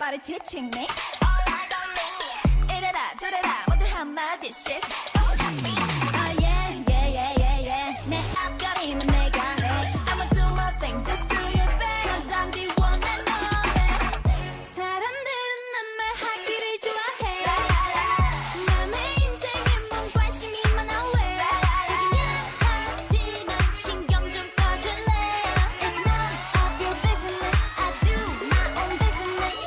Nobody teaching me. All eyes on me. 이래라 저래라 모두 한마디씩. Oh yeah, yeah, yeah, yeah, yeah. 내 앞가림은 내가 해. I'ma do my thing, just do your thing. Cause I'm the one and only. 사람들은 난 말하기를 좋아해. 남의 인생에 뭔 관심이 많아 왜. 하지만 신경 좀 꺼줄래. It's none of your business. I do my own business.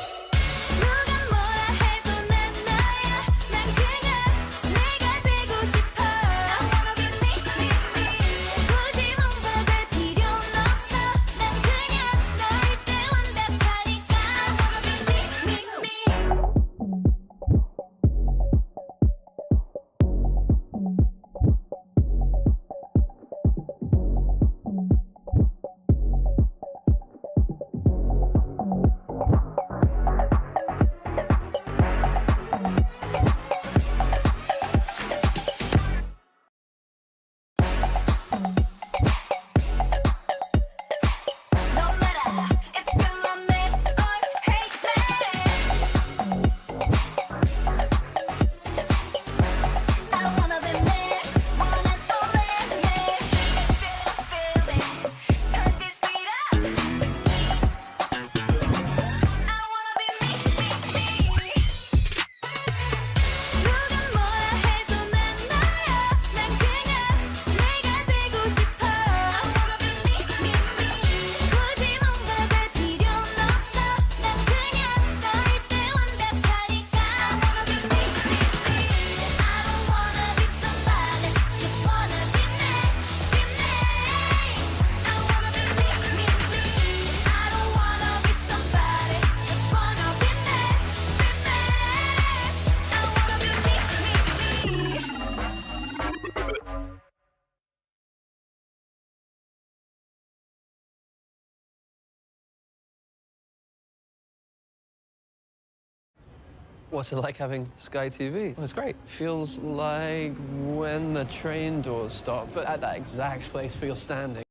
누가 뭐라 해도 난 나야. 난 그냥 내가 되고 싶어. I wanna be me, me, me. 굳이 뭔가 될 필요는 없어. 난 그냥 너일 때 완벽하니까. I wanna be me, me, me. No matter if you love me or hate me. I wanna be me, one and only me. Feel it, turn this beat up. I wanna be me, me, me. 누가 뭐라 해도 난 나야. 난 그냥 내가 되고 싶어. I wanna be me, me, me. 굳이 뭔가 될 필요는 없어. 난 그냥 너일 때 완벽하니까. I wanna be me, me, me. I don't wanna be somebody, just wanna be me, be me. I wanna be me, me, me. I don't wanna be somebody, just wanna be me, be me. I wanna be me, me, me. What's it like having Sky TV? Well, it's great. Feels like when the train doors stop, but at that exact place where you're standing.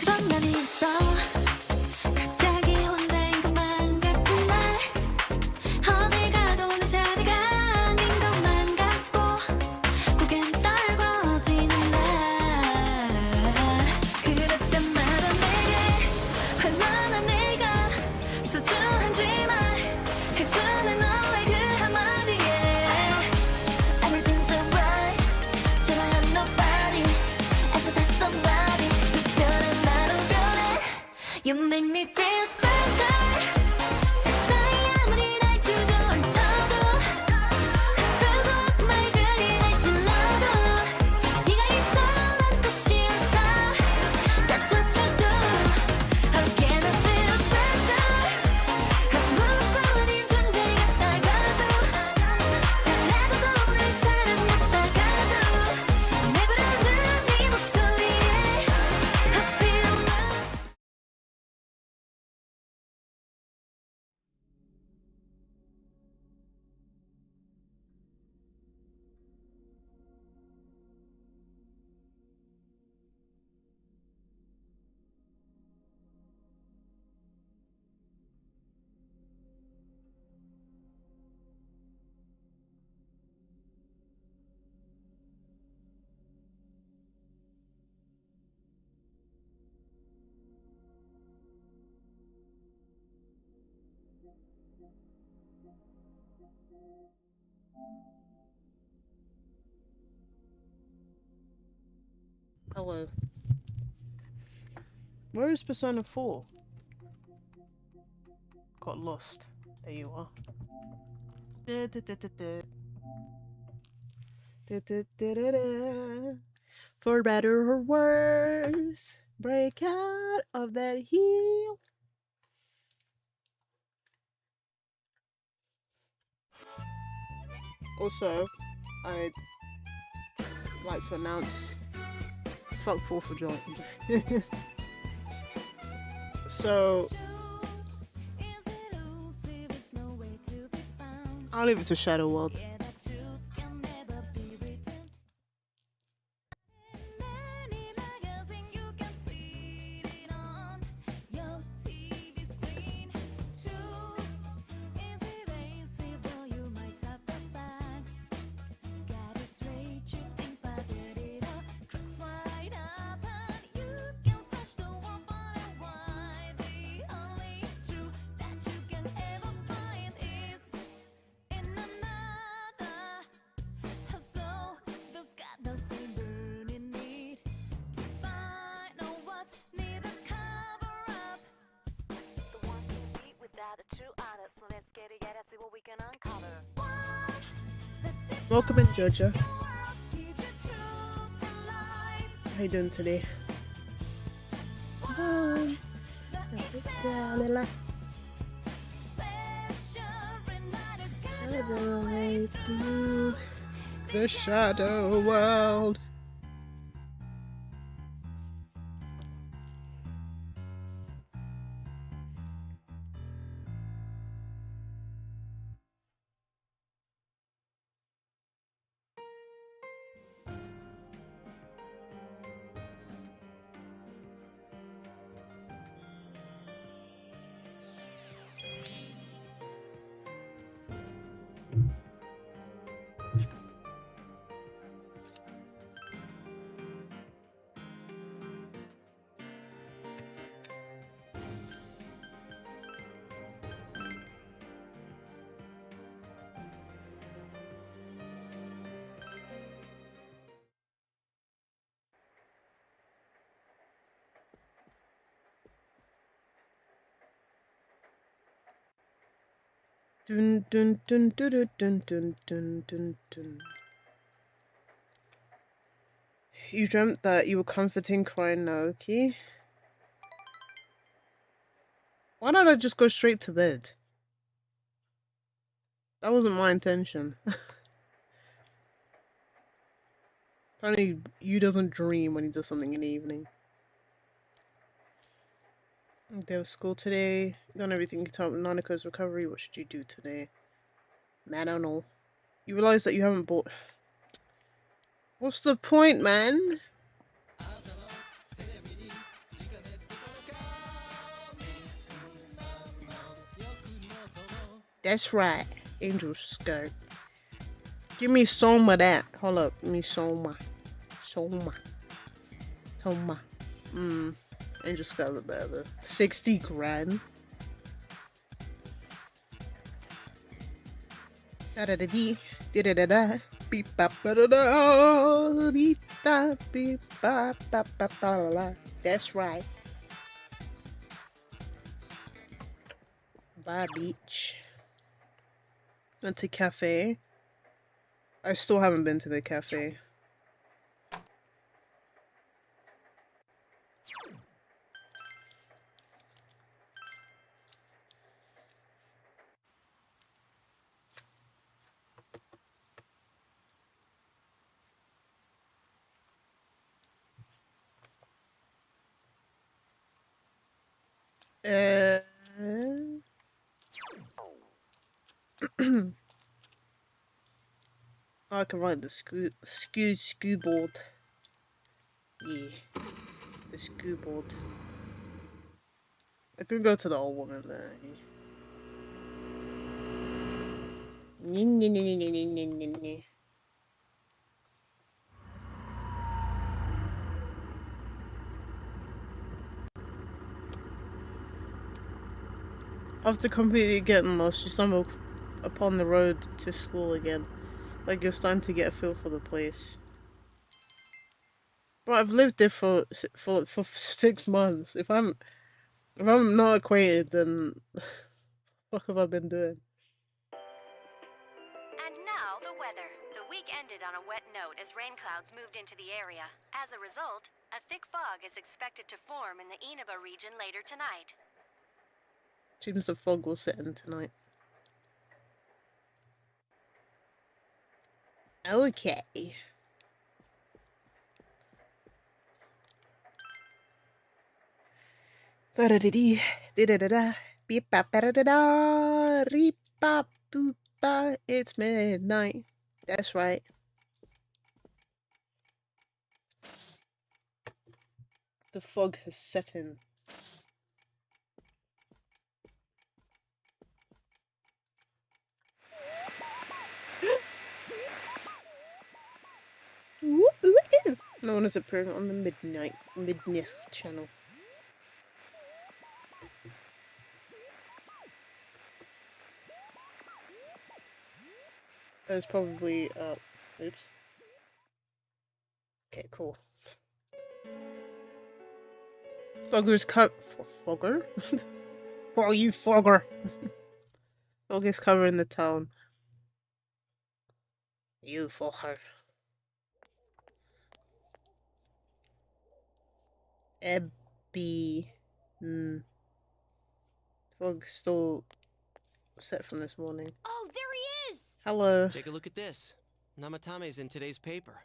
그런 날이 있어. 갑자기 혼자인 것만 같은 날. 어딜 가도 내 자리가 아닌 것만 같고 고개는 떨궈지는 날. 그럴 때마다 내게 얼마나 내가 소중한지 말해주는 너의 그 한마디에 Everything's alright. 잘한 nobody. 애써 다 somebody. 특별한 나로 변해. You make me feel special. 세상이 아무리 날 주저앉혀도 아프고 아픈 말들이 날 찔러도 네가 있어 난 끝이 없어. That's what you do. How can I feel special? 아무것도 아닌 존재 같다가도 잘해줘도 내 사람 같다가도 내 부르는 네 목소리에 I feel love. Hello. Where is Persona 4? Got lost. There you are. For better or worse, break out of that heel. Also, I'd like to announce Fuck 4th of July. So I'll leave it to Shadow World. Welcome in, Jojo. How you doing today? Through the shadow world. Dun dun dun dun dun dun dun dun dun dun. You dreamt that you were comforting crying Naoki? Why don't I just go straight to bed? That wasn't my intention. Apparently, you doesn't dream when he does something in the evening. There was school today. Done everything you tell Nanako's recovery. What should you do today? Man, I don't know. You realize that you haven't bought... What's the point, man? That's right. Angel skirt. Give me some of that. Hold up. Give me some. Soma. Angel skirt look better. 60 grand. Da-da-da-dee. Da-da-da-da. Beep bop ba da da. Beep da beep bop bop bop ba la. That's right. Bye, beach. Went to cafe. I still haven't been to the cafe. I can ride the scu board. Yeah, the scu board. I could go to the old woman there. After completely getting lost, you stumble upon the road to school again. Like you're starting to get a feel for the place. Bro, I've lived there for 6 months. If I'm not acquainted, then what have I been doing? And now the weather. The week ended on a wet note as rain clouds moved into the area. As a result, a thick fog is expected to form in the Inaba region later tonight. Seems the fog will set in tonight. Okay. Ba-da-da-dee, di-da-da-da, beep-bap-ba-da-da-da, reep-bop-boop-ba. It's midnight. That's right. The fog has set in. Ooh, ooh, ooh. No one is appearing on the midnight channel. There's probably oops. Okay, cool. Fogger's Fogger? Oh, you Fogger! Fogger's covering the town. You Fogger. Ebby. Fog's still set from this morning. Oh, there he is! Hello. Take a look at this. Namatame's in today's paper.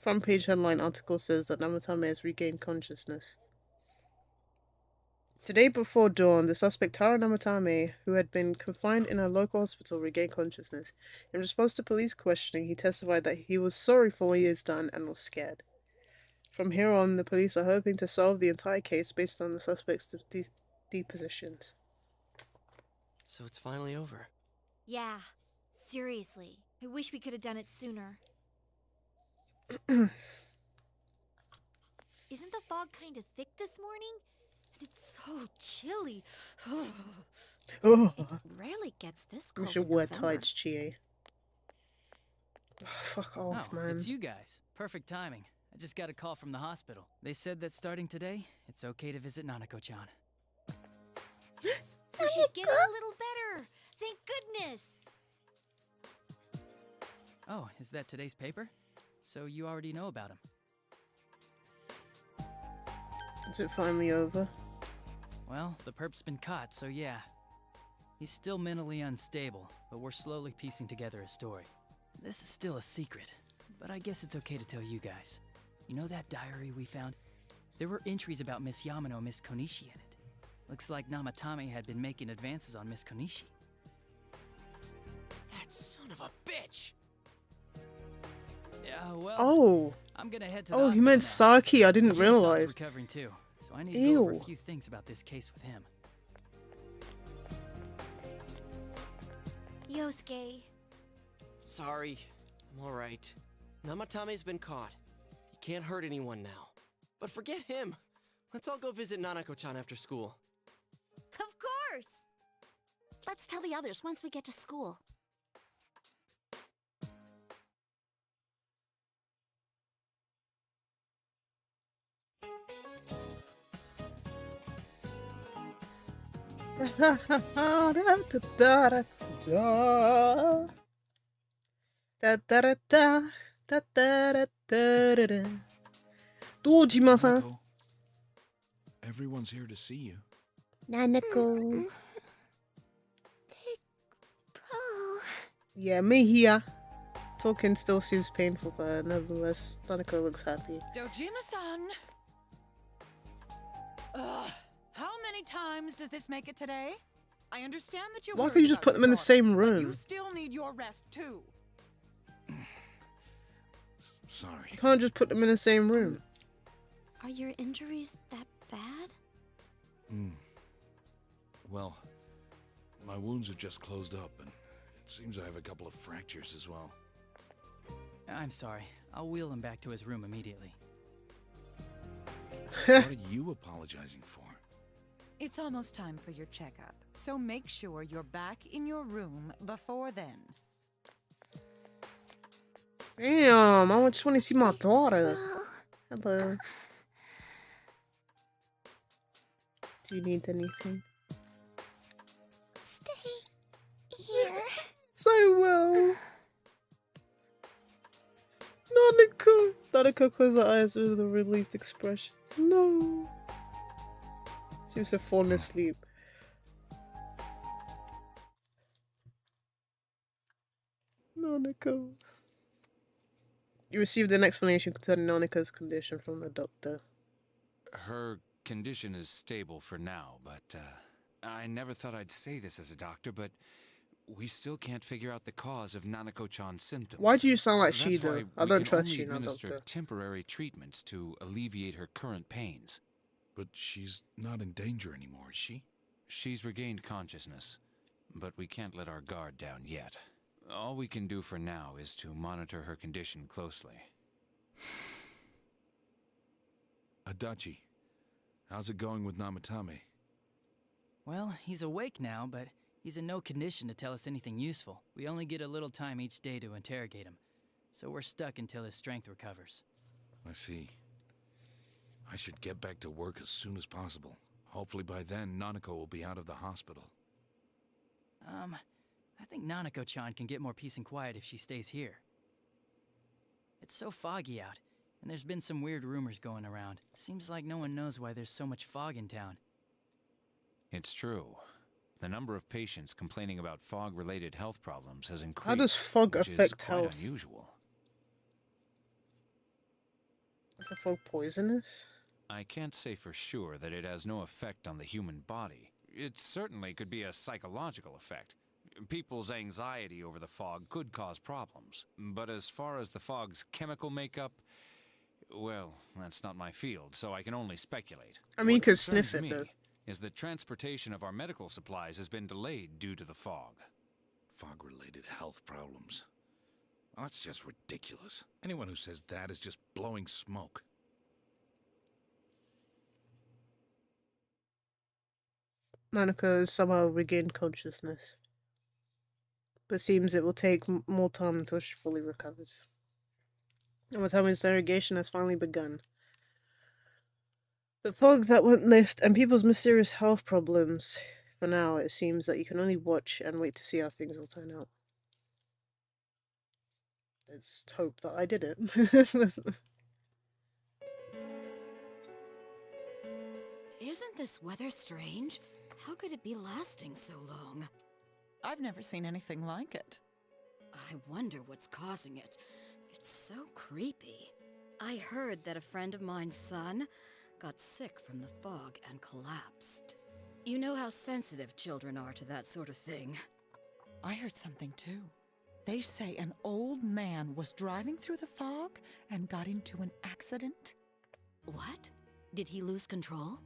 Front page headline article says that Namatame has regained consciousness. Today before dawn, the suspect Tara Namatame, who had been confined in a local hospital, regained consciousness. In response to police questioning, he testified that he was sorry for what he has done and was scared. From here on, the police are hoping to solve the entire case based on the suspect's depositions. So it's finally over. Yeah, seriously. I wish we could have done it sooner. Isn't the fog kind of thick this morning? And it's so chilly. Oh, It rarely gets this cold. we should in wear November. tights, Chie. Oh, fuck off, Oh, man. it's you guys. Perfect timing. I just got a call from the hospital. They said that starting today, it's okay to visit Nanako-chan. So she's getting a little better. Thank goodness. Oh, is that today's paper? So you already know about him. Is it finally over? Well, the perp's been caught, so yeah. He's still mentally unstable, but we're slowly piecing together a story. This is still a secret, but I guess it's okay to tell you guys. You know that diary we found? There were entries about Miss Yamano and Miss Konishi in it. Looks like Namatame had been making advances on Miss Konishi. That son of a bitch! Yeah, well, Oh. I'm gonna head to the Oh, he hospital meant now. Saki. I didn't Jin-san's realize. recovering too, so I need to go over Ew. a few things about this case with him. Yosuke. Sorry. I'm alright. Namatame's been caught. He can't hurt anyone now. But forget him. Let's all go visit Nanako-chan after school. Of course. Let's tell the others once we get to school. Dojima-san. Nanako, everyone's here to see you. Nanako. Bro. Yeah, me here. Talking still seems painful, but nevertheless, Nanako looks happy. Dojima-san! Ugh, how many times does this make it today? I understand that you're Why worried can't you just about put them your in the daughter, same but room? You still need your rest too. Sorry. You can't just put them in the same room. Are your injuries that bad? Well, my wounds have just closed up, and it seems I have a couple of fractures as well. I'm sorry. I'll wheel him back to his room immediately. What are you apologizing for? It's almost time for your checkup, so make sure you're back in your room before then. Damn, I just want to see my daughter. Hello. Do you need anything? Stay here. So well. Nanako. Nanako closed her eyes with a relieved expression. No. She was falling asleep. Nanako. You received an explanation concerning Nanaka's condition from the doctor. Her condition is stable for now, but I never thought I'd say this as a doctor, but we still can't figure out the cause of Nanako-chan's symptoms. Why do you sound like That's Shida? why I we don't can trust only you now, administer doctor. temporary treatments to alleviate her current pains. But she's not in danger anymore, is she? She's regained consciousness, but we can't let our guard down yet. All we can do for now is to monitor her condition closely. Adachi, how's it going with Namatame? Well, he's awake now, but he's in no condition to tell us anything useful. We only get a little time each day to interrogate him, so we're stuck until his strength recovers. I see. I should get back to work as soon as possible. Hopefully by then, Nanako will be out of the hospital. I think Nanako-chan can get more peace and quiet if she stays here. It's so foggy out, and there's been some weird rumors going around. Seems like no one knows why there's so much fog in town. It's true. The number of patients complaining about fog-related health problems has increased. How does fog which is affect quite health? unusual. Is the fog poisonous? I can't say for sure that it has no effect on the human body. It certainly could be a psychological effect. People's anxiety over the fog could cause problems. But as far as the fog's chemical makeup, well, that's not my field, so I can only speculate. I mean, you What could sniff concerns it, though. me is that transportation of our medical supplies has been delayed due to the fog. Fog-related health problems. Oh, that's just ridiculous. Anyone who says that is just blowing smoke. Nanako has somehow regained consciousness. But seems it will take more time until she fully recovers. Namatame's interrogation has finally begun. The fog that won't lift and people's mysterious health problems. For now, it seems that you can only watch and wait to see how things will turn out. Let's hope that I did it. Isn't this weather strange? How could it be lasting so long? I've never seen anything like it. I wonder what's causing it. It's so creepy. I heard that a friend of mine's son got sick from the fog and collapsed. You know how sensitive children are to that sort of thing. I heard something too. They say an old man was driving through the fog and got into an accident. What? Did he lose control?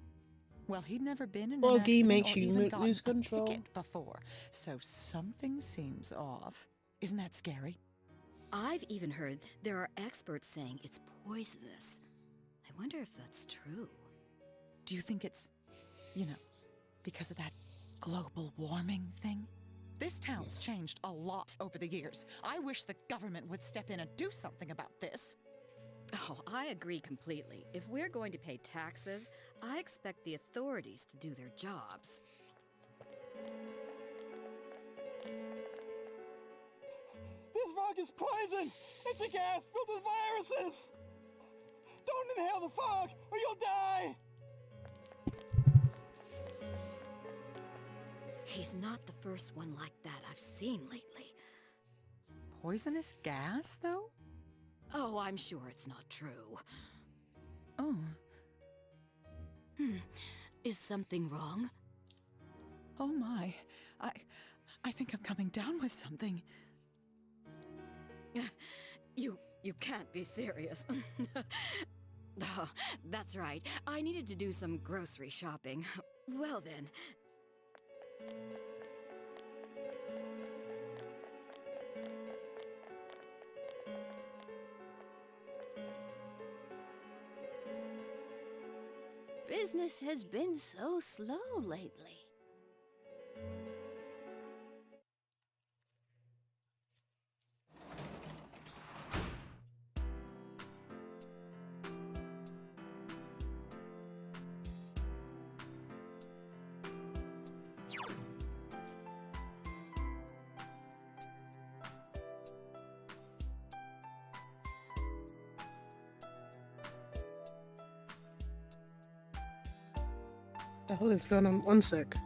Well, he'd never been in an Foggy accident makes or you even gotten lose a control. ticket before, so something seems off. Isn't that scary? I've even heard there are experts saying it's poisonous. I wonder if that's true. Do you think it's, because of that global warming thing? This town's changed a lot over the years. I wish the government would step in and do something about this. Oh, I agree completely. If we're going to pay taxes, I expect the authorities to do their jobs. This fog is poison! It's a gas filled with viruses! Don't inhale the fog, or you'll die! He's not the first one like that I've seen lately. Poisonous gas, though? Oh, I'm sure it's not true. Oh. Is something wrong? Oh my. I think I'm coming down with something. You can't be serious. Oh, that's right. I needed to do some grocery shopping. Well then. Business has been so slow lately. The hell is going on? One sec.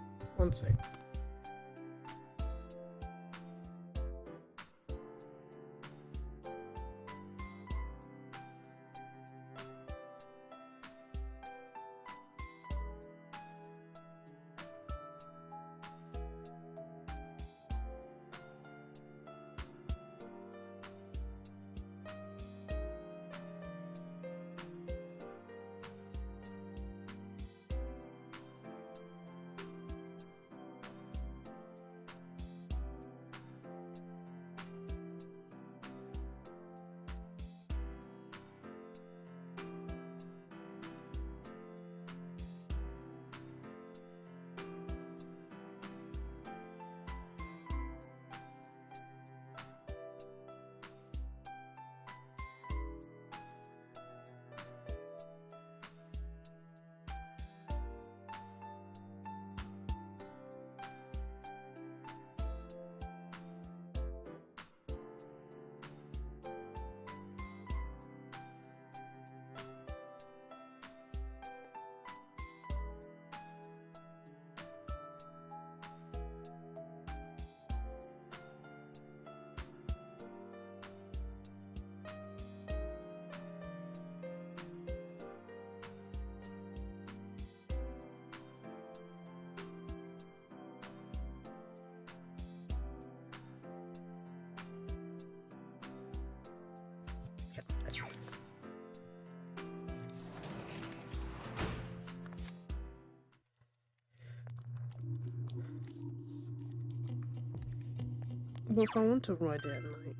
But if I want to ride it at night.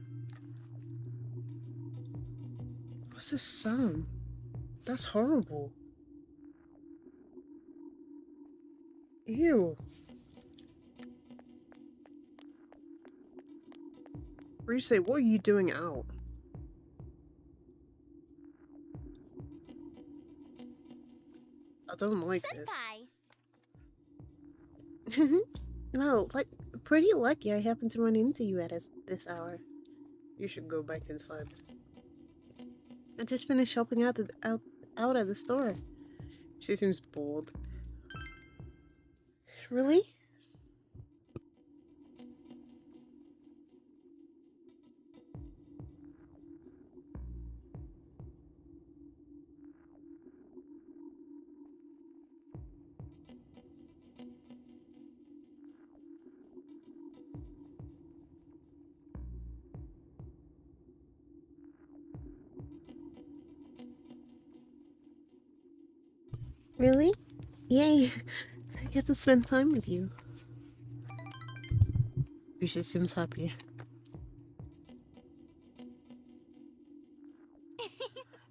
What's this sound? That's horrible. Ew. Rise, what are you doing out? I don't like this. No, like, pretty lucky I happened to run into you at this hour. You should go back inside. I just finished shopping out at the store. She seems bored. Really? Really? Yay! I get to spend time with you. She seems happy.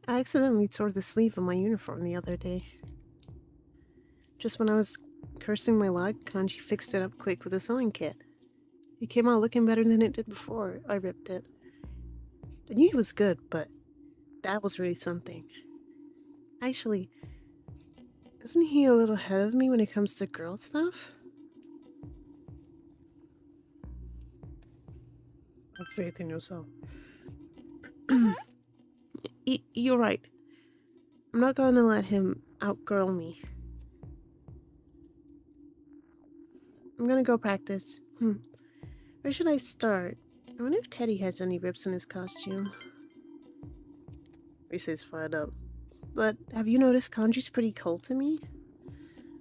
I accidentally tore the sleeve of my uniform the other day. Just when I was cursing my luck, Kanji fixed it up quick with a sewing kit. It came out looking better than it did before I ripped it. I knew he was good, but that was really something. Actually, isn't he a little ahead of me when it comes to girl stuff? Have faith in yourself. You're right. I'm not going to let him outgirl me. I'm gonna go practice. Where should I start? I wonder if Teddy has any rips in his costume. He says fired up. But have you noticed Kanji's pretty cold to me?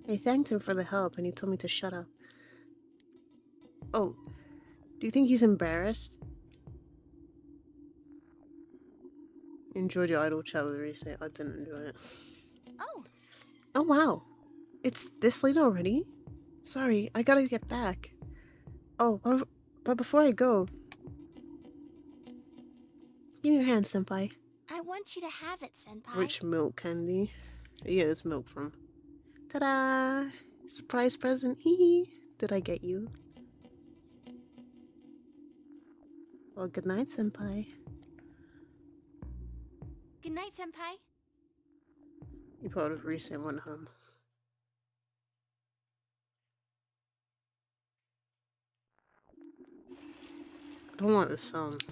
I thanked him for the help and he told me to shut up. Oh, do you think he's embarrassed? Enjoyed your idle chat with Reese. I didn't enjoy it. Oh wow. It's this late already? Sorry, I gotta get back. Oh, but before I go... Give me your hand, senpai. I want you to have it, senpai. Rich milk candy. Yeah, it's milk from. Ta-da! Surprise present. Hee hee. Did I get you? Well, good night, senpai. Good night, senpai. You part of Reese went home. I don't like the sound.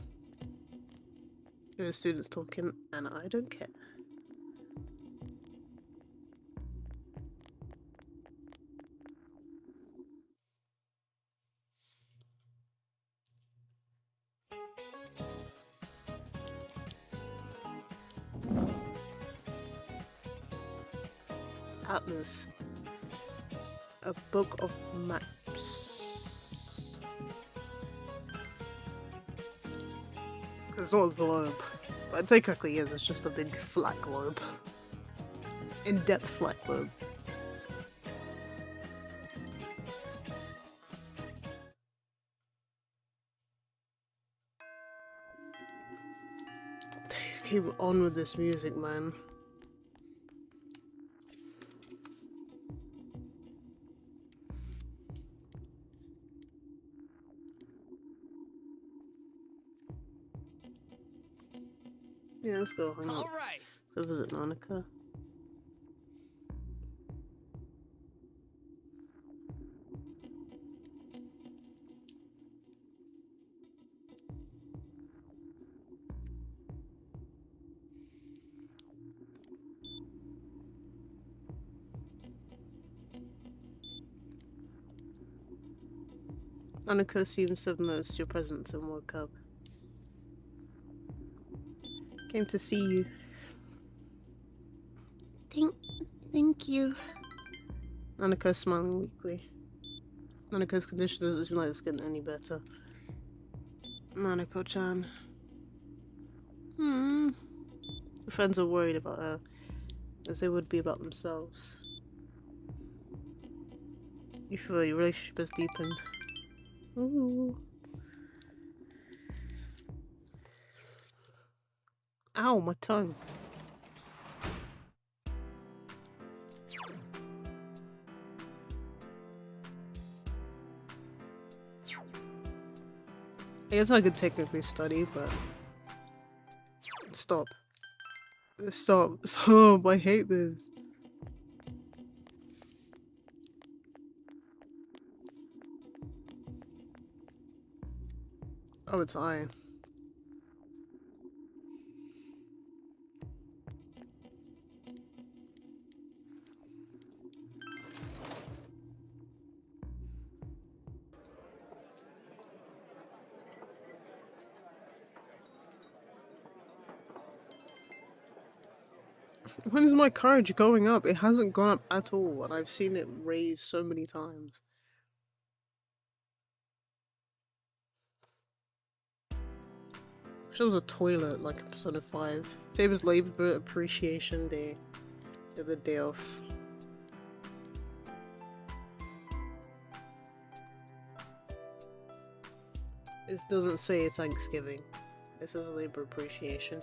The students talking, and I don't care. Atlas. A book of maps. It's not a globe. But it technically is, it's just a big flat globe. In-depth flat globe. Keep on with this music, man. Yeah, let's go hang out. All right. Go visit Nanako. Nanako seems to have noticed your presence and woke up. Came to see you. Thank you. Nanako's smiling weakly. Nanako's condition doesn't seem like it's getting any better. Nanako-chan. Her friends are worried about her, as they would be about themselves. You feel like your relationship has deepened. Ooh. Ow, my tongue. I guess I could technically study, but stop. Stop. Stop. I hate this. Oh, it's I. When is my courage going up? It hasn't gone up at all, and I've seen it raised so many times. Wish there was a toilet like episode 5. Today was Labor Appreciation Day. So the day off. This doesn't say Thanksgiving. This is Labor Appreciation.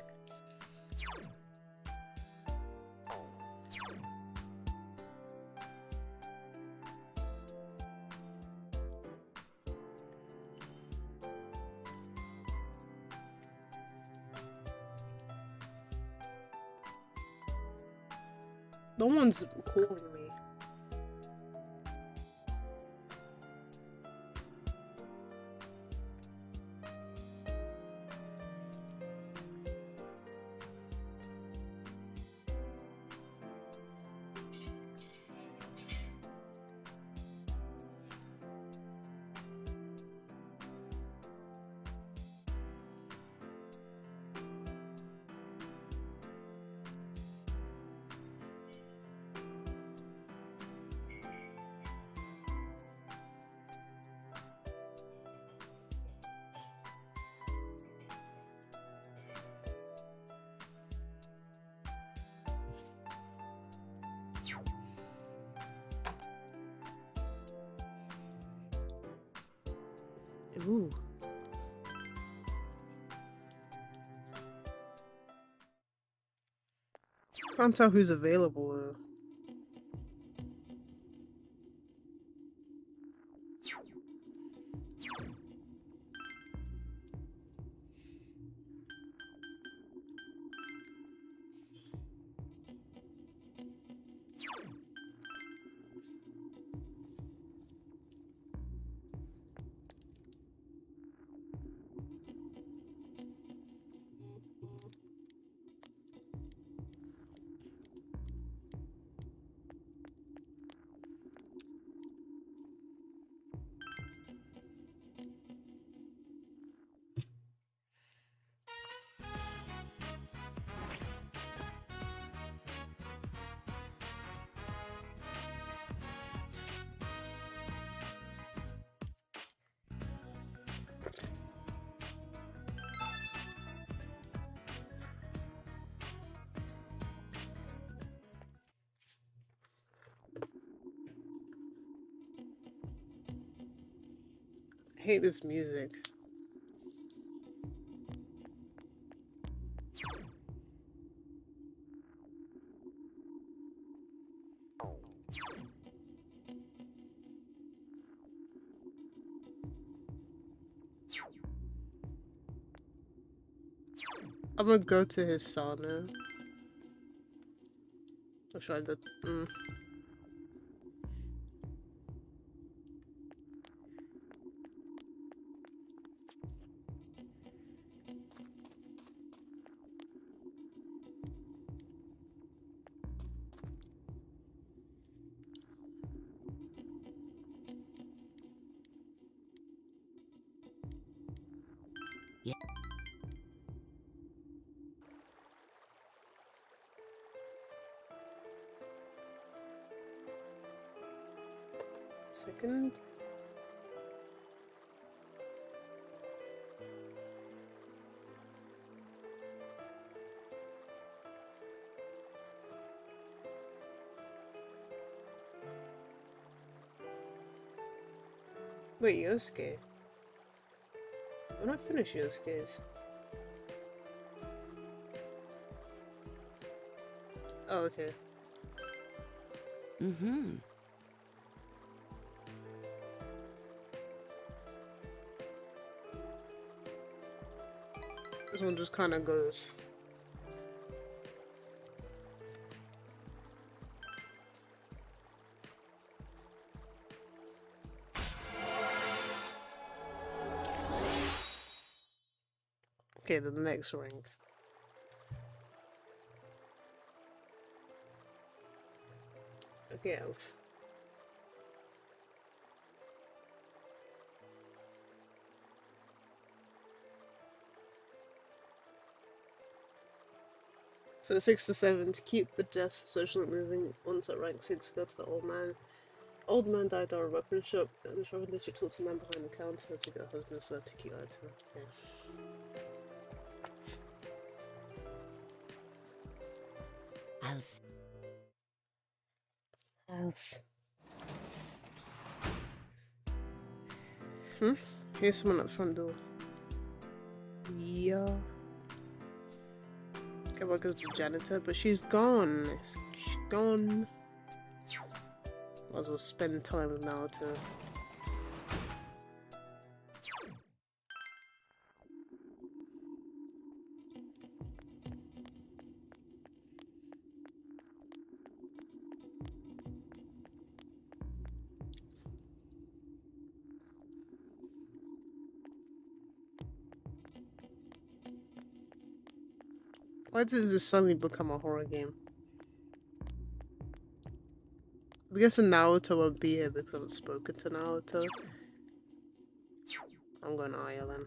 No one's calling me. Ooh. Can't tell who's available though. I hate this music. I'm gonna go to his sauna. Or should I go? Second. Wait, Yosuke. When I finish Yosuke's. okay. Mm-hmm. This one just kind of goes. Okay, the next ring. Okay. So 6 to 7 to keep the death socially moving. Once at rank 6, go to the old man. Old man died at a weapon shop, and the shop that you talk to the man behind the counter to get a husband's letter key item. Okay. House. Here's someone at the front door. Yeah. Okay, well, goes the janitor, but she's gone. She's gone. Might as well spend time with Naruto. Why did this suddenly become a horror game? I'm guessing Naruto won't be here because I haven't spoken to Naruto. I'm going to Aya then.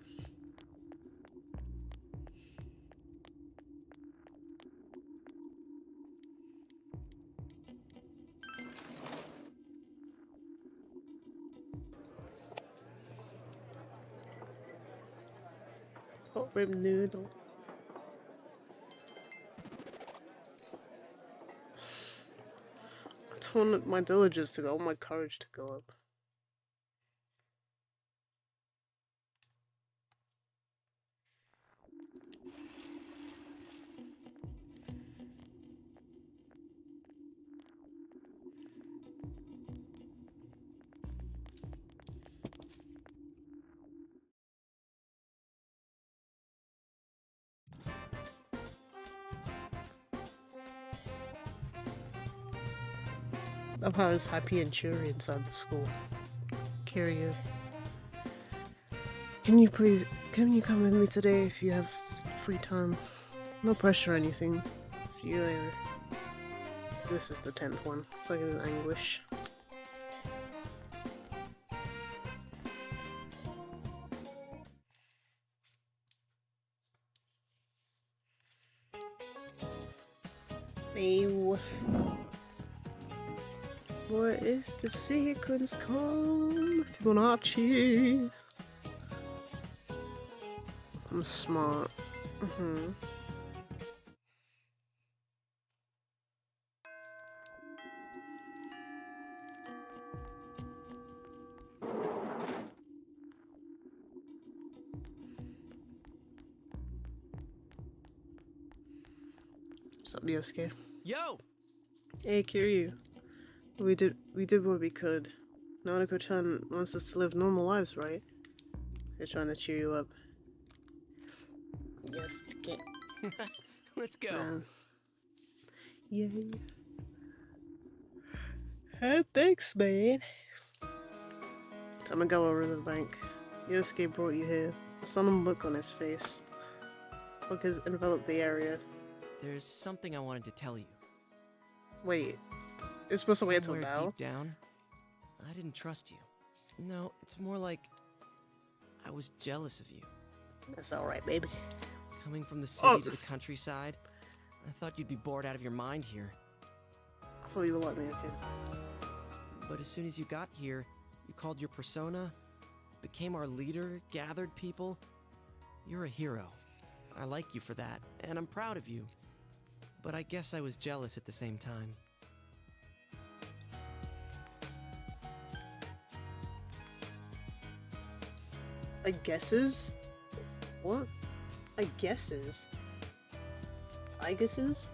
Hot rib noodle. I don't want my diligence to go, I want my courage to go up. Love how it's happy and cheery inside the school. Kiryu. Can you come with me today if you have free time? No pressure or anything. See you later. This is the 10th one. It's like an anguish. Ew. What is the sequence called? Fibonacci. I'm smart. What's up, Yosuke? Yo! Hey, Kiryu. We did what we could. Nanako-chan wants us to live normal lives, right? They're trying to cheer you up. Yosuke. Let's go. Yay. Hey, thanks, man. Tamagawa Riverbank. Yosuke brought you here. A solemn look on his face. Fog has enveloped the area. There's something I wanted to tell you. Wait. It's supposed to wait till Somewhere now? deep down, I didn't trust you. No, it's more like I was jealous of you. That's alright, baby. Coming from the city to the countryside, I thought you'd be bored out of your mind here. I thought you would let me, okay. But as soon as you got here, you called your persona, became our leader, gathered people. You're a hero. I like you for that, and I'm proud of you. But I guess I was jealous at the same time. I guesses? What? I guesses? I guesses?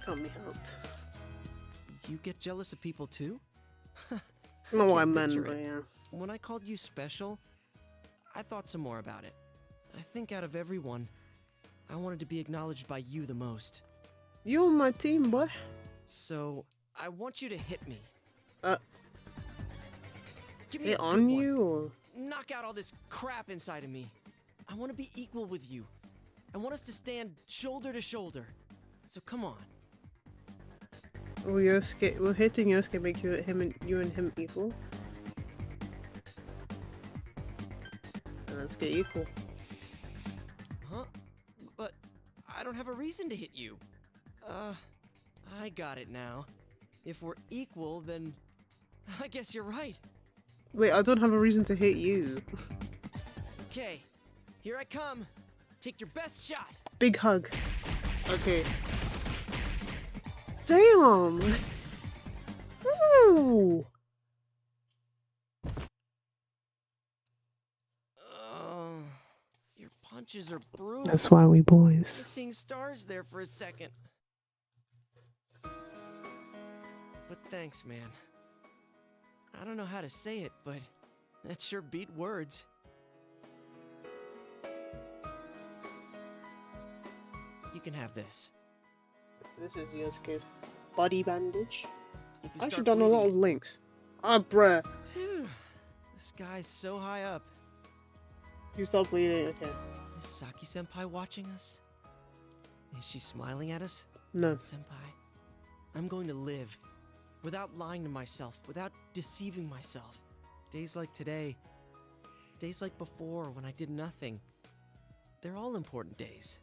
Can't be helped. You get jealous of people too? Not what I Can't meant, picture but it. yeah. When I called you special, I thought some more about it. I think out of everyone, I wanted to be acknowledged by you the most. You on my team, boy. So, I want you to hit me. Give me Hit a on good one. you or? Knock out all this crap inside of me. I want to be equal with you. I want us to stand shoulder to shoulder. So come on. Will hitting Yosuke make you and him equal? And let's get equal. Huh? But I don't have a reason to hit you. I got it now. If we're equal, then I guess you're right. Wait, I don't have a reason to hit you. Okay, here I come. Take your best shot. Big hug. Okay. Damn! Ooh! Your punches are brutal. That's why we boys. Just seeing stars there for a second. But thanks, man. I don't know how to say it, but that sure beat words. You can have this. This is Yosuke's body bandage. If you I start should done a lot of bleeding- links. Ah, bruh. Phew. This guy's so high up. You stop bleeding, okay. Is Saki-senpai watching us? Is she smiling at us? No. Senpai, I'm going to live. Without lying to myself, without deceiving myself. Days like today, days like before when I did nothing. They're all important days.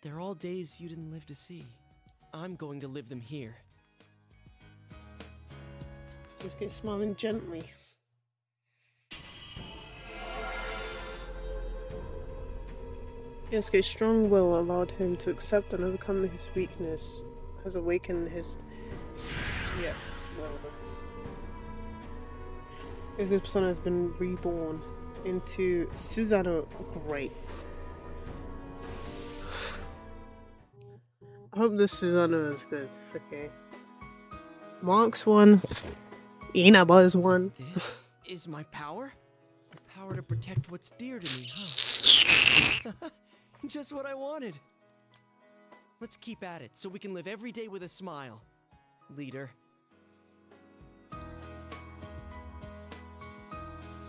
They're all days you didn't live to see. I'm going to live them here. Yosuke smiling gently. Yosuke's strong will allowed him to accept and overcome his weakness, has awakened his... Yeah, well... His persona has been reborn into Susanoo. Great. I hope this Susanoo is good. Okay. Mark's one. Inaba's one. This is my power? The power to protect what's dear to me, huh? Just what I wanted. Let's keep at it so we can live every day with a smile, leader.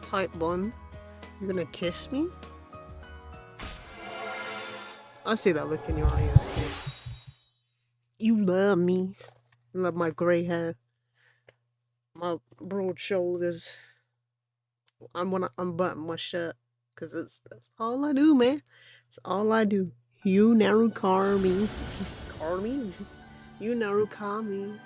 Type 1. You gonna kiss me? I see that look in your eyes. You love me. You love my gray hair. My broad shoulders. I'm buttoning my shirt. Cause that's all I do, man. It's all I do. You never call me. Call me? You never call me.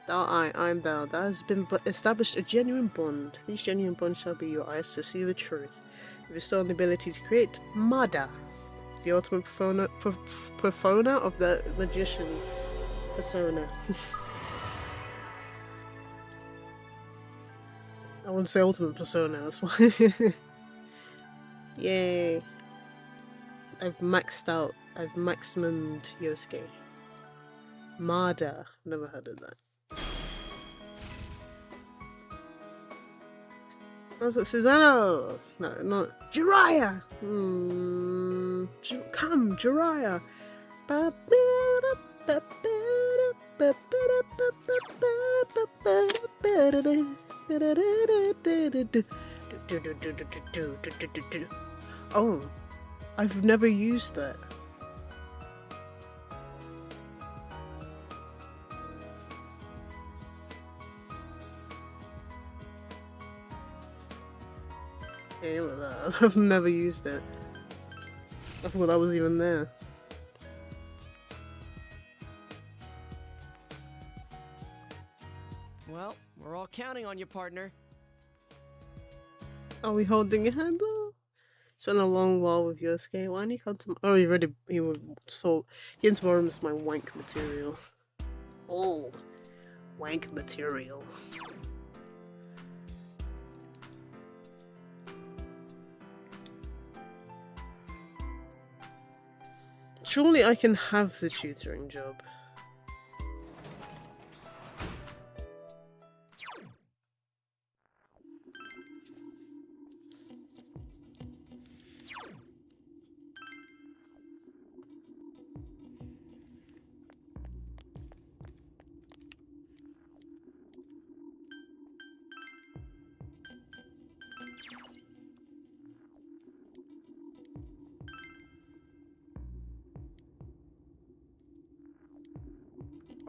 Thou I'm thou. That has been established a genuine bond. These genuine bonds shall be your eyes to see the truth. You bestow on the ability to create Mada, the ultimate persona of the magician persona. I wouldn't say ultimate persona, that's why. Yay. I've maxed out. I've maximumed Yosuke. Mada. Never heard of that. That's it, Susanoo! No, not Jiraiya! Come, Jiraiya! Oh, I've never used that. Yeah, look at that. I've never used it. I thought that was even there. Well, we're all counting on you, partner. Are we holding a hand though? It's been a long while with Yosuke. Why didn't he come to? Oh, he would. So he into my room is my wank material. Old wank material. Surely I can have the tutoring job.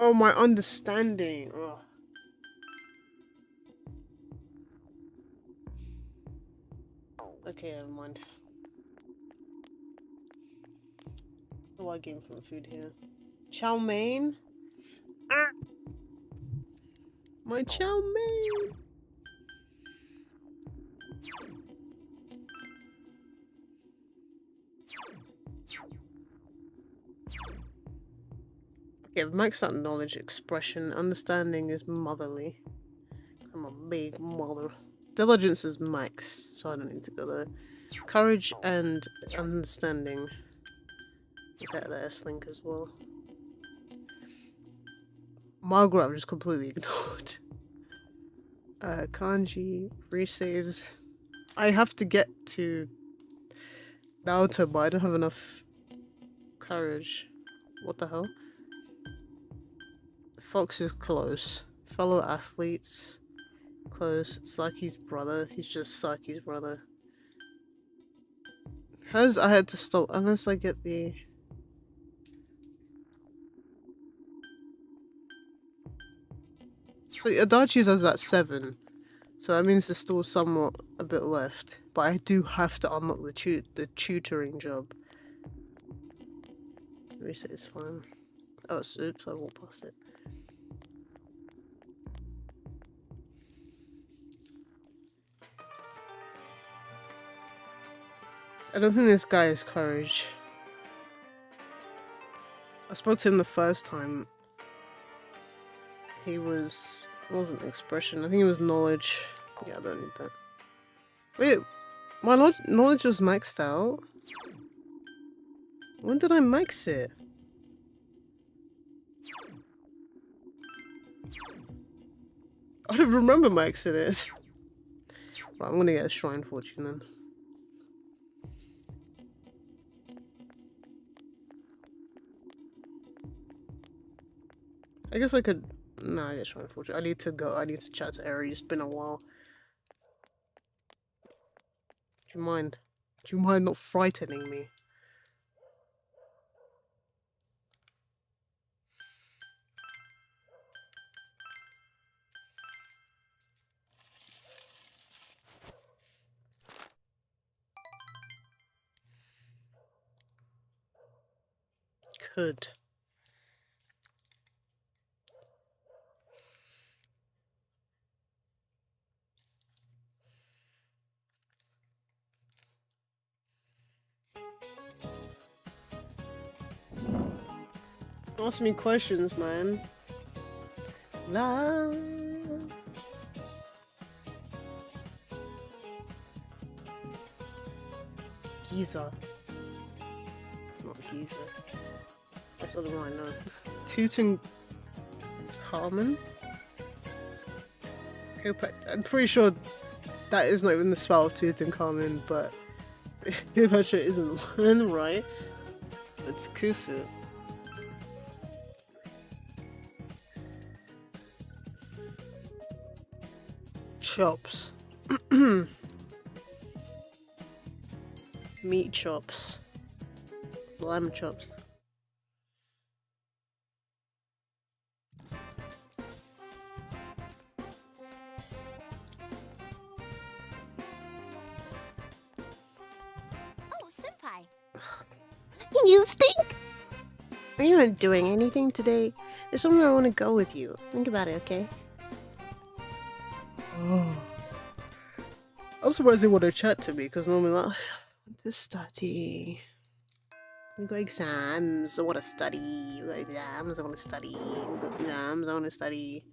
Oh, my understanding. Ugh. Okay, never mind. Oh, I gain from food here. Chow mein? Ah! My chow mein! Okay, I've maxed out knowledge, expression, understanding is motherly. I'm a big mother. Diligence is max, so I don't need to go there. Courage and understanding. Get the S-Link as well. Margaret I've just completely ignored. Kanji, Rise's. I have to get to Naoto, but I don't have enough courage. What the hell? Fox is close. Fellow athletes. Close. Saki's brother. He's just Saki's brother. How's I had to stop unless I get the... So Adachi's has that 7. So that means there's still somewhat a bit left. But I do have to unlock the tutoring job. Reset is fine. Oh, oops, I walked past it. I don't think this guy has courage. I spoke to him the first time. He was... It wasn't expression. I think it was knowledge. Yeah, I don't need that. Wait, my knowledge was maxed out? When did I max it? I don't remember maxing it. Right, I'm gonna get a shrine fortune then. I guess I could... No, I get shrine fortune. I need to go. I need to chat to Eri. It's been a while. Do you mind? Do you mind not frightening me? Could. Ask me questions, man. La. Giza. It's not Giza. That's the one I know. Tutankhamun? I'm pretty sure that is not even the spell of Tutankhamun, but Cleopatra isn't one, right? It's Khufu. Chops. Meat chops. Lamb chops. Oh, senpai. You stink! Are you not doing anything today? There's somewhere I want to go with you. Think about it, okay? Oh. I'm surprised they want to chat to me, because normally like, I want to study. You got exams, I want to study. You got exams, I want to study. You got exams, I want to study.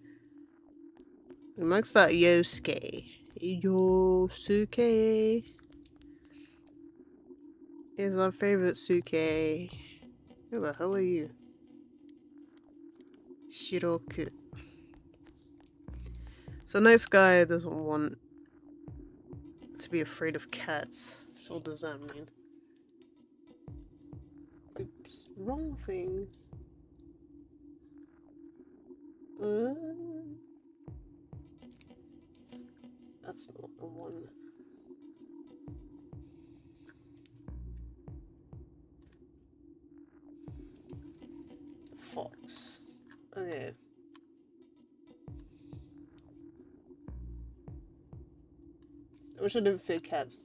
Max that Yosuke. Yosuke is our favorite Suke. Who the hell are you? Shiroku. So nice guy doesn't want to be afraid of cats. So what does that mean? Oops, wrong thing. That's not the one. Fox. Okay. I wish I didn't fear cats.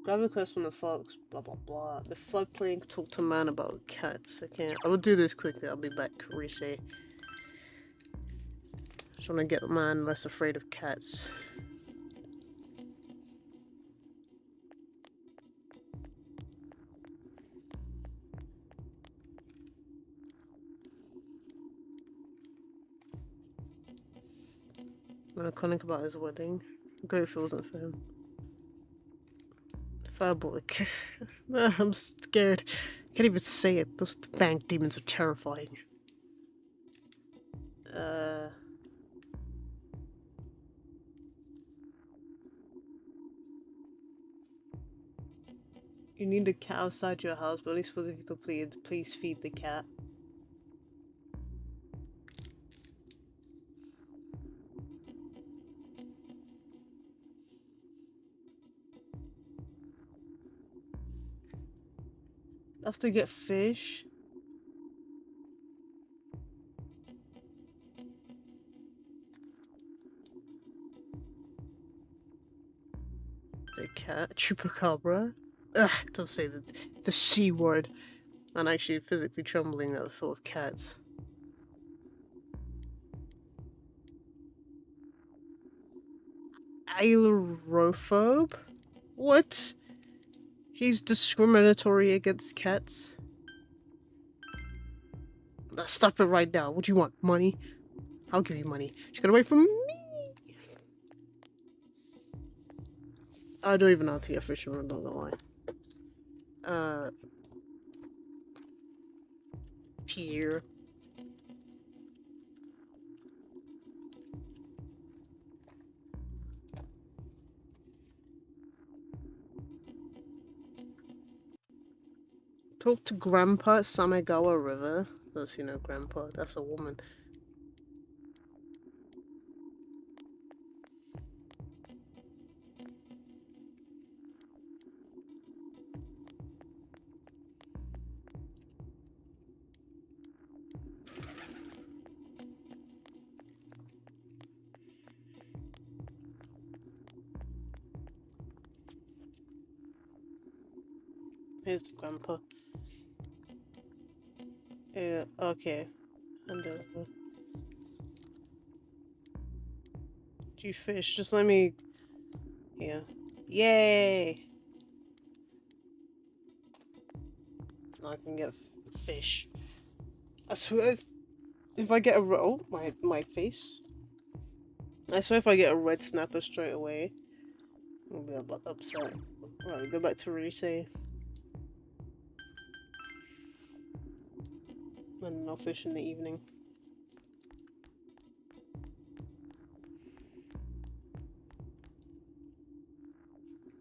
Grab a quest from the fox, blah blah blah. The floodplain, talk to man about cats. Okay, I will do this quickly, I'll be back, Rise. Just want to get the man less afraid of cats. I'm iconic about his wedding. Great if it wasn't for him. Fireball. I'm scared. I can't even say it. Those bank demons are terrifying. You need a cat outside your house, but only suppose if you completed, please feed the cat. I have to get fish. The cat, chupacabra. Ugh, don't say the C word. I'm actually physically trembling at the thought of cats. Ailurophobe? What? He's discriminatory against cats? Stop it right now. What do you want? Money? I'll give you money. Just get away from me! I don't even know how to get fish, I'm not gonna lie. Here. Talk to Grandpa at Samegawa River. Those you know Grandpa, that's a woman. Here's the Grandpa. Yeah, okay. And do you fish? Just let me... Yeah. Yay! Now I can get fish. I swear, if I get a... Oh, my face. I swear if I get a red snapper straight away, I'll be upset. Right, go back to Rise. And I'll fish in the evening.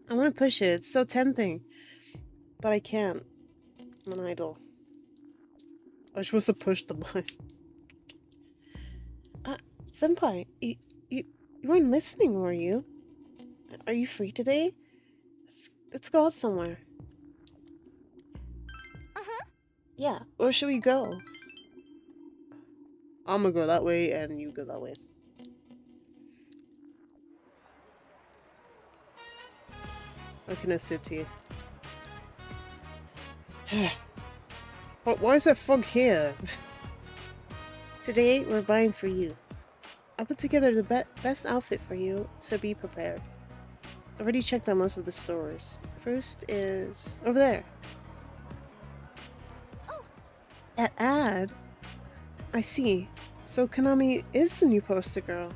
I want to push it, it's so tempting. But I can't. I'm an idol. I was supposed to push the button. Senpai, you weren't listening, were you? Are you free today? Let's go out somewhere. Yeah, where should we go? I'm gonna go that way and you go that way. Okina City. Why is that fog here? Today we're buying for you. I put together the best outfit for you, so be prepared. I already checked out most of the stores. First is over there. Oh. That ad? I see. So Konami is the new poster girl.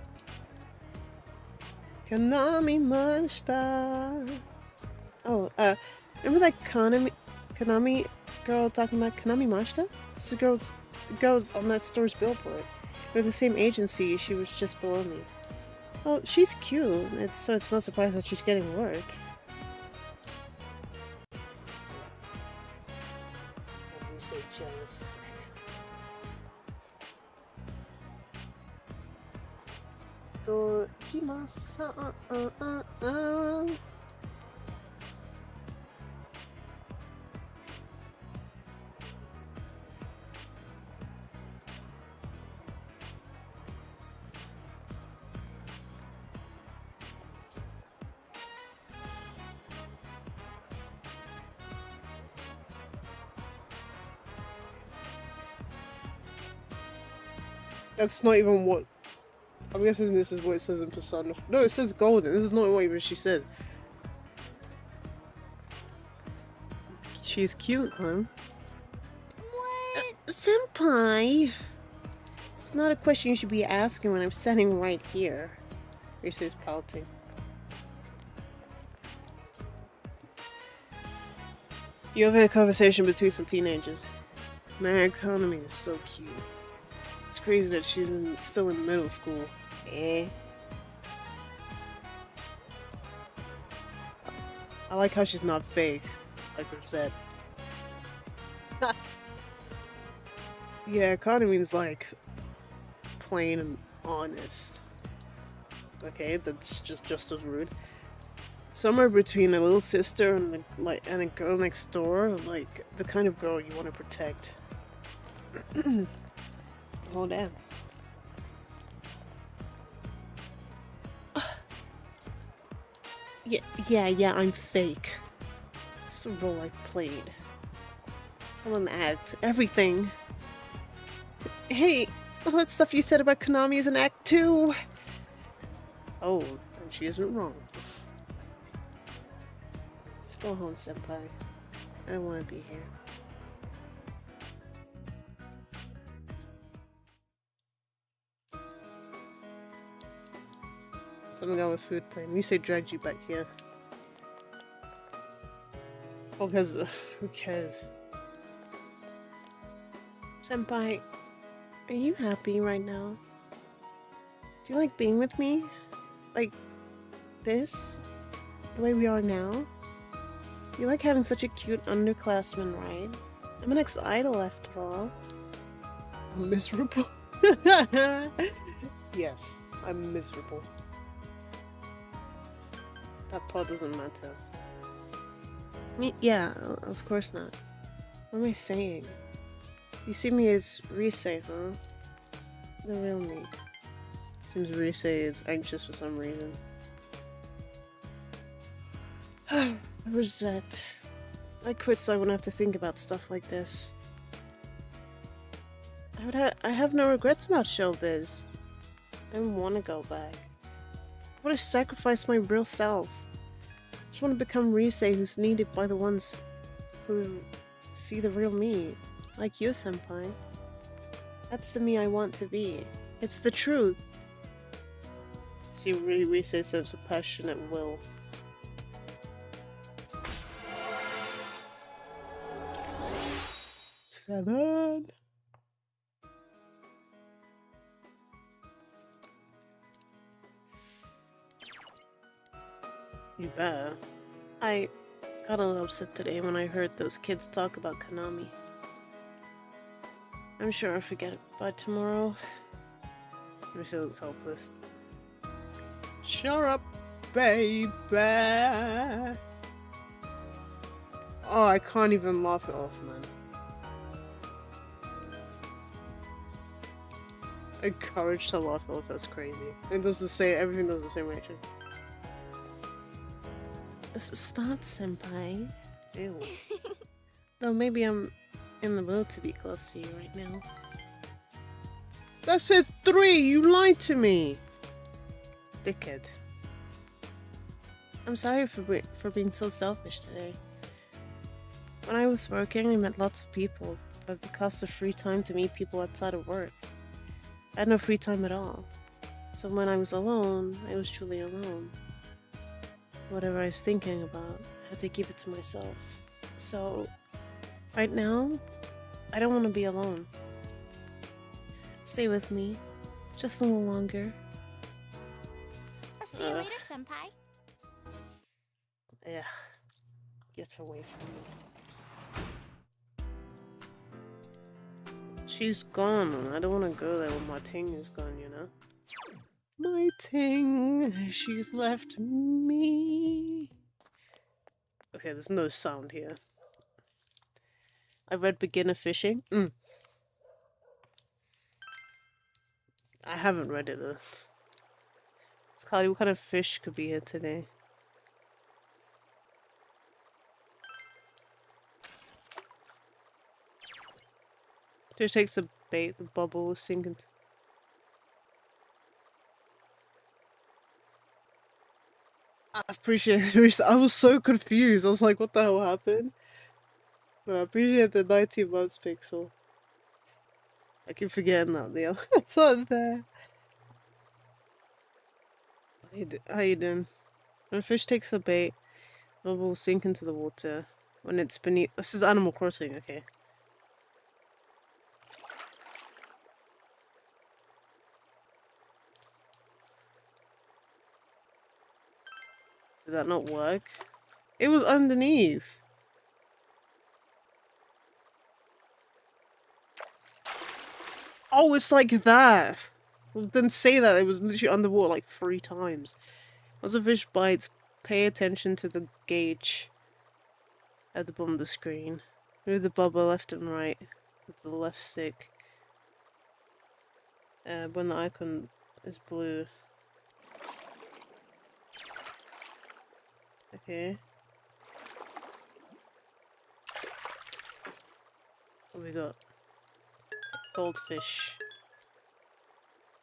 Konami Mashita. Oh, remember that Konami girl talking about Konami Mashita? This is the girls on that store's billboard. We're the same agency, she was just below me. Well, she's cute, so it's no surprise that she's getting work. I'm so jealous. That's not even what... I'm guessing this is what it says in Persona. No, it says golden. This is not what even she says. She's cute, huh? What? Senpai! It's not a question you should be asking when I'm standing right here. Risa's pouting. You overhear a conversation between some teenagers. Man, economy is so cute. It's crazy that she's still in middle school. Eh? I like how she's not fake, like I said. Yeah, economy is like plain and honest. Okay, that's just as rude. Somewhere between a little sister and a girl next door, like the kind of girl you want to protect. Oh damn. Yeah, I'm fake. It's the role I played. Someone act, everything. Hey, all that stuff you said about Konami is an act too. Oh, and she isn't wrong. Let's go home, senpai. I don't want to be here. Something got with food time. You say dragged you back here. Well, because who cares? Senpai, are you happy right now? Do you like being with me? Like this? The way we are now? You like having such a cute underclassman, right? I'm an ex-idol after all. I'm miserable. Yes, I'm miserable. That part doesn't matter. Yeah, of course not. What am I saying? You see me as Rise, huh? The real me. Seems Rise is anxious for some reason. Rosette. I quit so I wouldn't have to think about stuff like this. I have no regrets about showbiz. I don't want to go back. I want to sacrifice my real self. I just want to become Rise, who's needed by the ones who see the real me. Like you, senpai. That's the me I want to be. It's the truth. See Rise's sense of passion and will. Seven. You better. I got a little upset today when I heard those kids talk about Konami. I'm sure I'll forget it by tomorrow. Rise looks helpless. Shut up, baby! Oh, I can't even laugh it off, man. Encouraged to laugh it off, that's crazy. It does the same, everything does the same reaction. Stop, senpai. Ew. Though maybe I'm in the mood to be close to you right now. That said 3! You lied to me! Dickhead. I'm sorry for being so selfish today. When I was working, I met lots of people, but at the cost of free time to meet people outside of work. I had no free time at all. So when I was alone, I was truly alone. Whatever I was thinking about, I had to keep it to myself. So, Right now, I don't want to be alone. Stay with me. Just a little longer. I'll see you later, senpai. Yeah. Get away from me. She's gone. I don't want to go there when my ting is gone, you know? My ting. She's left me. Okay, there's no sound here. I read beginner fishing. I haven't read it though. Carly, what kind of fish could be here today? Just takes the bait, the bubble, sinking. I appreciate it. I was so confused. I was like, what the hell happened? But I appreciate the 19 months pixel. I keep forgetting that the it's on there. How you doing? When a fish takes the bait, the bubble will sink into the water. When it's beneath... This is Animal Crossing, okay. Did that not work? It was underneath. Oh, it's like that. Well, didn't say that. It was literally underwater like 3 times. Once a fish bites, pay attention to the gauge at the bottom of the screen. Move the bubble left and right with the left stick. When the icon is blue. Okay. What we got? Goldfish.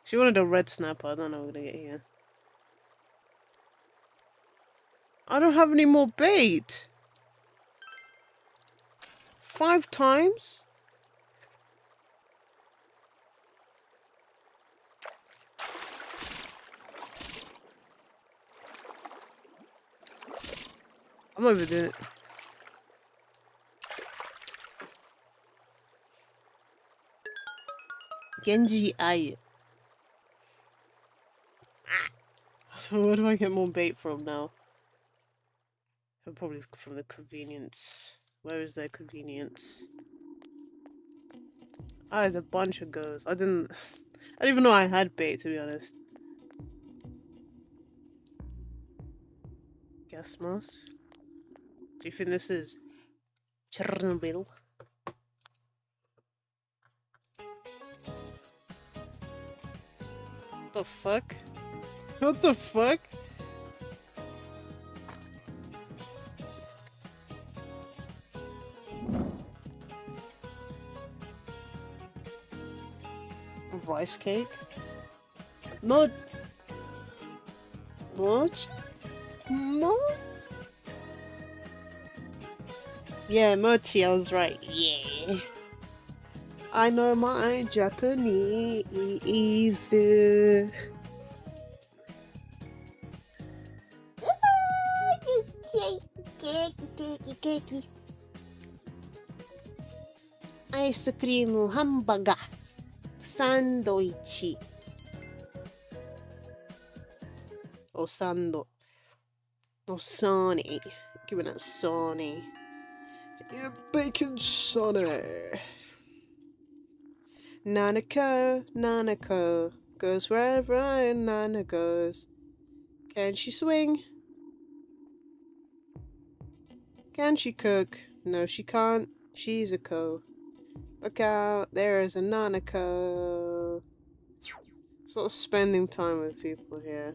She wanted a red snapper. I don't know what we're gonna get here. I don't have any more bait. 5 times? I'm overdoing it. Genji Ai. Where do I get more bait from now? Probably from the convenience. Where is their convenience? Ah, there's a bunch of goes. I didn't even know I had bait, to be honest. Gas mask. Do you think this is Chernobyl? What the fuck? What the fuck? Rice cake? Mo... What? Mo? Yeah, mochi, I was right. Yeah. I know my Japanese. Ice cream, hamburger, sandwich. Oh, sando. Oh, Sonny. Give me that Sonny. Yeah, bacon Sonny. Nanako, Nanako, goes wherever Nana goes. Can she swing? Can she cook? No, she can't. She's a co. Look out, there is a Nanako. Sort of spending time with people here.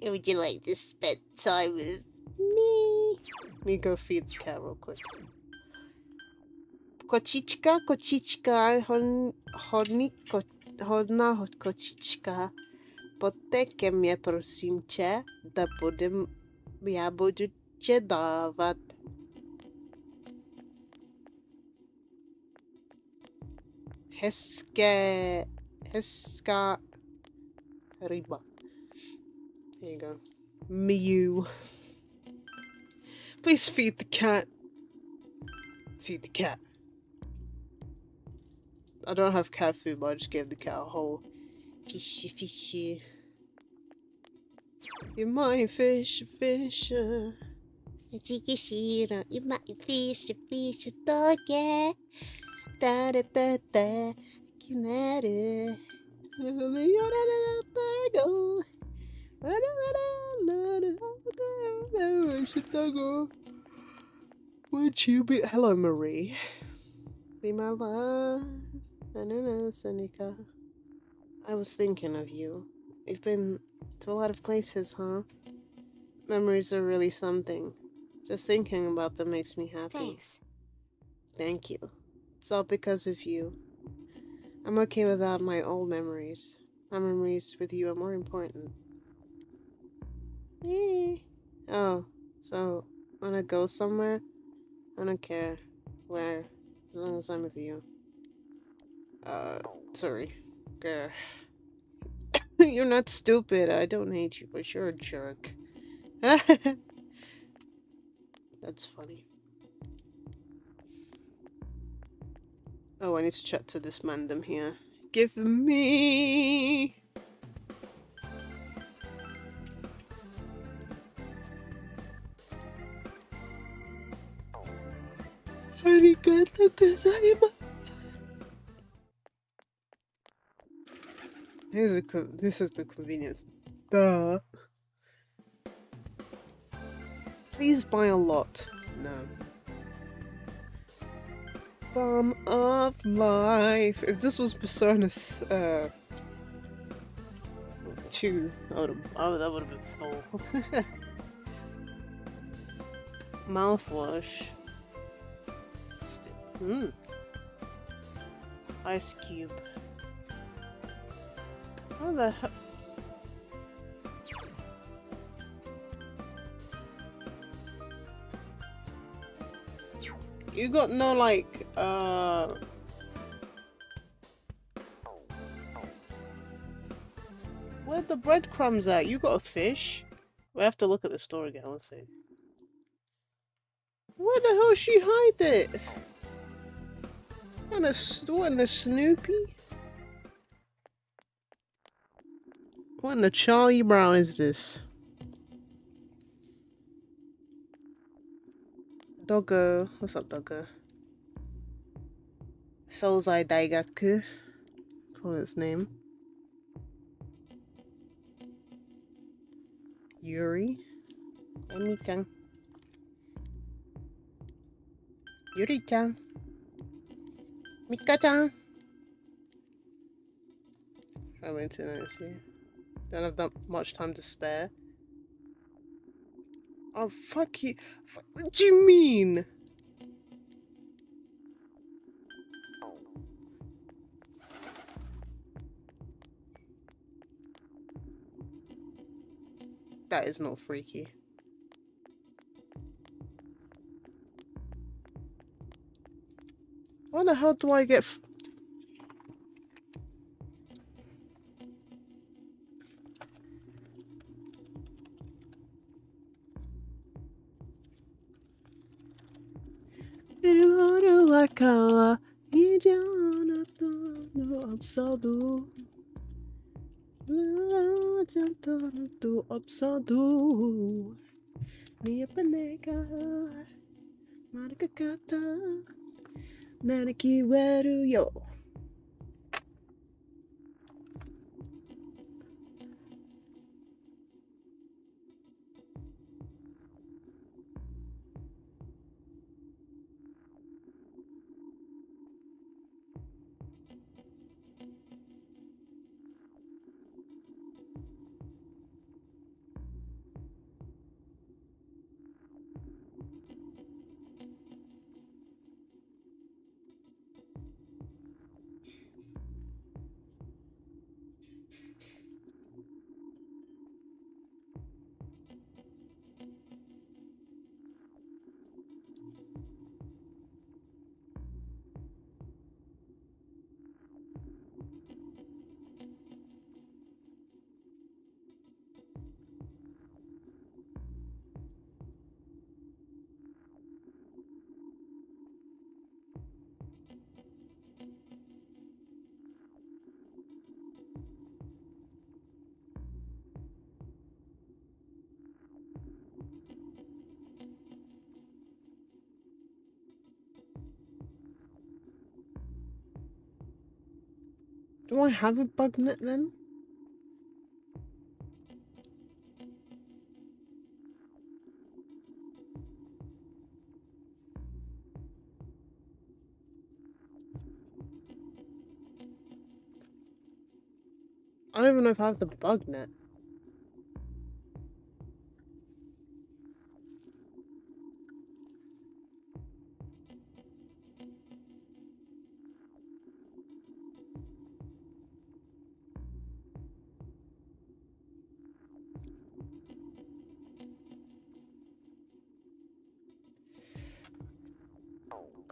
Would you like to spend time with me? Let me go feed the cat real quick. Kochichka, kochichka, hodna kochichka. Potte mě prosím tě, da já budu tě dávat. Hezká ryba. There you go. Mew. Please feed the cat. Feed the cat. I don't have cat food, but I just gave the cat a whole fishy. You my fish, fisher. You my fish, doggy. Da da da da. Kinare. Would you be? Hello, Marie. Be my love. Seneca. I was thinking of you. You've been to a lot of places, huh? Memories are really something. Just thinking about them makes me happy. Thanks. Thank you. It's all because of you. I'm okay without my old memories. My memories with you are more important. Oh, so when I go somewhere, I don't care where, as long as I'm with you. Sorry. Grr. You're not stupid. I don't hate you, but you're a jerk. That's funny. Oh, I need to chat to this mandem here. Give me... Arigato gozaimasu. This is the convenience. Duh. Please buy a lot. No. Bum of life. If this was Persona 2, that would have been full. Mouthwash. Ice cube. How the hell? You got no, like, where'd the breadcrumbs at? You got a fish? We have to look at the store again, let's see. Where the hell she hide it? What in the Snoopy? What in the Charlie Brown is this? Doggo. What's up, Doggo? Souzai Daigaku. Call its name. Yuri. Emi-chan. Yuri-chan. Mika-chan. I went to there, see. Don't have that much time to spare. Oh, fuck you. What do you mean? That is not freaky. What the hell do I get yo. Do I have a bug net then? I don't even know if I have the bug net.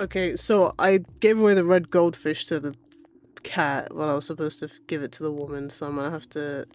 Okay, so I gave away the red goldfish to the cat when I was supposed to give it to the woman, so I'm gonna have to...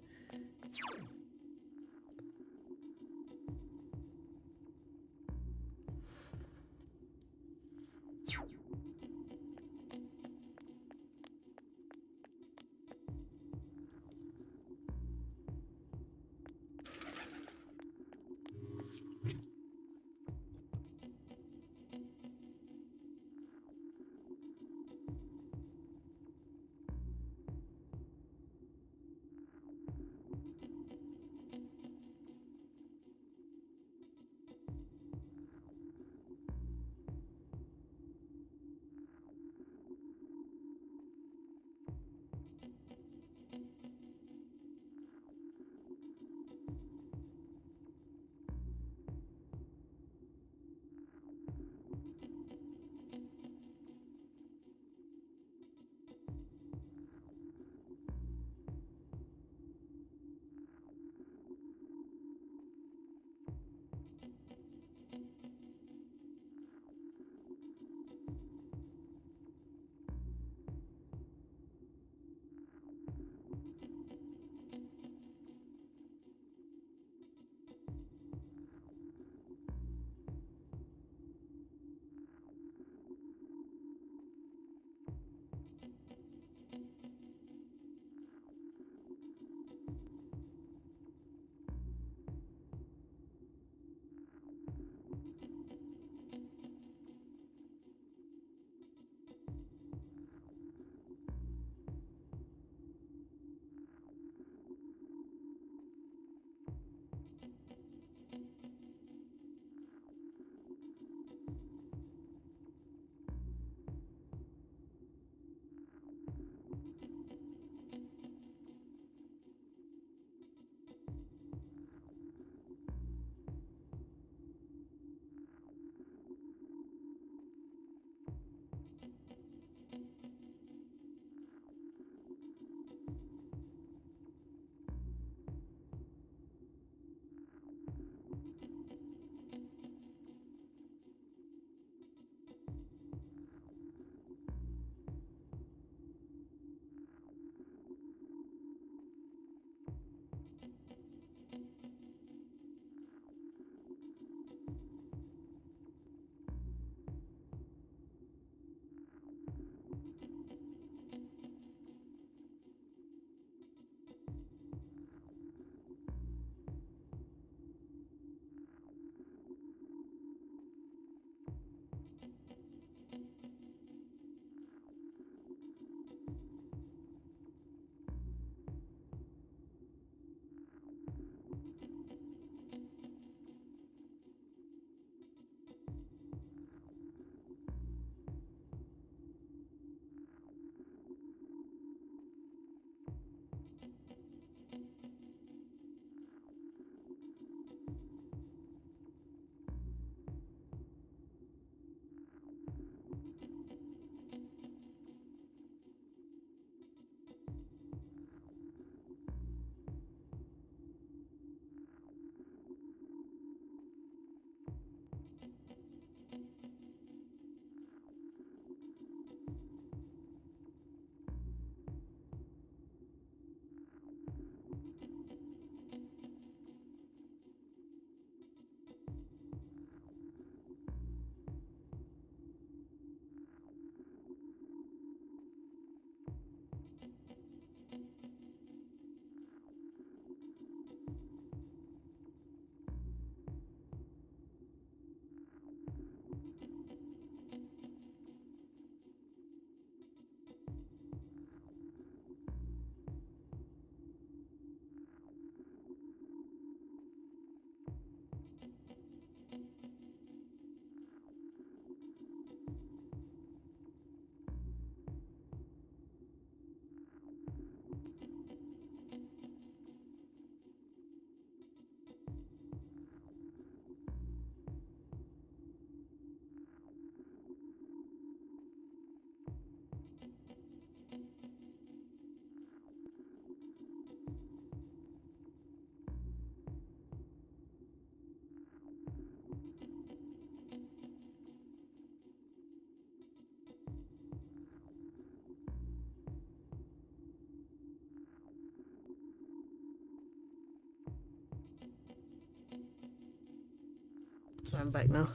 So I'm back now.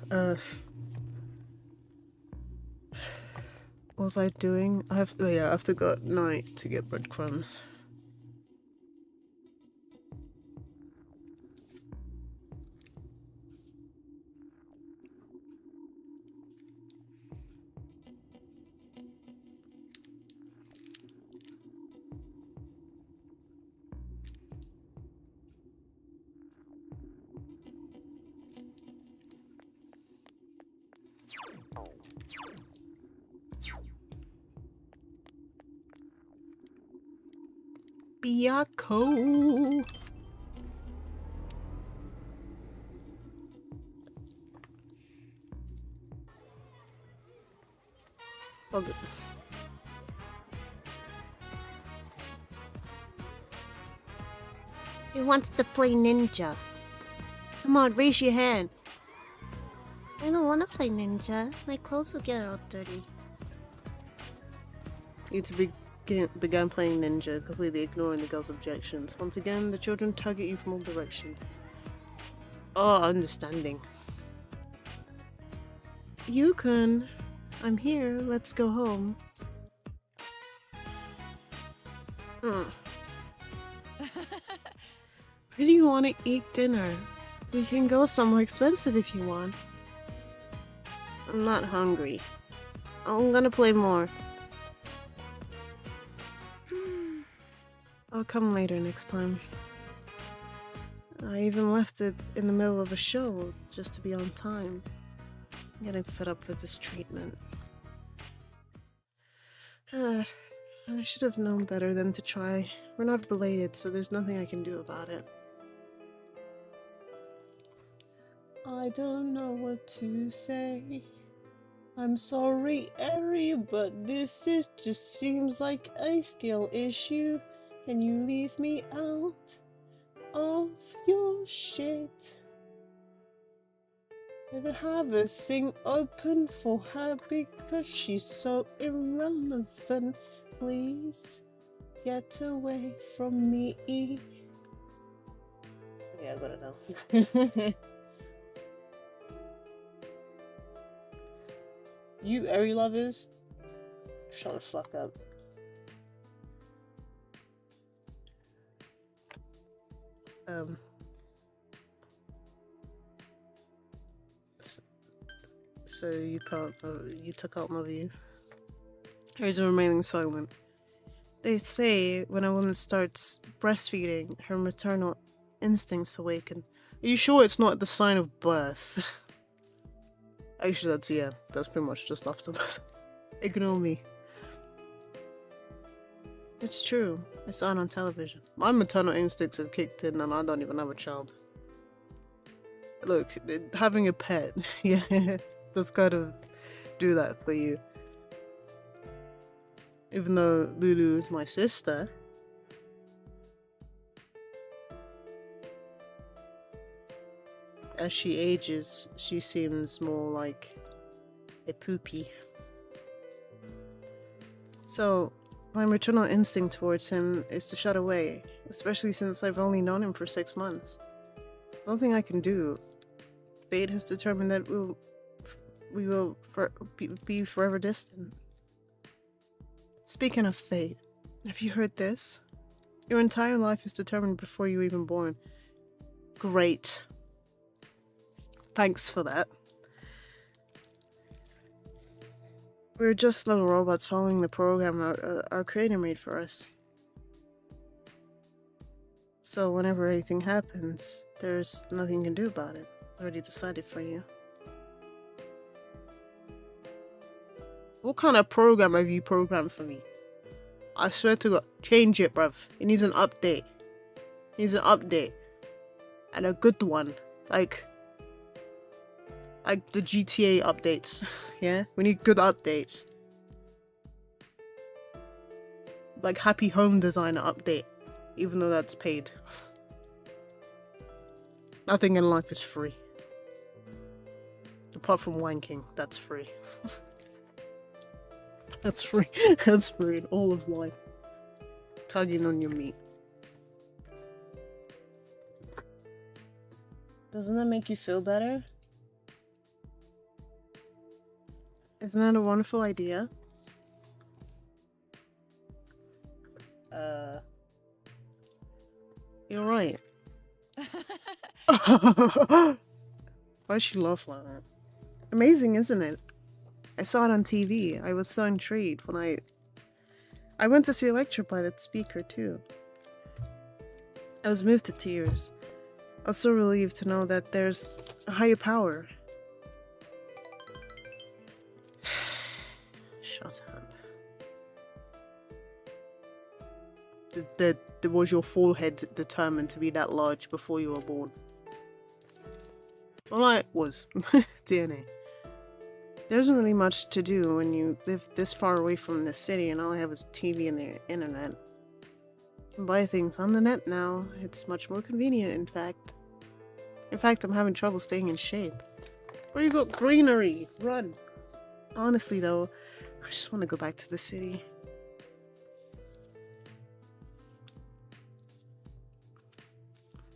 What was I doing? I have to go at night to get breadcrumbs. Byaku. Oh, good. Who wants to play ninja? Come on, raise your hand. I don't want to play ninja. My clothes will get all dirty. You began playing ninja, completely ignoring the girl's objections. Once again, the children tug at you from all directions. Oh, understanding. Yukon, I'm here. Let's go home. Where do you want to eat dinner? We can go somewhere expensive if you want. I'm not hungry. I'm gonna play more. I'll come later next time. I even left it in the middle of a show just to be on time. I'm getting fed up with this treatment. I should have known better than to try. We're not related, so there's nothing I can do about it. I don't know what to say. I'm sorry, Eri, but just seems like a skill issue. Can you leave me out of your shit? Never have a thing open for her because she's so irrelevant. Please get away from me. Yeah, I got it now. You Eri lovers, shut the fuck up. So you can't, you took out my view. Here's a remaining segment. They say when a woman starts breastfeeding, her maternal instincts awaken. Are you sure it's not the sign of birth? Actually, that's pretty much just after birth. Ignore me. It's true. I saw it on television. My maternal instincts have kicked in and I don't even have a child. Look, having a pet, yeah, does kind of do that for you. Even though Lulu is my sister, as she ages, she seems more like a poopy. So, my maternal instinct towards him is to shut away, especially since I've only known him for 6 months. Nothing I can do. Fate has determined that we will be forever distant. Speaking of fate, have you heard this? Your entire life is determined before you were even born. Great. Thanks for that. We're just little robots following the program our creator made for us. So whenever anything happens, there's nothing you can do about it. It's already decided for you. What kind of program have you programmed for me? I swear to God, change it, bruv. It needs an update. It needs an update. And a good one. Like the GTA updates. Yeah? We need good updates. Like Happy Home Designer update. Even though that's paid. Nothing in life is free. Apart from wanking, that's free. That's free. That's free in all of life. Tugging on your meat. Doesn't that make you feel better? Isn't that a wonderful idea? You're right. Why does she laugh like that? Amazing, isn't it? I saw it on TV. I was so intrigued when I went to see a lecture by that speaker too. I was moved to tears. I was so relieved to know that there's a higher power. Shut up. Was your forehead determined to be that large before you were born? Well, I was. DNA. There isn't really much to do when you live this far away from the city and all I have is TV and the internet. You can buy things on the net now. It's much more convenient, in fact. I'm having trouble staying in shape. Where you go? Greenery! Run! Honestly, though, I just want to go back to the city.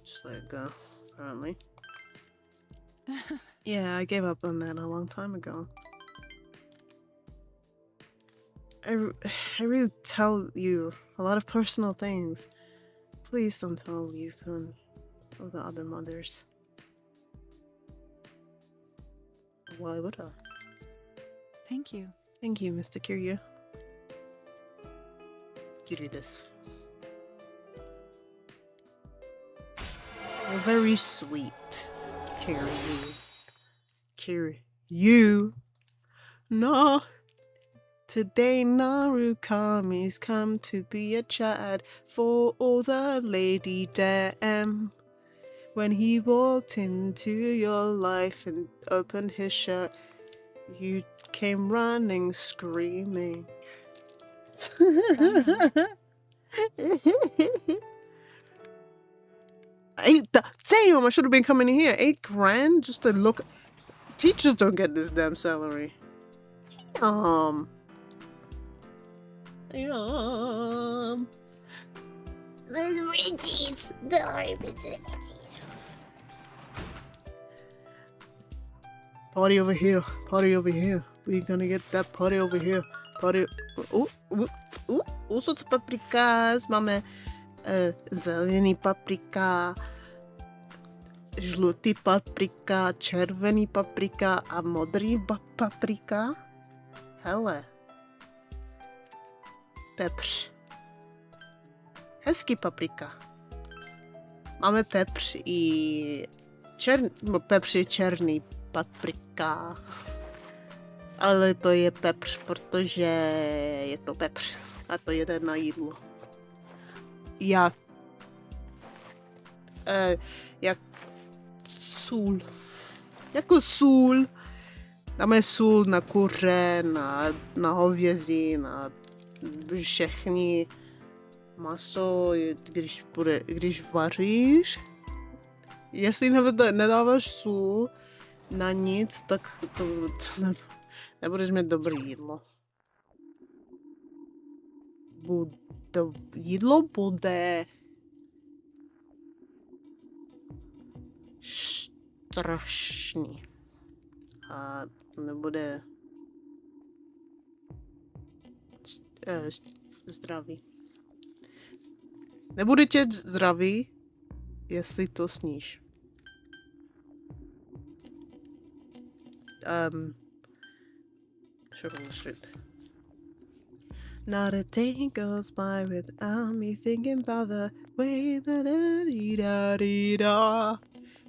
Just let it go, apparently. Yeah, I gave up on that a long time ago. I really tell you a lot of personal things. Please don't tell Yukon or the other mothers. Why would I? Thank you. Thank you, Mr. Kiryu. Give you this. You're very sweet, Kiryu. Kiryu. No. Today Narukami's come to be a chat for all the lady damn. When he walked into your life and opened his shirt, you came running screaming. Damn, I should have been coming in here. $8 grand just to look. Teachers don't get this damn salary. The Reggies. Party over here. Party over here. We're gonna get that party over here. Party. All sorts of paprikas. Máme zelený paprika, žlutý paprika, červený paprika a modrý paprika. Hele. Pepř. Hezký paprika. Máme pepř i pepř je černý paprika. Ale to je pepř, protože je to pepř. A to jede na jídlo. Jak sůl. Jako sůl. Dáme sůl na kuře, na hovězí, na všechny maso, když vaříš. Jestli nedáváš sůl na nic, tak to nebudeš mít dobré jídlo. Jídlo bude strašný. A nebude zdravý. Nebude tě zdravý, jestli to sníš. Sure, Not a day goes by without me thinking about the way that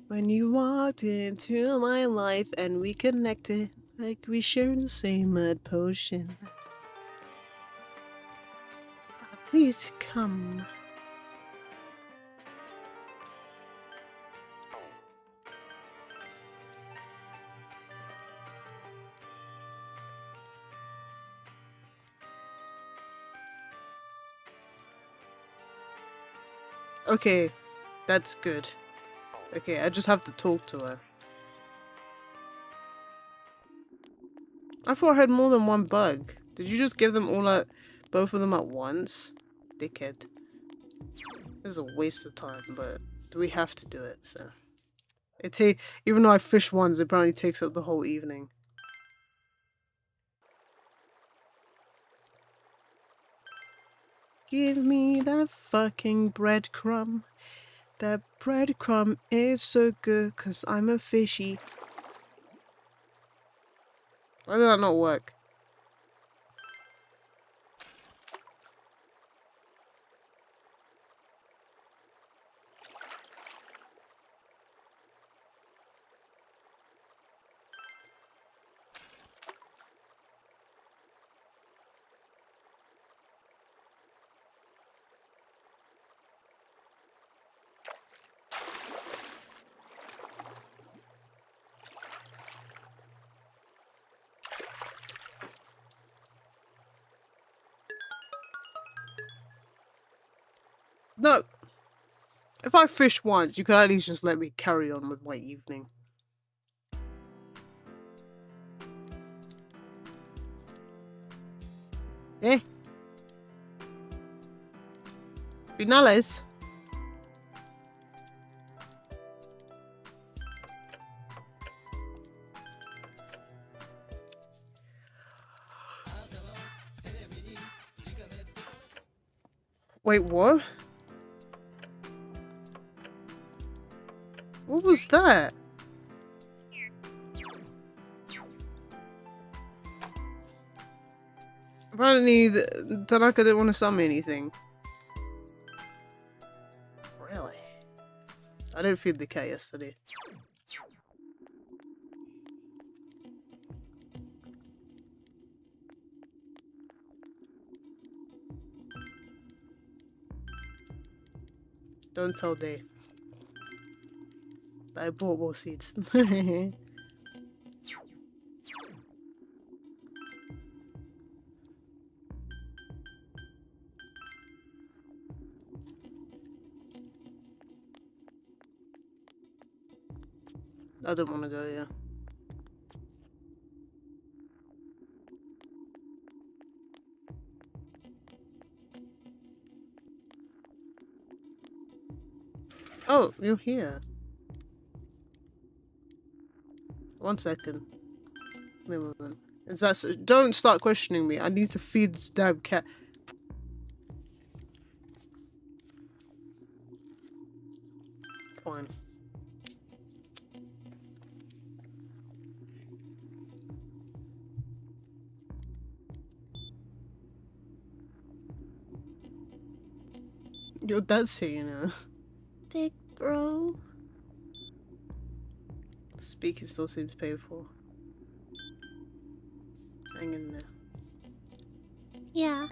when you walked into my life and we connected like we shared the same mud potion. Please come. Okay, that's good. Okay, I just have to talk to her. I thought I had more than one bug. Did you just give them both of them at once? Dickhead. This is a waste of time, but we have to do it, so. Even though I fish once, it probably takes up the whole evening. Give me that fucking breadcrumb. That breadcrumb is so good because I'm a fishy. Why did that not work? No. If I fish once, you could at least just let me carry on with my evening. Eh? Finales. Wait, what? What was that? Apparently, Tanaka didn't want to summon anything. Really? I didn't feed the cat yesterday. Don't tell Day. I bought more seeds. I don't want to go, yeah. Oh, you're here. 1 second. Wait a moment. Is that so? Don't start questioning me. I need to feed this damn cat. Fine. Your dad's here, you know. Big bro. Speaking still seems painful. Hang in there. Yeah.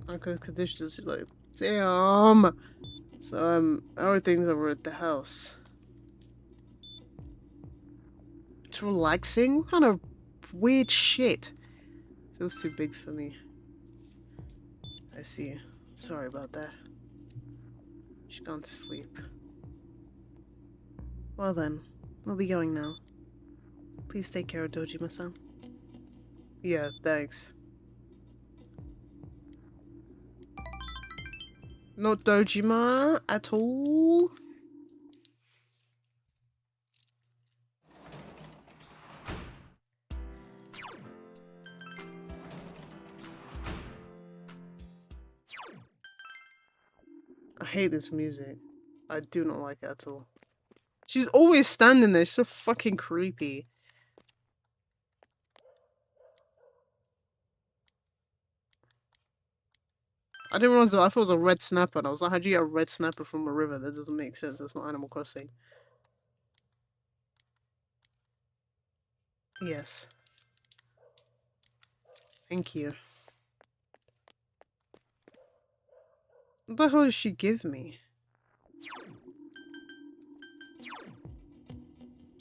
Okay, conditions like damn. So everything's over at the house. It's relaxing? What kind of weird shit? Feels too big for me. I see. Sorry about that. She's gone to sleep. Well then, we'll be going now. Please take care of Dojima-san. Yeah, thanks. Not Dojima at all. I hate this music. I do not like it at all. She's always standing there. She's so fucking creepy. I didn't realize I thought it was a red snapper, and I was like, how do you get a red snapper from a river? That doesn't make sense. That's not Animal Crossing. Yes. Thank you. What the hell did she give me?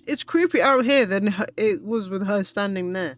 It's creepy out here than it was with her standing there.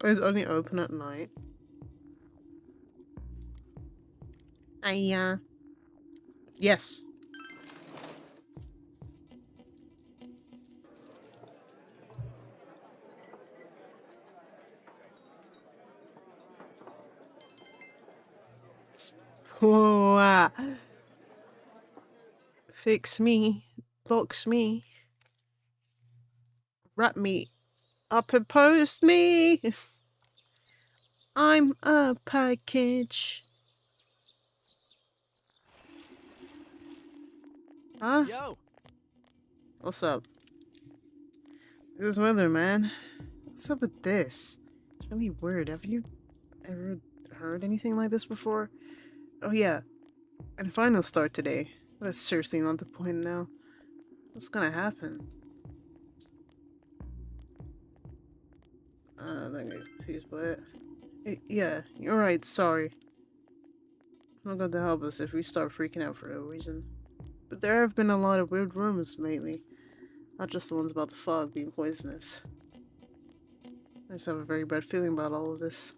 Or is it only open at night? Yes. Whoa. Fix me. Box me. Wrap me up and post me. I'm a package. Huh? Yo! What's up? This weather, man. What's up with this? It's really weird. Have you ever heard anything like this before? Oh yeah. And finals start today. That's seriously not the point now. What's gonna happen? Thank you. Please, but yeah, you're right. Sorry. Not going to help us if we start freaking out for no reason. But there have been a lot of weird rumors lately. Not just the ones about the fog being poisonous. I just have a very bad feeling about all of this.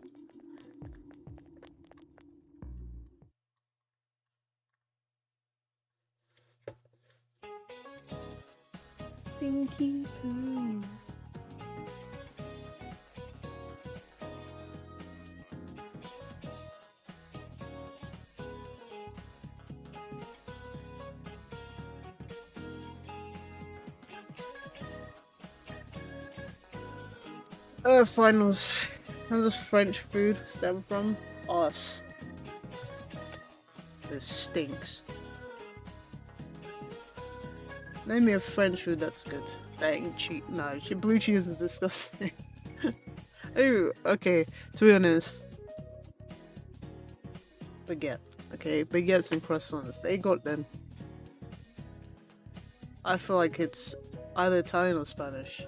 Stinky poo. Finals. How does French food stem from? Us. This stinks. Name me a French food that's good. That ain't cheap. No, blue cheese is disgusting. Ooh, okay, to be honest. Baguette. Okay, baguettes and croissants. They got them. I feel like it's either Italian or Spanish.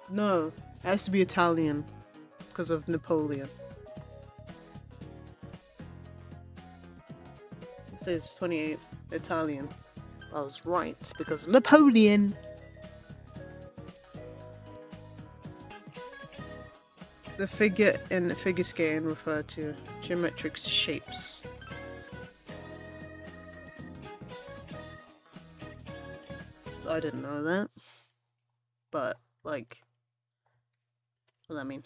No, it has to be Italian. Because of Napoleon. It says 28 Italian. I was right, because of Napoleon! The figure in figure skating refer to geometric shapes. I didn't know that. But, like... what does that mean?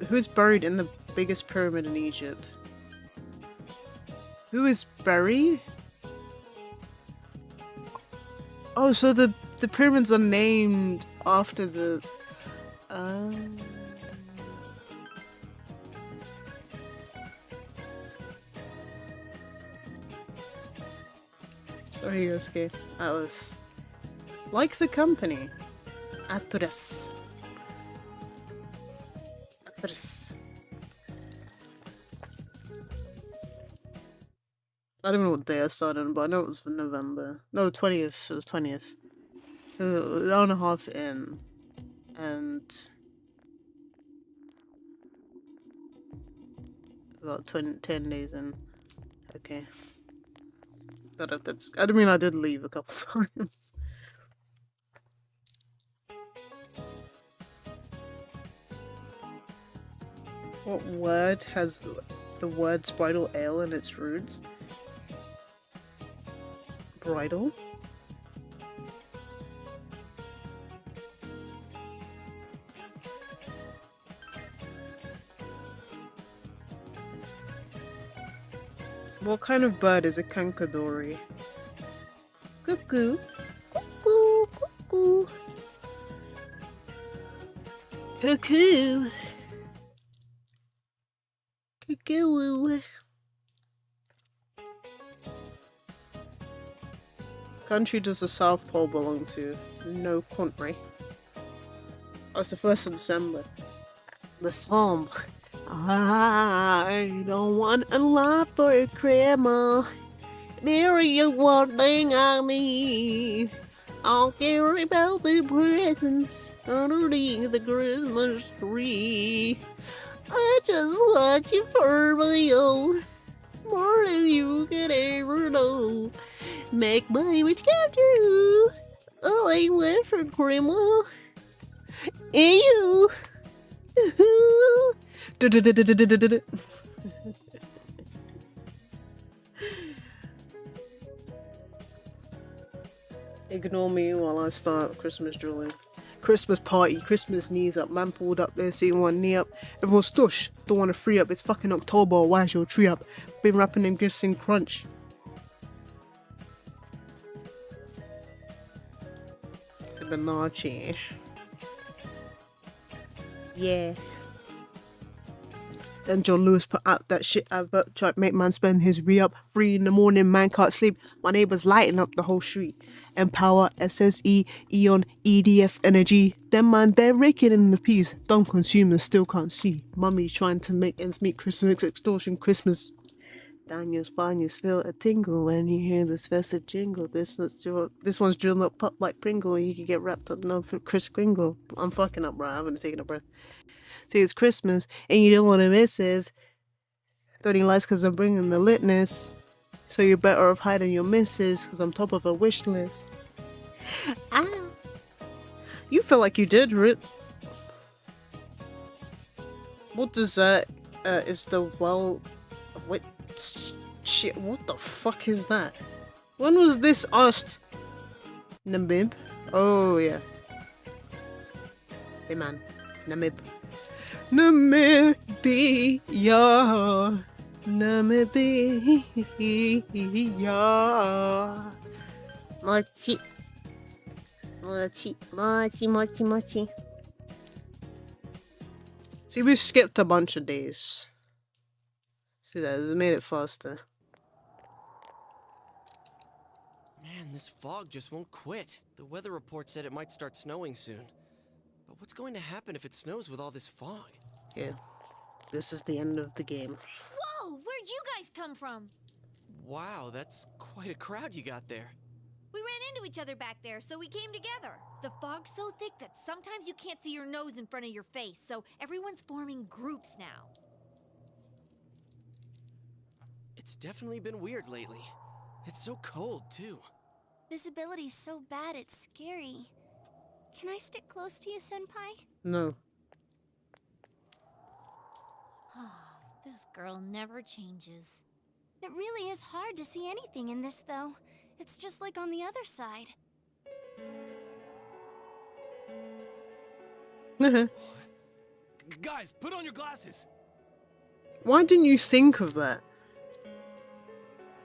Who's buried in the biggest pyramid in Egypt? Who is buried? Oh, so the pyramids are named after the... Sorry, Yosuke. Alice. Like the company. Actress. Actress. I don't know what day I started, but I know it was for November. No, 20th. It was 20th. So, an hour and a half in. And... about 10 days in. Okay. I mean, I did leave a couple times. What word has the words bridal ale in its roots? Bridal? What kind of bird is a kankadori? Cuckoo. Cuckoo. Cuckoo. Cuckoo. Cuckoo. Country does the South Pole belong to? No country. Oh, it's the 1st of December. December. I don't want a lot for Christmas. There is one thing I need. I'll care about the presents underneath the Christmas tree. I just want you for my own. more than you could ever know. Make my wish come true. All I want for Grandma and you. Ignore me while I start Christmas drilling. Christmas party, Christmas knees up, man pulled up there, seeing one knee up. Everyone's stush, don't wanna free up, it's fucking October, why's your tree up? Been wrapping them gifts in crunch. Fibonacci. Yeah. Then John Lewis put out that shit advert, tried to make man spend his re-up. 3 in the morning, man can't sleep. My neighbours lighting up the whole street. Empower, SSE, Eon, EDF Energy. Them man, they're raking in the peas. Dumb consumers still can't see. Mummy trying to make ends meet. Christmas extortion, Christmas. Down spine, you feel a tingle when you hear this festive jingle. This one's drilling up pop like Pringle. He could get wrapped up no for Chris Kringle. I'm fucking up, bro. I haven't taken a breath. See, it's Christmas and you don't want to miss it. 30 lights because I'm bringing the litness. So you're better off hiding your misses because I'm top of a wish list. Ah. You feel like you did, Rit. What does that, is the well... Wait, shit, what the fuck is that? When was this asked? Namib? Oh, yeah. Hey, man. Namib. Namibia. Namibia. Mochi. Mochi. Mochi, mochi, mochi. See, we skipped a bunch of days. See that? It made it faster. Man, this fog just won't quit. The weather report said it might start snowing soon. But what's going to happen if it snows with all this fog? Yeah. This is the end of the game. Whoa! Where'd you guys come from? Wow, that's quite a crowd you got there. We ran into each other back there, so we came together. The fog's so thick that sometimes you can't see your nose in front of your face, so everyone's forming groups now. It's definitely been weird lately. It's so cold, too. Visibility's so bad it's scary. Can I stick close to you, Senpai? No. This girl never changes. It really is hard to see anything in this, though. It's just like on the other side. Guys, put on your glasses. Why didn't you think of that?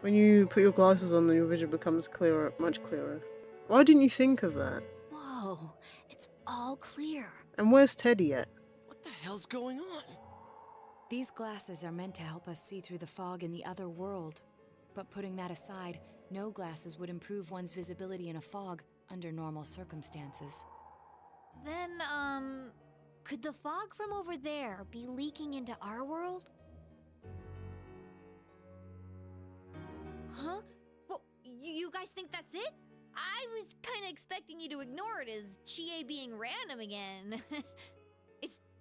When you put your glasses on, then your vision becomes clearer, much clearer. Why didn't you think of that? Whoa, it's all clear. And where's Teddy at? What the hell's going on? These glasses are meant to help us see through the fog in the other world. But putting that aside, no glasses would improve one's visibility in a fog under normal circumstances. Then, could the fog from over there be leaking into our world? Huh? Well, you guys think that's it? I was kind of expecting you to ignore it as Chie being random again.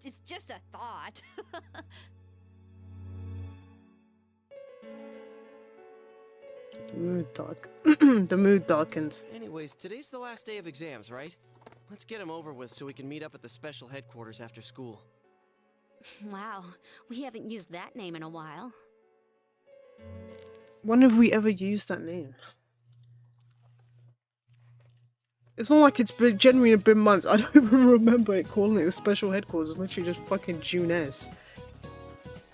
It's just a thought. The mood darkens. Anyways, today's the last day of exams, right? Let's get them over with so we can meet up at the special headquarters after school. Wow, we haven't used that name in a while. When have we ever used that name? It's not like it's been genuinely been months. I don't even remember it calling it the special headquarters. It's literally just fucking Junez.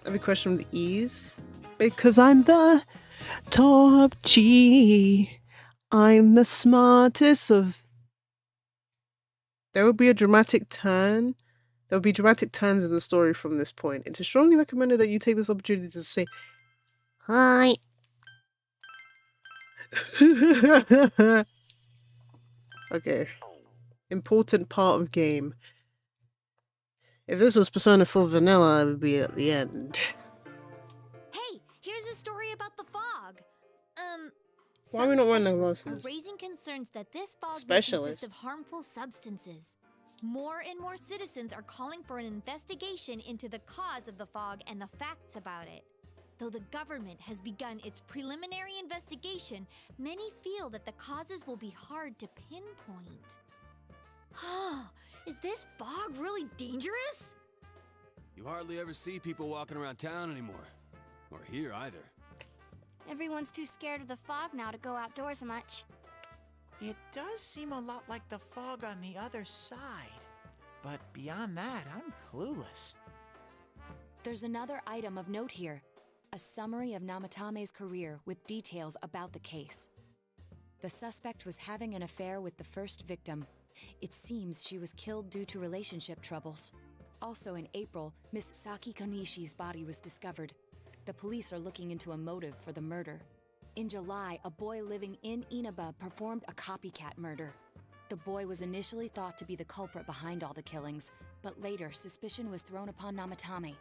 Every question with ease. Because I'm the top G. I'm the smartest of... There will be a dramatic turn. There will be dramatic turns in the story from this point. It is strongly recommended that you take this opportunity to say, hi. Okay. Important part of game. If this was Persona 4 Vanilla, I would be at the end. Hey, here's a story about the fog. Why are we not wearing the specialists glasses? are raising concerns that this fog may Specialists? consist of harmful substances. More and more citizens are calling for an investigation into the cause of the fog and the facts about it. Though the government has begun its preliminary investigation, many feel that the causes will be hard to pinpoint. Oh, is this fog really dangerous? You hardly ever see people walking around town anymore. Or here either. Everyone's too scared of the fog now to go outdoors much. It does seem a lot like the fog on the other side. But beyond that, I'm clueless. There's another item of note here. A summary of Namatame's career with details about the case. The suspect was having an affair with the first victim. It seems she was killed due to relationship troubles. Also in April, Miss Saki Konishi's body was discovered. The police are looking into a motive for the murder. In July, a boy living in Inaba performed a copycat murder. The boy was initially thought to be the culprit behind all the killings, but later suspicion was thrown upon Namatame.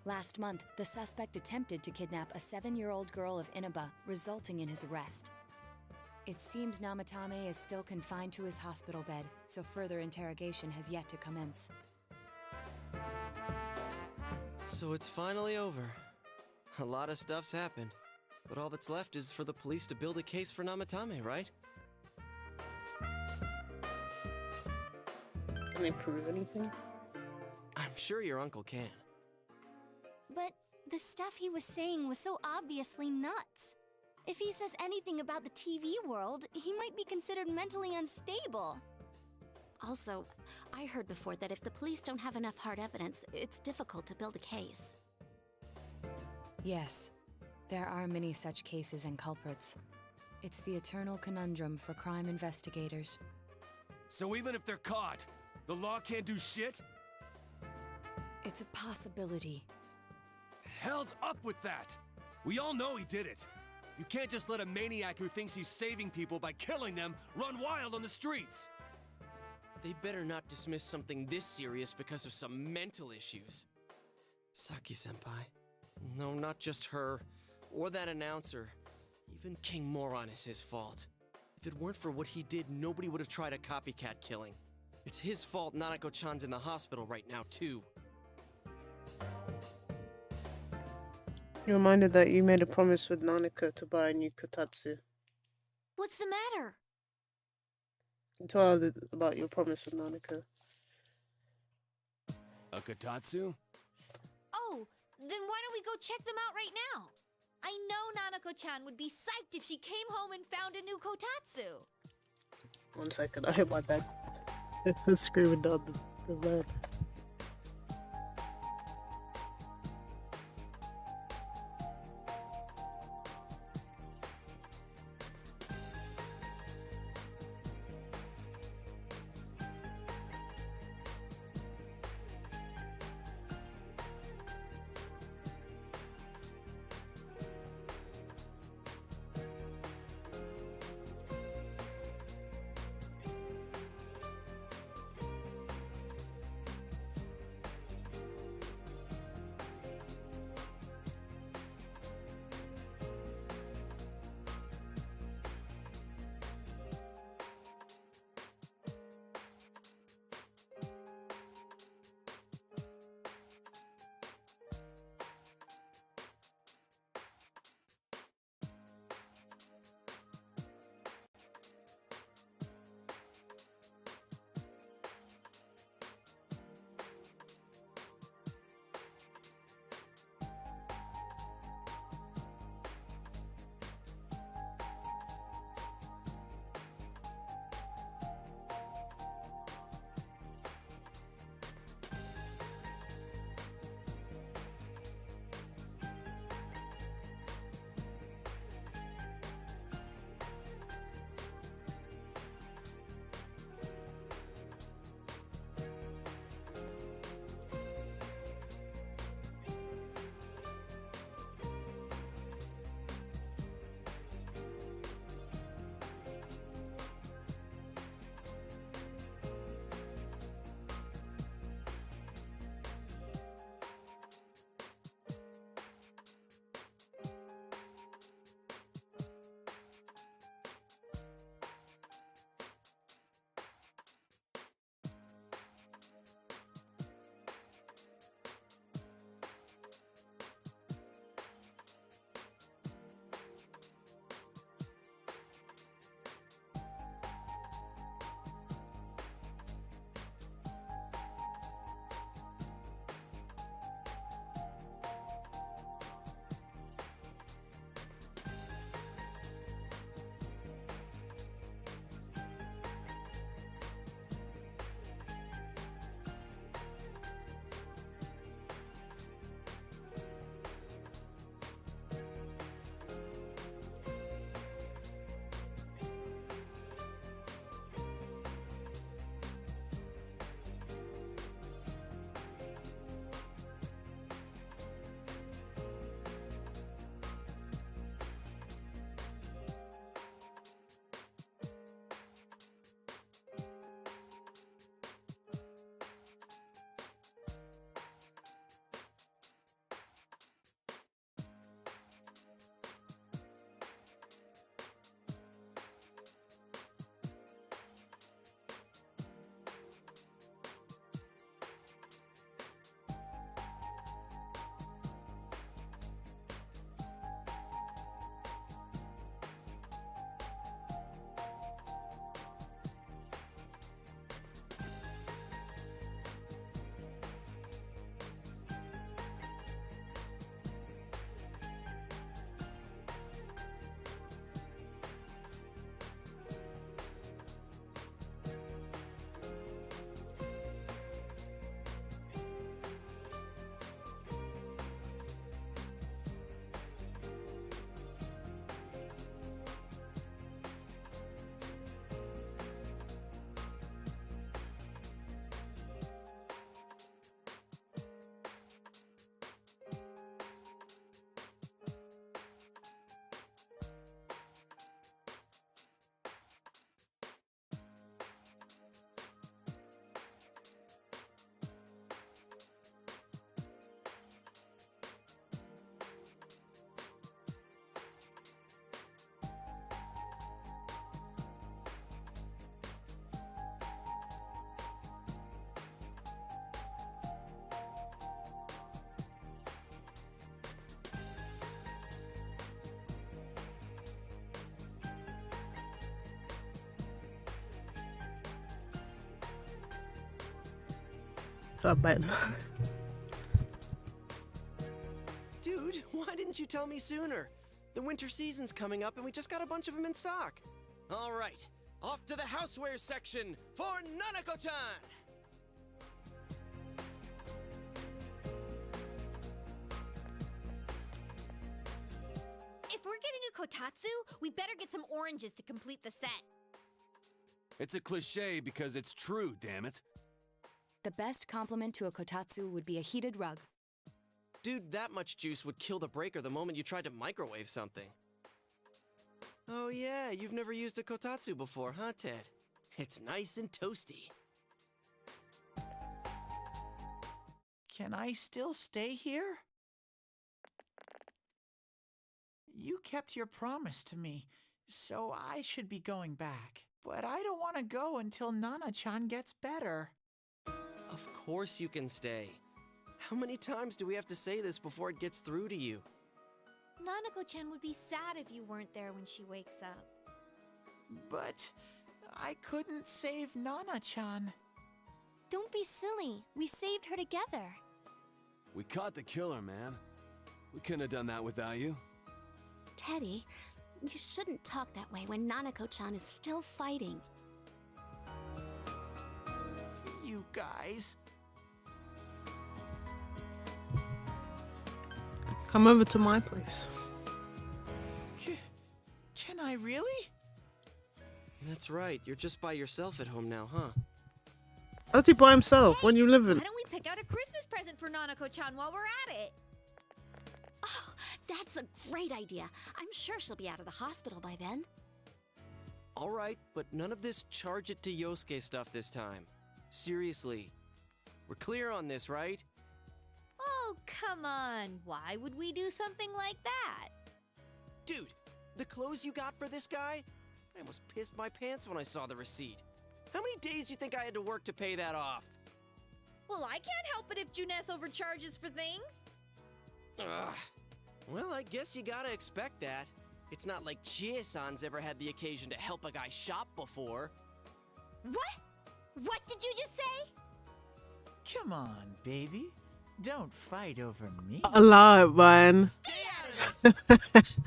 Last month, the suspect attempted to kidnap a 7-year-old girl of Inaba, resulting in his arrest. It seems Namatame is still confined to his hospital bed, so further interrogation has yet to commence. So it's finally over. A lot of stuff's happened, but all that's left is for the police to build a case for Namatame, right? Can they prove anything? I'm sure your uncle can. But the stuff he was saying was so obviously nuts. If he says anything about the TV world, he might be considered mentally unstable. Also, I heard before that if the police don't have enough hard evidence, it's difficult to build a case. Yes, there are many such cases and culprits. It's the eternal conundrum for crime investigators. So even if they're caught, the law can't do shit? It's a possibility. Hell's up with that! We all know he did it. You can't just let a maniac who thinks he's saving people by killing them run wild on the streets. They better not dismiss something this serious because of some mental issues. Saki-senpai. No, not just her, or that announcer. Even King Moron is his fault. If it weren't for what he did, nobody would have tried a copycat killing. It's his fault Nanako-chan's in the hospital right now, too. You're reminded that you made a promise with Nanako to buy a new kotatsu. What's the matter? Tell her about your promise with Nanako. A kotatsu? Oh, then why don't we go check them out right now? I know Nanako-chan would be psyched if she came home and found a new kotatsu. 1 second, I hit my bed. Screaming down the bed. So bad. Dude, why didn't you tell me sooner? The winter season's coming up and we just got a bunch of them in stock. All right, off to the housewares section for Nanako-chan! If we're getting a kotatsu, we better get some oranges to complete the set. It's a cliche because it's true, damn it. The best compliment to a kotatsu would be a heated rug. Dude, that much juice would kill the breaker the moment you tried to microwave something. Oh yeah, you've never used a kotatsu before, huh, Ted? It's nice and toasty. Can I still stay here? You kept your promise to me, so I should be going back. But I don't want to go until Nana-chan gets better. Of course you can stay. How many times do we have to say this before it gets through to you? Nanako-chan would be sad if you weren't there when she wakes up. But I couldn't save Nana-chan. Don't be silly. We saved her together. We caught the killer, man. We couldn't have done that without you. Teddy, you shouldn't talk that way when Nanako-chan is still fighting. You guys. Come over to my place. Can I really? That's right, you're just by yourself at home now, huh? How's he by himself? When you living? Why don't we pick out a Christmas present for Nanako-chan while we're at it? Oh, that's a great idea. I'm sure she'll be out of the hospital by then. All right, but none of this charge it to Yosuke stuff this time. Seriously. We're clear on this, right? Oh, come on. Why would we do something like that? Dude, the clothes you got for this guy? I almost pissed my pants when I saw the receipt. How many days do you think I had to work to pay that off? Well, I can't help it if Juness overcharges for things. Ugh. Well, I guess you gotta expect that. It's not like Chie-san's ever had the occasion to help a guy shop before. What? What did you just say? Come on, baby. Don't fight over me. Allow it, man. Stay out of this!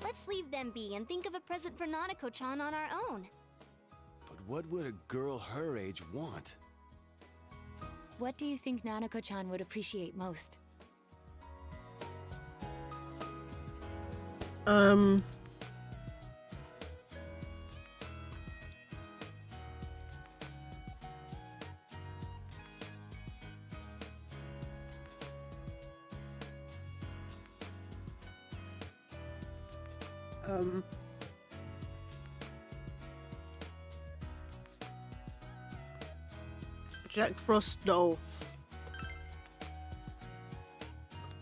Let's leave them be and think of a present for Nanako-chan on our own. But what would a girl her age want? What do you think Nanako-chan would appreciate most? Jack Frost doll.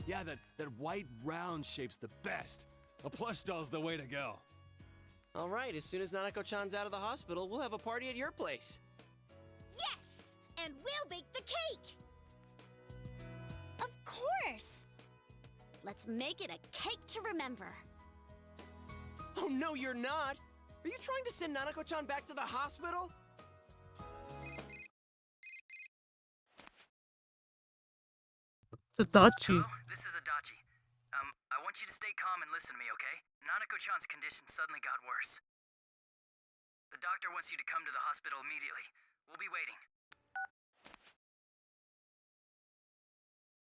Yeah, that white round shape's the best. A plush doll's the way to go. All right, as soon as Nanako-chan's out of the hospital, we'll have a party at your place. Yes! And we'll bake the cake! Of course! Let's make it a cake to remember. Oh, no, you're not! Are you trying to send Nanako-chan back to the hospital? It's Adachi. Hello, this is Adachi. I want you to stay calm and listen to me, okay? Nanako-chan's condition suddenly got worse. The doctor wants you to come to the hospital immediately. We'll be waiting.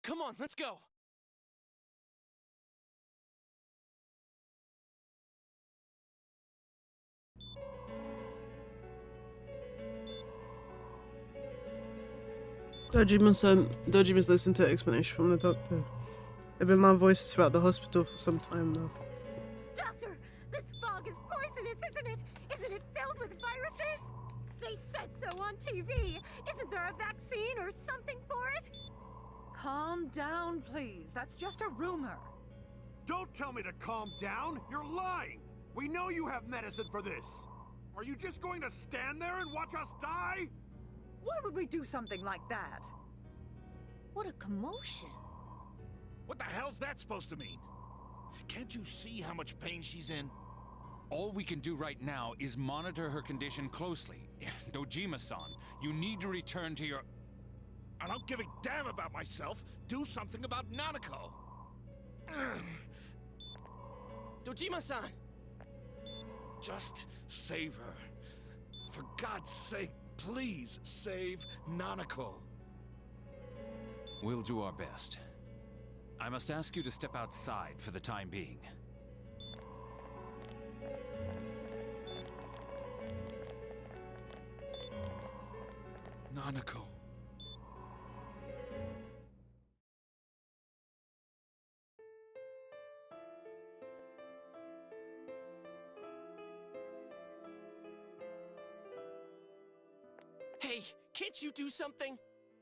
Come on, let's go! Doji must listen to explanation from the doctor. There have been loud voices throughout the hospital for some time now. Doctor, this fog is poisonous, isn't it? Isn't it filled with viruses? They said so on TV. Isn't there a vaccine or something for it? Calm down, please. That's just a rumor. Don't tell me to calm down! You're lying! We know you have medicine for this! Are you just going to stand there and watch us die? Why would we do something like that? What a commotion. What the hell's that supposed to mean? Can't you see how much pain she's in? All we can do right now is monitor her condition closely. Dojima-san, you need to return to your... I don't give a damn about myself. Do something about Nanako. Dojima-san! Just save her. For God's sake, please save Nanako. We'll do our best. I must ask you to step outside for the time being. Nanako. Hey, can't you do something?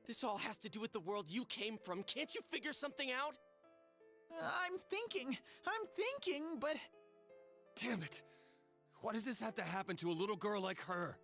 This all has to do with the world you came from. Can't you figure something out? I'm thinking, but... Damn it! Why does this have to happen to a little girl like her?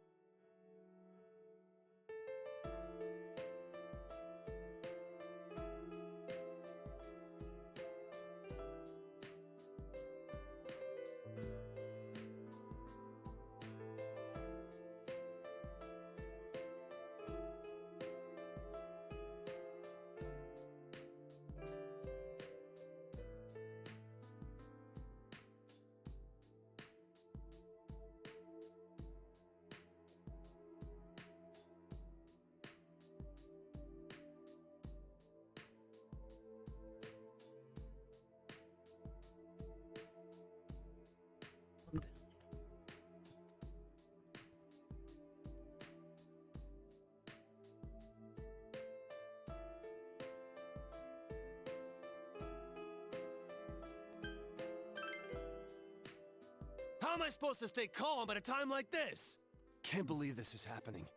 How am I supposed to stay calm at a time like this? Can't believe this is happening.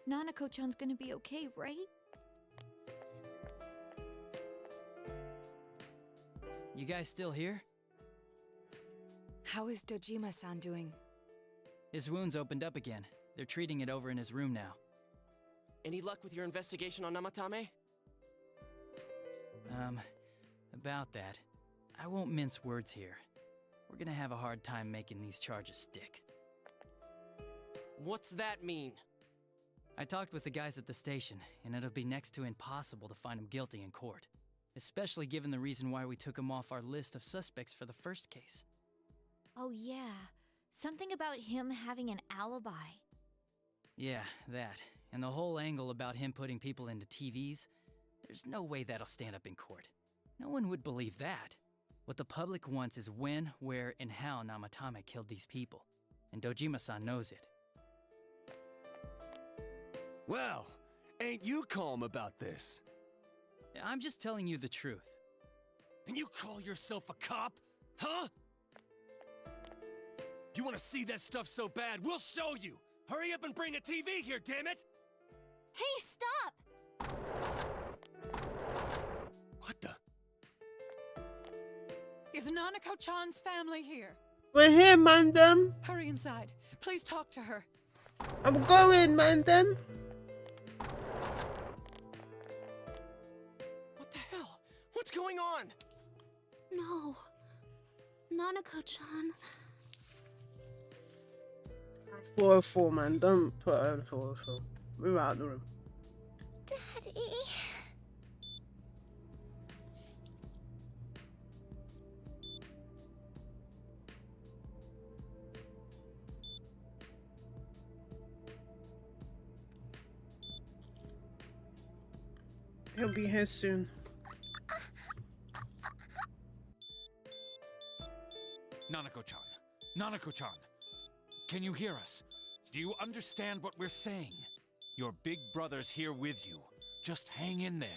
Nanako-chan's gonna be okay, right? You guys still here? How is Dojima-san doing? His wounds opened up again. They're treating it over in his room now. Any luck with your investigation on Namatame? About that. I won't mince words here. We're gonna have a hard time making these charges stick. What's that mean? I talked with the guys at the station, and it'll be next to impossible to find him guilty in court. Especially given the reason why we took him off our list of suspects for the first case. Oh yeah, something about him having an alibi. Yeah, that. And the whole angle about him putting people into TVs, there's no way that'll stand up in court. No one would believe that. What the public wants is when, where, and how Namatame killed these people. And Dojima-san knows it. Well, ain't you calm about this? I'm just telling you the truth. And you call yourself a cop? Huh? You want to see that stuff so bad, we'll show you! Hurry up and bring a TV here, damn it! Hey, stop! What the? Is Nanako-chan's family here? We're here, Mandem. Hurry inside. Please talk to her. I'm going, Mandem. What the hell? What's going on? No. Nanako-chan. 404, man. Don't put her in 404. Move out of the room. Daddy. He'll be here soon. Nanako-chan. Nanako-chan. Can you hear us? Do you understand what we're saying? Your big brother's here with you. Just hang in there.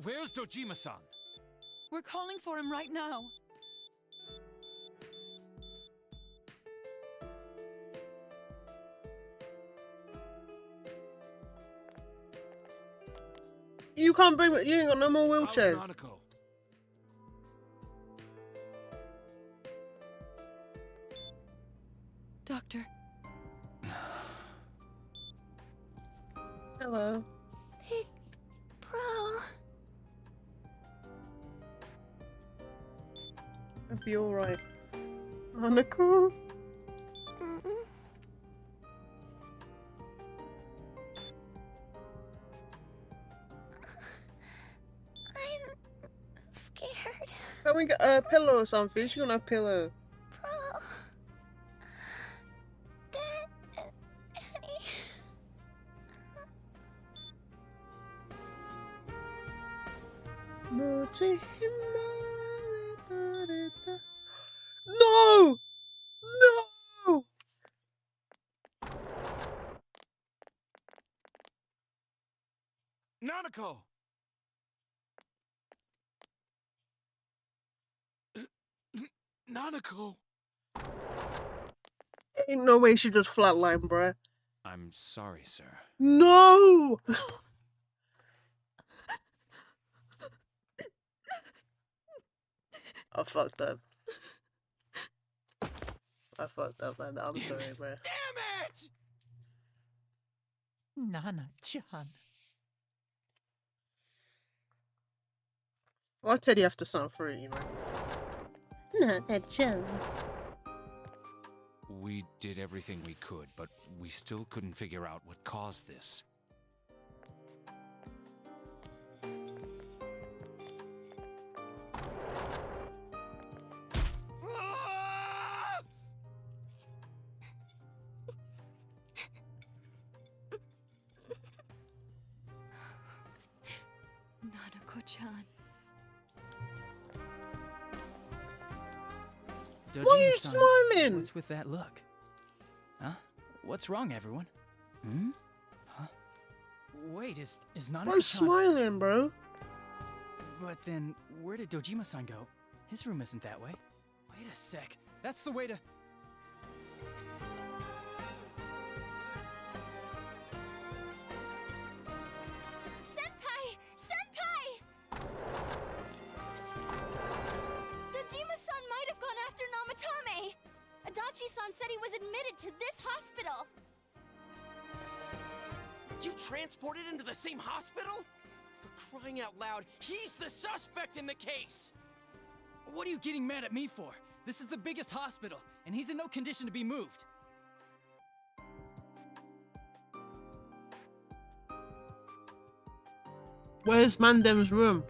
Where's Dojima-san? We're calling for him right now. You can't bring. You ain't got no more wheelchairs. How's Nanako? Doctor. Hello. Big bro. I'll be alright. Nanako. I'm scared. Can we get a pillow or something? She got no pillow. Bro. Dad. Annie. No! No! Nanako! Nanako! Ain't no way she just flatlined, bruh. I'm sorry, sir. No! I fucked up. I fucked up, man. I'm sorry, bruh. Damn it! Nana-chan. Why Teddy have to sound fruity, man? Nana-chan. We did everything we could, but we still couldn't figure out what caused this. Nanako-chan. Why are you Dojima-san, smiling? what's with that look? Huh? What's wrong, everyone? Hmm? Huh? Wait, is Nanako-chan... Bro, smiling, bro. But then, where did Dojima-san go? His room isn't that way. Wait a sec. That's the way to... Senpai! Senpai! Dojima-san might have gone after Namatame! Adachi-san said he was admitted to this hospital! You transported him to the same hospital? For crying out loud, he's the suspect in the case! What are you getting mad at me for? This is the biggest hospital, and he's in no condition to be moved. Where's Mandem's room?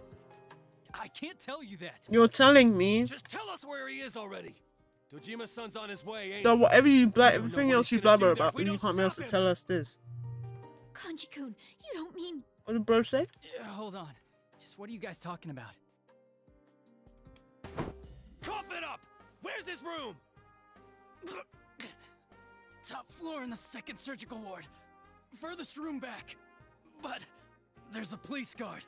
I can't tell you that. You're telling me Just tell us where he is already! Dojima-san's on his way, ain't that he? whatever you I don't know everything what else he's you gonna blabber do there if about, we you don't can't be able stop to him. tell us this. Kanji-kun, you don't mean... What did bro say? Yeah, hold on. Just what are you guys talking about? Cough it up! Where's this room? Top floor in the second surgical ward. Furthest room back. But there's a police guard.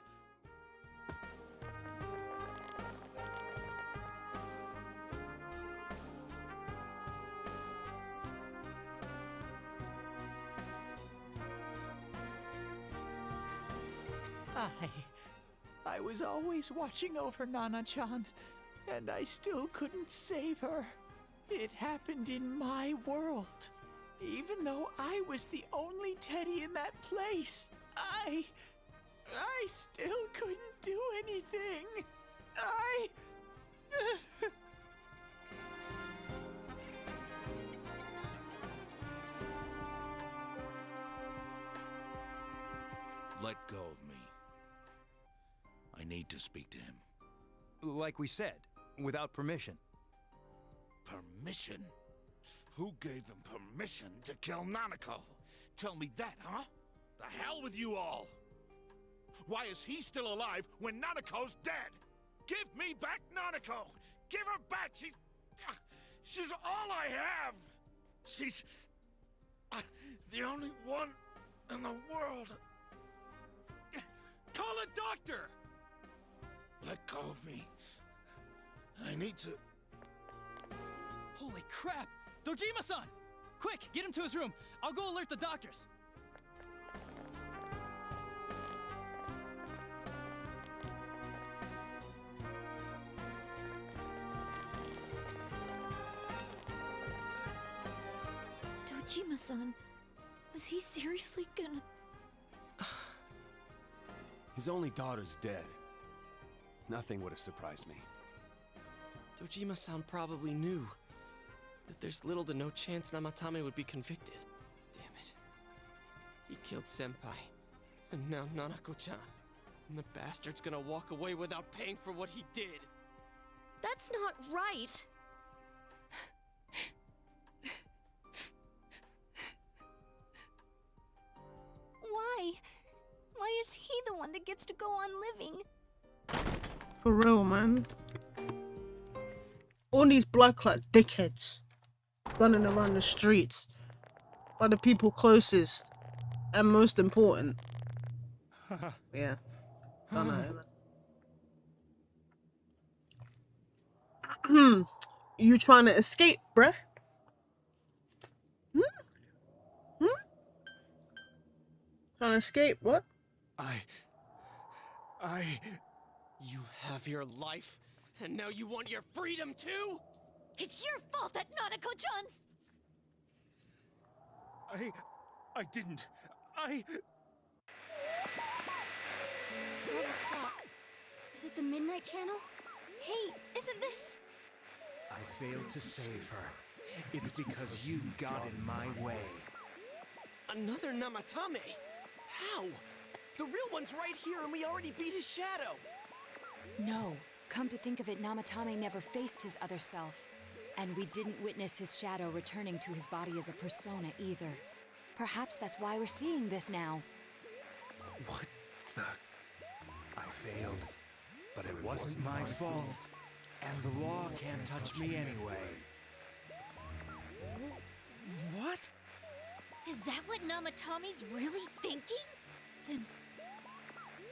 I was always watching over Nana-chan, and I still couldn't save her. It happened in my world. Even though I was the only Teddy in that place, I still couldn't do anything. Let go of me. I need to speak to him. Like we said, without permission. Permission? Who gave them permission to kill Nanako? Tell me that, huh? The hell with you all! Why is he still alive when Nanako's dead? Give me back Nanako! Give her back! She's all I have! She's the only one in the world. Call a doctor! Let go of me. I need to... Holy crap! Dojima-san! Quick, get him to his room. I'll go alert the doctors. Dojima-san, was he seriously gonna... His only daughter's dead. Nothing would have surprised me. Dojima-san probably knew that there's little to no chance Namatame would be convicted. Damn it. He killed Senpai, and now Nanako-chan. And the bastard's gonna walk away without paying for what he did. That's not right! Why? Why is he the one that gets to go on living? For real, man. All these blood-clot dickheads running around the streets are the people closest and most important. Yeah. Don't know. You trying to escape, bruh? Trying to escape? What? You have your life, and now you want your freedom too? It's your fault that Nanako-chan's... I didn't. 12 o'clock. Is it the Midnight Channel? Hey, isn't this... I failed to save her. It's because you got in my way. Another Namatame? How? The real one's right here and we already beat his shadow! No. Come to think of it, Namatame never faced his other self. And we didn't witness his shadow returning to his body as a persona either. Perhaps that's why we're seeing this now. What the... I failed. But it wasn't my fault. And the law can't touch me anyway. What? Is that what Namatame's really thinking? Then...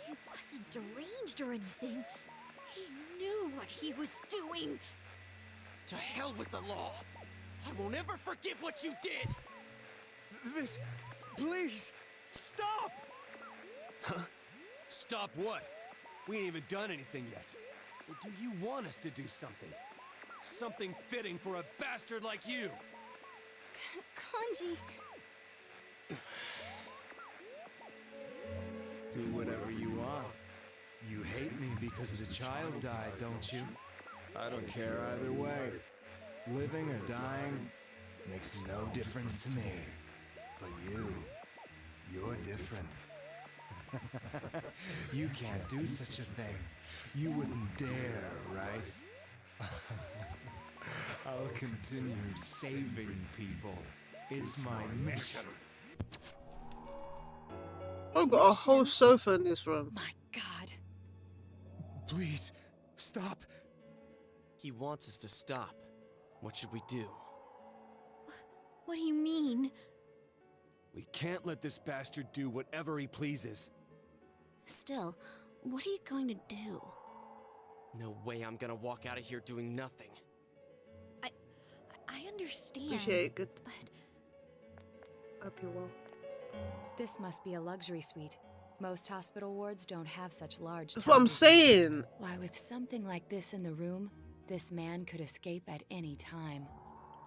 he wasn't deranged or anything. He knew what he was doing. To hell with the law! I won't ever forgive what you did! This... please! Stop! Huh? Stop what? We ain't even done anything yet. Or do you want us to do something? Something fitting for a bastard like you! Kanji... Do whatever you want. You hate me because the child died, don't you? I don't care either way. Living or dying makes no difference to me. But you're different. You can't do such a thing. You wouldn't dare, right? I'll continue saving people. It's my mission. I've got a whole sofa in this room. My God. Please, stop. He wants us to stop. What should we do? What do you mean? We can't let this bastard do whatever he pleases. Still, what are you going to do? No way I'm gonna walk out of here doing nothing. I understand. Appreciate it. Good. But Hope you're well. This must be a luxury suite. Most hospital wards don't have such large That's what I'm televisions. saying. Why, with something like this in the room, this man could escape at any time.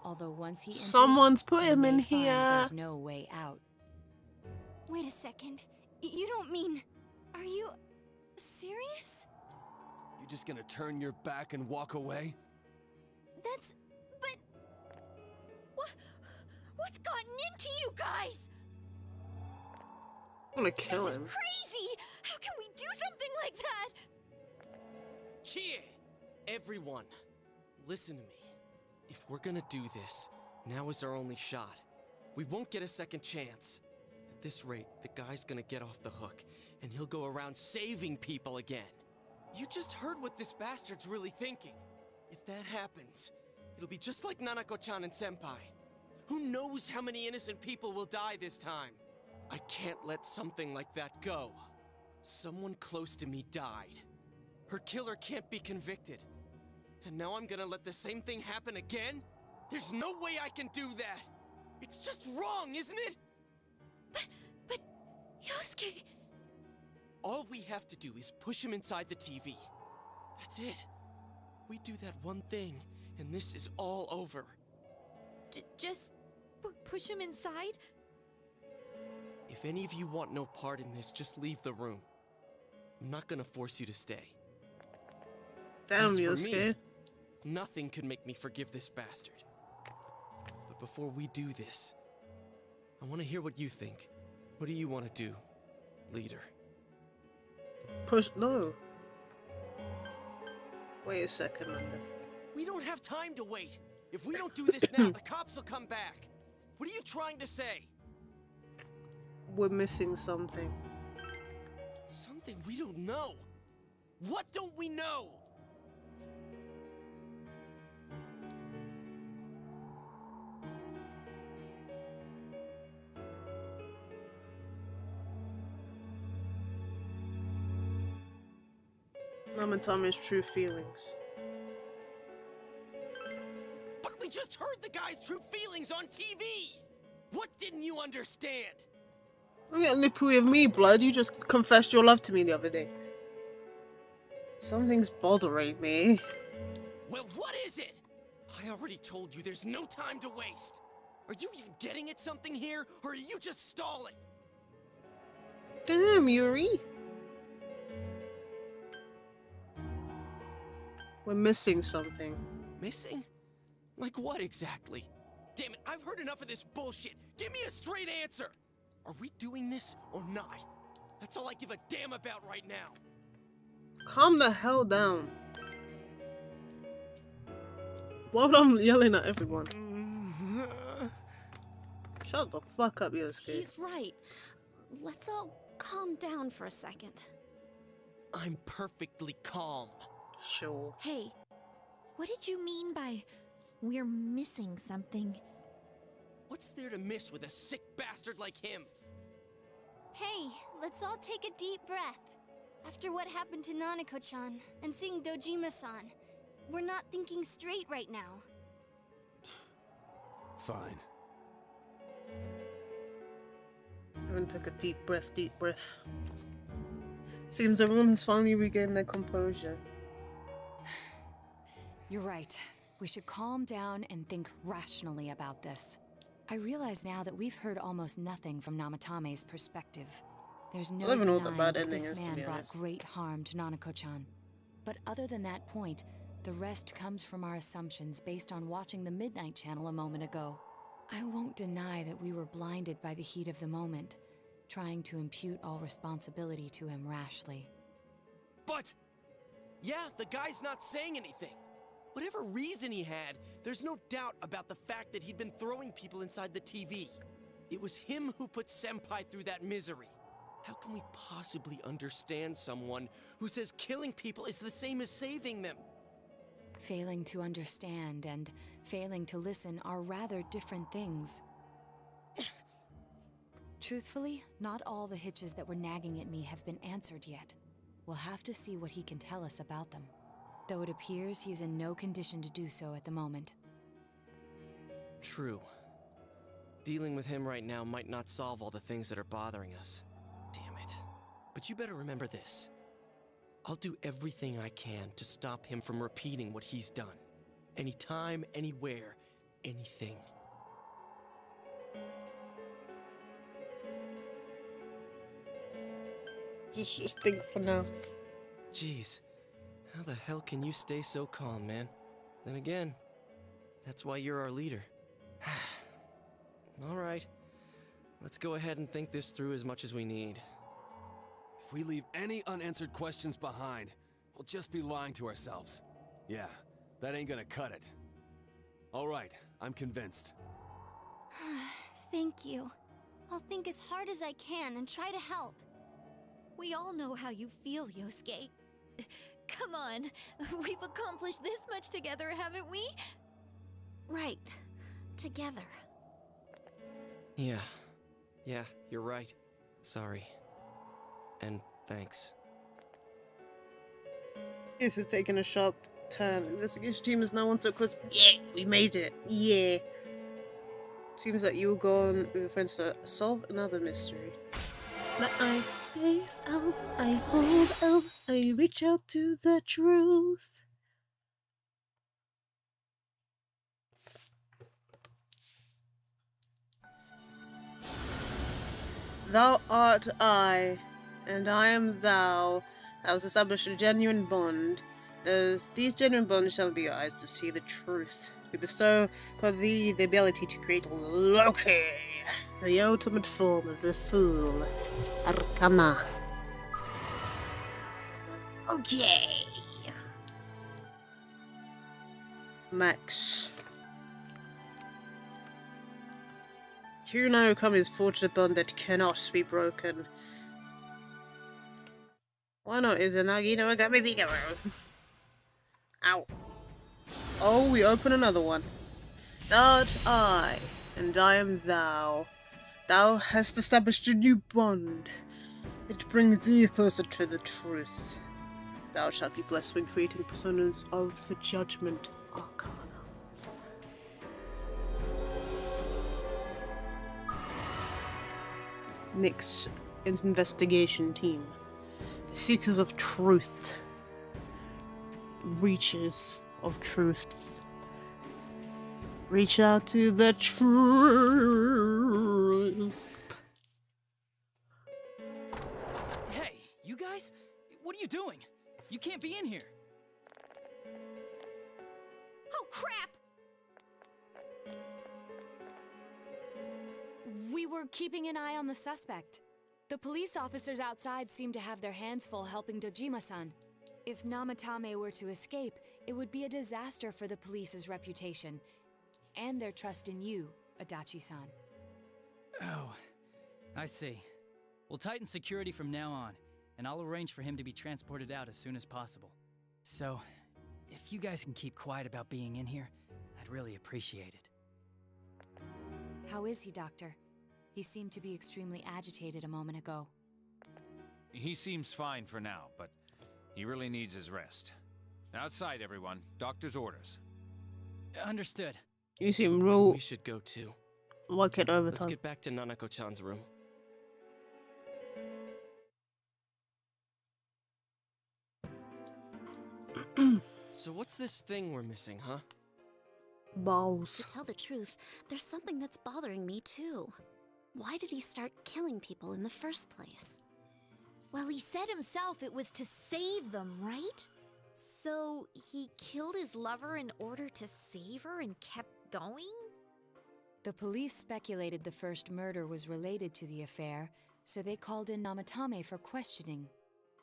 Although once he enters, Someone's put he him may in find here. There's no way out. wait a second. You don't mean... Are you... serious? You just gonna turn your back and walk away? That's... but... What's gotten into you guys? I'm gonna kill him. Crazy! How can we do something like that? Chie! Everyone, listen to me. If we're gonna do this, now is our only shot. We won't get a second chance. At this rate, the guy's gonna get off the hook, and he'll go around saving people again. You just heard what this bastard's really thinking. If that happens, it'll be just like Nanako-chan and Senpai. Who knows how many innocent people will die this time? I can't let something like that go. Someone close to me died. Her killer can't be convicted. And now I'm gonna let the same thing happen again? There's no way I can do that! It's just wrong, isn't it? But... Yosuke... All we have to do is push him inside the TV. That's it. We do that one thing, and this is all over. Just push him inside? If any of you want no part in this, just leave the room. I'm not gonna force you to stay. Damn, As for Yosuke. me, Nothing could make me forgive this bastard. But before we do this, I want to hear what you think. What do you want to do, leader? No. Wait a second, London. We don't have time to wait. If we don't do this now, the cops will come back. What are you trying to say? We're missing something. Something we don't know. What don't we know? Namatome's true feelings. But we just heard the guy's true feelings on TV! What didn't you understand? Don't get nippy with me, blood. You just confessed your love to me the other day. Something's bothering me. Well, what is it? I already told you there's no time to waste. Are you even getting at something here, or are you just stalling? Damn, Yuri. We're missing something. Missing? Like what exactly? Damn it, I've heard enough of this bullshit. Give me a straight answer. Are we doing this or not? That's all I give a damn about right now. Calm the hell down. Why would I yelling at everyone? Shut the fuck up, Yosuke. He's right. Let's all calm down for a second. I'm perfectly calm. Sure. Hey, what did you mean by we're missing something? What's there to miss with a sick bastard like him? Hey, let's all take a deep breath. After what happened to Nanako-chan and seeing Dojima-san, we're not thinking straight right now. Fine. Everyone took a deep breath, deep breath. Seems everyone has finally regained their composure. You're right. We should calm down and think rationally about this. I realize now that we've heard almost nothing from Namatame's perspective. There's no I don't even know what the denying bad that ending this is, to man be brought honest. great harm to Nanako-chan. But other than that point, the rest comes from our assumptions based on watching the Midnight Channel a moment ago. I won't deny that we were blinded by the heat of the moment, trying to impute all responsibility to him rashly. But, yeah, the guy's not saying anything. Whatever reason he had, there's no doubt about the fact that he'd been throwing people inside the TV. It was him who put Senpai through that misery. How can we possibly understand someone who says killing people is the same as saving them? Failing to understand and failing to listen are rather different things. Truthfully, not all the hitches that were nagging at me have been answered yet. We'll have to see what he can tell us about them, though it appears he's in no condition to do so at the moment. True. Dealing with him right now might not solve all the things that are bothering us. Damn it. But you better remember this. I'll do everything I can to stop him from repeating what he's done. Anytime, anywhere, anything. Just think for now. Jeez, how the hell can you stay so calm, man? Then again, that's why you're our leader. All right, let's go ahead and think this through as much as we need. If we leave any unanswered questions behind, we'll just be lying to ourselves. Yeah, that ain't gonna cut it. All right, I'm convinced. Thank you. I'll think as hard as I can and try to help. We all know how you feel, Yosuke. Come on, we've accomplished this much together, haven't we? Right. Together. Yeah, you're right. Sorry. And thanks. This is taking a sharp turn. Investigation team is now on so close. Yeah, we made it. Yeah. Seems like you'll go on with your friends to solve another mystery. That I face out, I hold out, I reach out to the truth. Thou art I, and I am thou. Thou hast established a genuine bond. As these genuine bonds shall be your eyes to see the truth. We bestow upon thee the ability to create Loki, the ultimate form of the fool. Arcana. Okay. Max. Kunai Okami's forged a bond that cannot be broken. Why not? Izanagi no Okami Bigaro? Ow. Oh, we open another one. Thou art I, and I am thou. Thou hast established a new bond. It brings thee closer to the truth. Thou shalt be blessed when creating personas of the Judgment Arcana. Next investigation team. The Seekers of Truth. Reachers of Truth. Reach out to the truth. Hey, you guys? What are you doing? You can't be in here. Oh, crap! We were keeping an eye on the suspect. The police officers outside seem to have their hands full helping Dojima-san. If Namatame were to escape, it would be a disaster for the police's reputation. And their trust in you, Adachi-san. Oh, I see. We'll tighten security from now on, and I'll arrange for him to be transported out as soon as possible. So, if you guys can keep quiet about being in here, I'd really appreciate it. How is he, Doctor? He seemed to be extremely agitated a moment ago. He seems fine for now, but he really needs his rest. Outside, everyone. Doctor's orders. Understood. You seem real. We should go too. Work it overtime. Let's get back to Nanako-chan's room. So what's this thing we're missing, huh? Balls. To tell the truth, there's something that's bothering me too. Why did he start killing people in the first place? Well, he said himself it was to save them, right? So he killed his lover in order to save her and kept going? The police speculated the first murder was related to the affair, so they called in Namatame for questioning.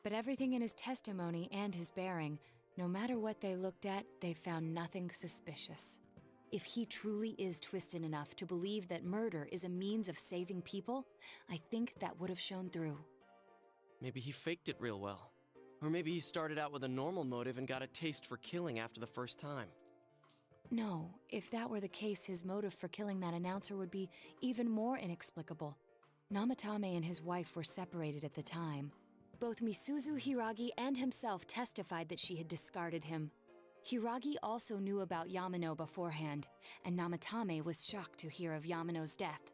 But everything in his testimony and his bearing, no matter what they looked at, they found nothing suspicious. If he truly is twisted enough to believe that murder is a means of saving people, I think that would have shown through. Maybe he faked it real well. Or maybe he started out with a normal motive and got a taste for killing after the first time. No, if that were the case, his motive for killing that announcer would be even more inexplicable. Namatame and his wife were separated at the time. Both Misuzu Hiragi and himself testified that she had discarded him. Hiragi also knew about Yamano beforehand, and Namatame was shocked to hear of Yamano's death.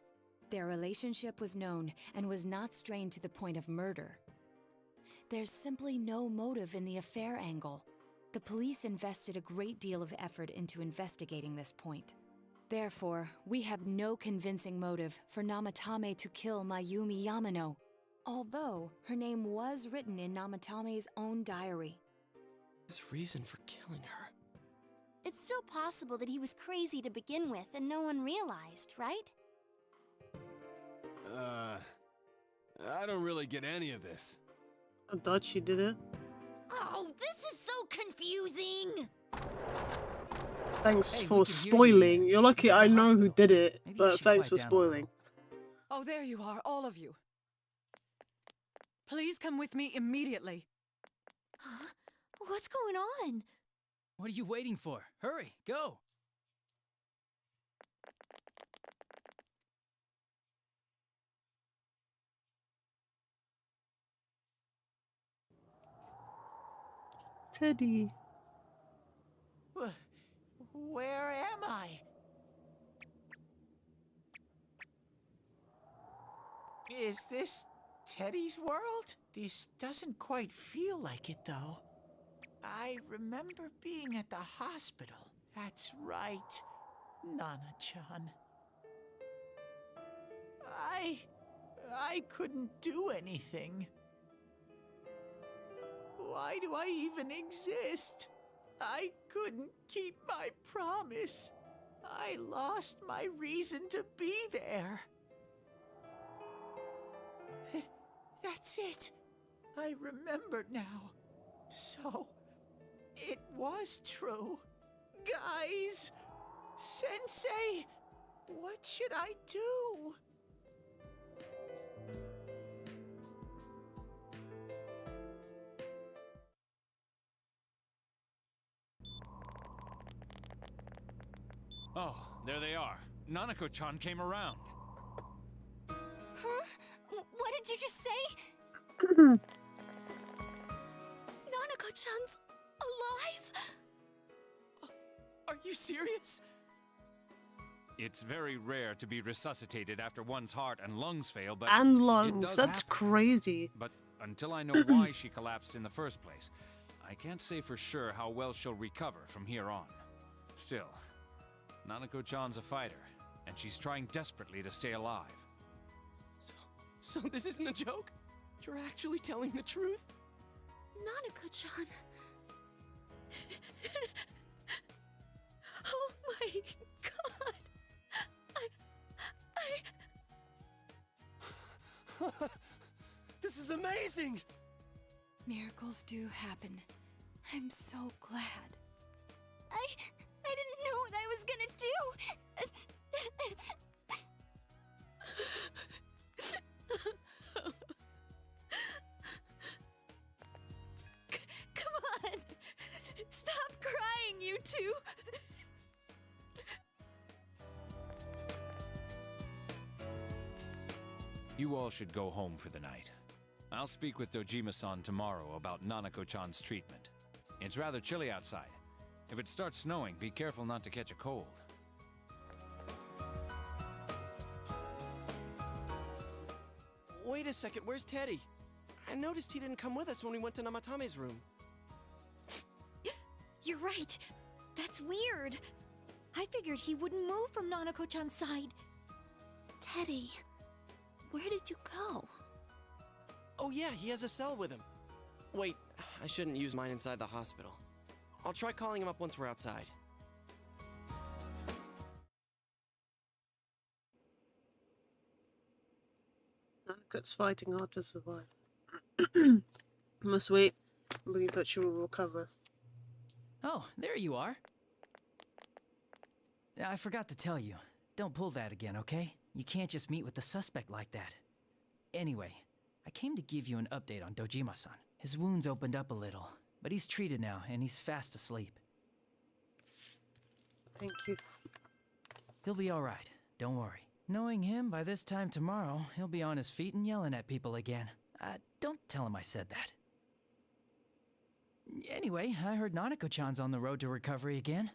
Their relationship was known and was not strained to the point of murder. There's simply no motive in the affair angle. The police invested a great deal of effort into investigating this point. Therefore, we have no convincing motive for Namatame to kill Mayumi Yamano, although her name was written in Namatame's own diary. His reason for killing her. It's still possible that he was crazy to begin with and no one realized, right? I don't really get any of this. I thought she did it. Oh, this is so confusing! Thanks Hey, for we can hear you. spoiling. You're lucky This is I a know who hospital. did it, Maybe you but should thanks for quiet down a little. spoiling. Oh, there you are, all of you. Please come with me immediately. Huh? What's going on? What are you waiting for? Hurry, go! Teddy. Where am I? Is this Teddy's world? This doesn't quite feel like it, though. I remember being at the hospital. That's right, Nana-chan. I couldn't do anything. Why do I even exist? I couldn't keep my promise. I lost my reason to be there. That's it. I remember now. So, it was true. Guys, Sensei, what should I do? Oh, there they are. Nanako-chan came around. Huh? What did you just say? Nanako-chan's alive? Are you serious? It's very rare to be resuscitated after one's heart and lungs fail, but And it lungs. does That's happen. crazy. But until I know why she collapsed in the first place, I can't say for sure how well she'll recover from here on. Still, Nanako-chan's a fighter, and she's trying desperately to stay alive. So this isn't a joke? You're actually telling the truth? Nanako-chan. Oh my god. This is amazing! Miracles do happen. I'm so glad. I didn't know what I was gonna do. Come on. Stop crying, you two. You all should go home for the night. I'll speak with Dojima-san tomorrow about Nanako-chan's treatment. It's rather chilly outside. If it starts snowing, be careful not to catch a cold. Wait a second, where's Teddy? I noticed he didn't come with us when we went to Namatame's room. You're right. That's weird. I figured he wouldn't move from Nanako-chan's side. Teddy, where did you go? Oh yeah, he has a cell with him. Wait, I shouldn't use mine inside the hospital. I'll try calling him up once we're outside. Nanako's fighting hard to survive. Must wait. Believe that she will recover. Oh, there you are. I forgot to tell you. Don't pull that again, okay? You can't just meet with the suspect like that. Anyway, I came to give you an update on Dojima-san. His wounds opened up a little, but he's treated now, and he's fast asleep. Thank you. He'll be alright, don't worry. Knowing him, by this time tomorrow, he'll be on his feet and yelling at people again. Don't tell him I said that. Anyway, I heard Nanako-chan's on the road to recovery again.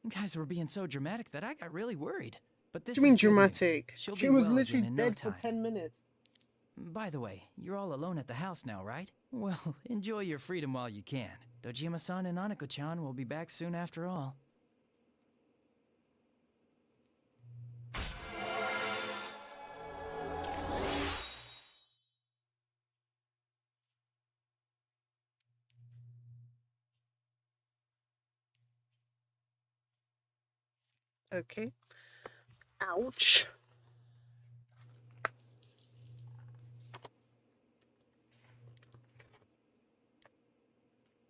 You guys were being so dramatic that I got really worried. But this What do you mean is good news. dramatic? She'll She be was well literally again in no dead for time. 10 minutes. By the way, you're all alone at the house now, right? Well, enjoy your freedom while you can. Dojima-san and Nanako-chan will be back soon after all. Okay. Ouch.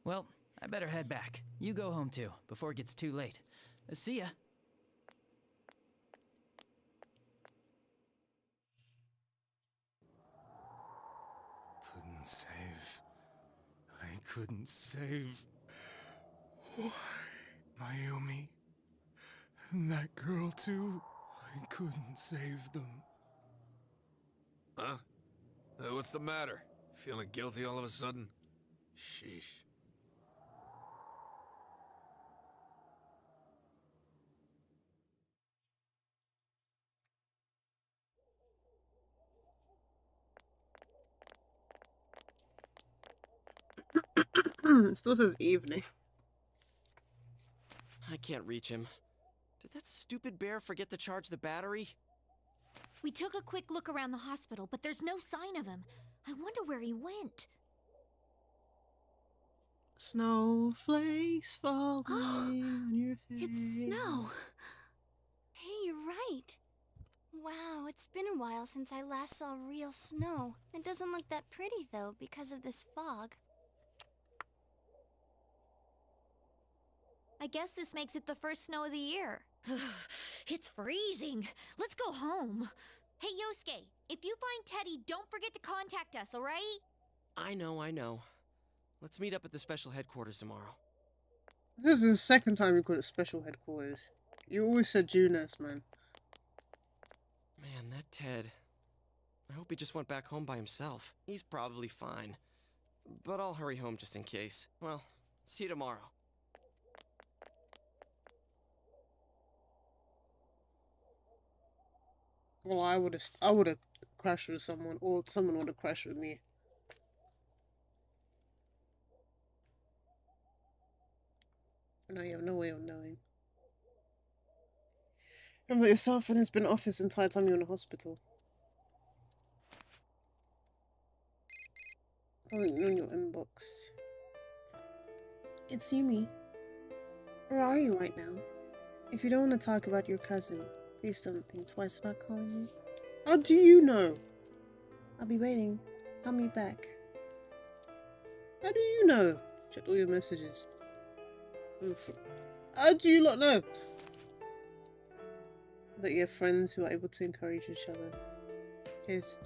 Well, I better head back. You go home too, before it gets too late. See ya. Couldn't save. I couldn't save. Why? Mayumi. And that girl too. I couldn't save them. Huh? What's the matter? Feeling guilty all of a sudden? Sheesh. It still says evening. I can't reach him. Did that stupid bear forget to charge the battery? We took a quick look around the hospital, but there's no sign of him. I wonder where he went. Snowflakes falling on your face. It's snow. Hey, you're right. Wow, it's been a while since I last saw real snow. It doesn't look that pretty, though, because of this fog. I guess this makes it the first snow of the year. It's freezing. Let's go home. Hey, Yosuke, if you find Teddy, don't forget to contact us, alright? I know. Let's meet up at the special headquarters tomorrow. This is the second time you called it special headquarters. You always said Junes, man. Man, that Ted. I hope he just went back home by himself. He's probably fine. But I'll hurry home just in case. Well, see you tomorrow. Well, I would have crashed with someone, or someone would have crashed with me. No, you have no way of knowing. Remember yourself, and it's been off this entire time you're in the hospital. Something in your inbox. It's Yumi. Where are you right now? If you don't want to talk about your cousin, please don't think twice about calling me. How do you know? I'll be waiting. Call me back. How do you know? Check all your messages. Oof. How do you not know? That you have friends who are able to encourage each other. Is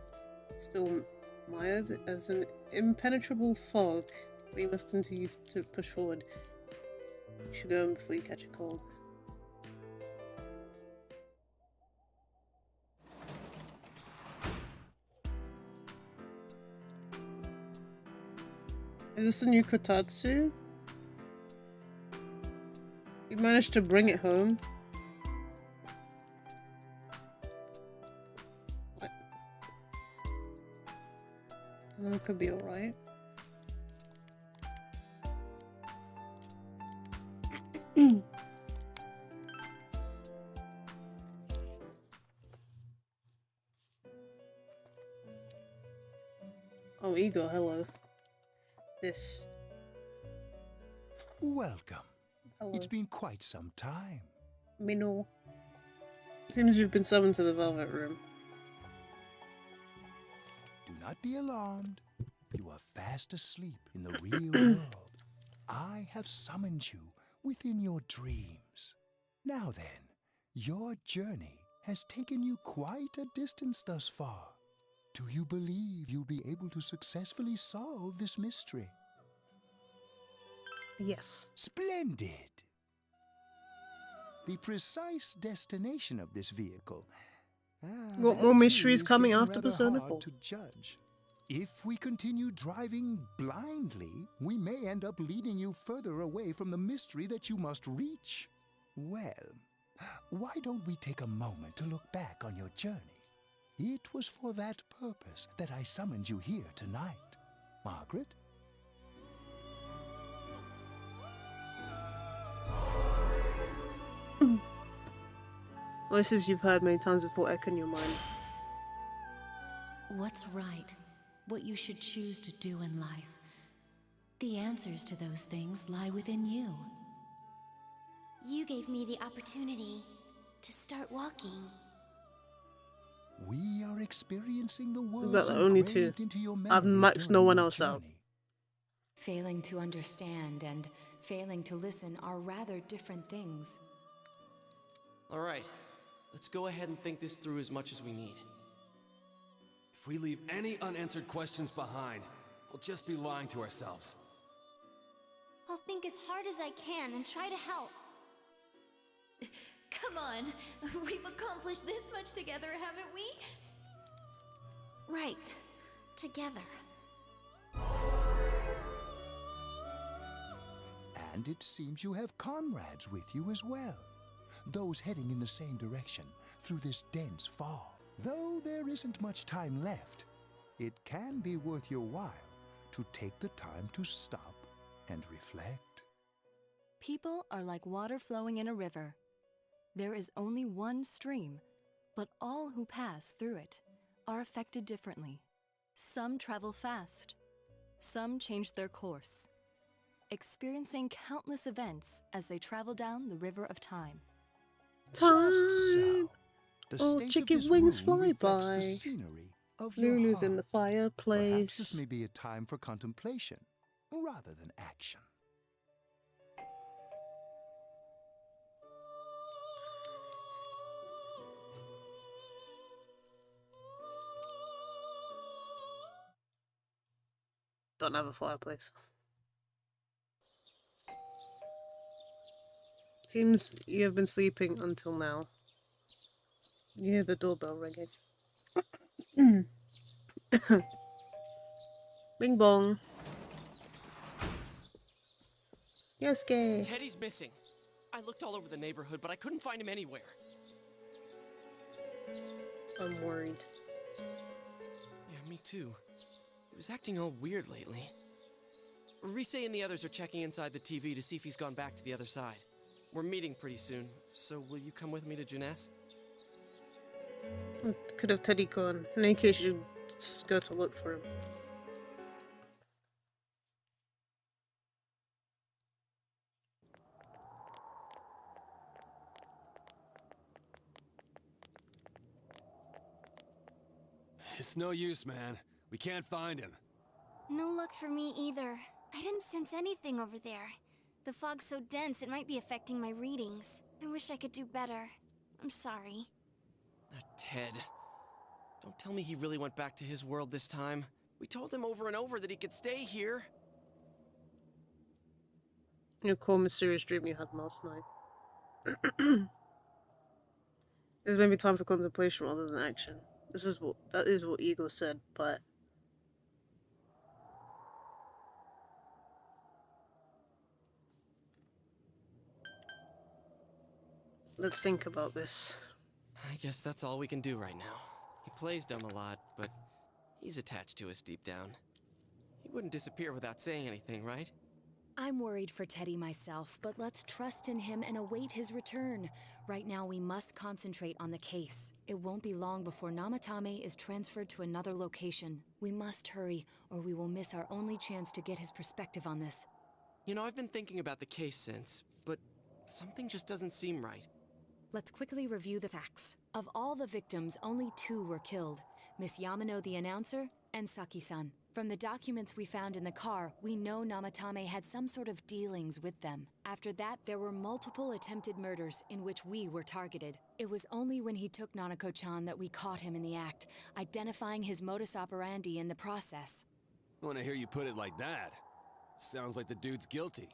still mired as an impenetrable fog, but you must continue to push forward. You should go before you catch a cold. Is this the new Kotatsu? You managed to bring it home? What? Well, it could be alright. Oh, Ego, hello. This. Welcome. Hello. It's been quite some time. Minnow. Seems you've been summoned to the Velvet Room. Do not be alarmed. You are fast asleep in the real world. I have summoned you within your dreams. Now then, your journey has taken you quite a distance thus far. Do you believe you'll be able to successfully solve this mystery? Yes. Splendid! The precise destination of this vehicle. Got more that mysteries is coming getting after rather Persona hard 4. to judge. If we continue driving blindly, we may end up leading you further away from the mystery that you must reach. Well, why don't we take a moment to look back on your journey? It was for that purpose that I summoned you here tonight. Margaret? Voices you've heard many times before echo in your mind. What's right? What you should choose to do in life? The answers to those things lie within you. You gave me the opportunity to start walking. We are experiencing the world. That's the only two. I've maxed no one else out. Failing to understand and failing to listen are rather different things. All right, let's go ahead and think this through as much as we need. If we leave any unanswered questions behind, we'll just be lying to ourselves. I'll think as hard as I can and try to help. Come on, we've accomplished this much together, haven't we? Right. Together. And it seems you have comrades with you as well. Those heading in the same direction through this dense fog. Though there isn't much time left, it can be worth your while to take the time to stop and reflect. People are like water flowing in a river. There is only one stream, but all who pass through it are affected differently. Some travel fast. Some change their course. experiencing countless events as they travel down the river of time. Time. The Oh, state of chicken this wings room fly reflects by. the scenery of your Lulu's in the heart. Perhaps this fireplace. may be a time for contemplation rather than action. Don't have a fireplace. Seems you have been sleeping until now. You hear the doorbell ringing. Bing bong. Yosuke. Teddy's missing. I looked all over the neighborhood, but I couldn't find him anywhere. I'm worried. Yeah, me too. He was acting all weird lately. Rise and the others are checking inside the TV to see if he's gone back to the other side. We're meeting pretty soon, so will you come with me to Juness? Could have Teddy gone. In any case, you just go to look for him. It's no use, man. We can't find him. No luck for me either. I didn't sense anything over there. The fog's so dense it might be affecting my readings. I wish I could do better. I'm sorry. Ted. Don't tell me he really went back to his world this time. We told him over and over that he could stay here. Your cool mysterious dream you had last night. There's maybe time for contemplation rather than action. That is what Ego said, but let's think about this. I guess that's all we can do right now. He plays dumb a lot, but he's attached to us deep down. He wouldn't disappear without saying anything, right? I'm worried for Teddy myself, but let's trust in him and await his return. Right now, we must concentrate on the case. It won't be long before Namatame is transferred to another location. We must hurry, or we will miss our only chance to get his perspective on this. You know, I've been thinking about the case since, but something just doesn't seem right. Let's quickly review the facts. Of all the victims, only 2 were killed. Miss Yamano the announcer, and Saki-san. From the documents we found in the car, we know Namatame had some sort of dealings with them. After that, there were multiple attempted murders in which we were targeted. It was only when he took Nanako-chan that we caught him in the act, identifying his modus operandi in the process. When I hear you put it like that, sounds like the dude's guilty.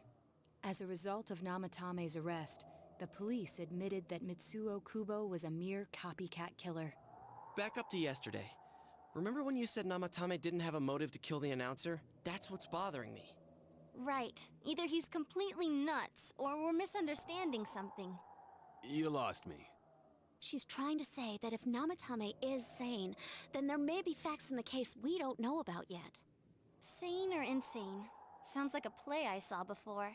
As a result of Namatame's arrest, the police admitted that Mitsuo Kubo was a mere copycat killer. Back up to yesterday. Remember when you said Namatame didn't have a motive to kill the announcer? That's what's bothering me. Right. Either he's completely nuts, or we're misunderstanding something. You lost me. She's trying to say that if Namatame is sane, then there may be facts in the case we don't know about yet. Sane or insane? Sounds like a play I saw before.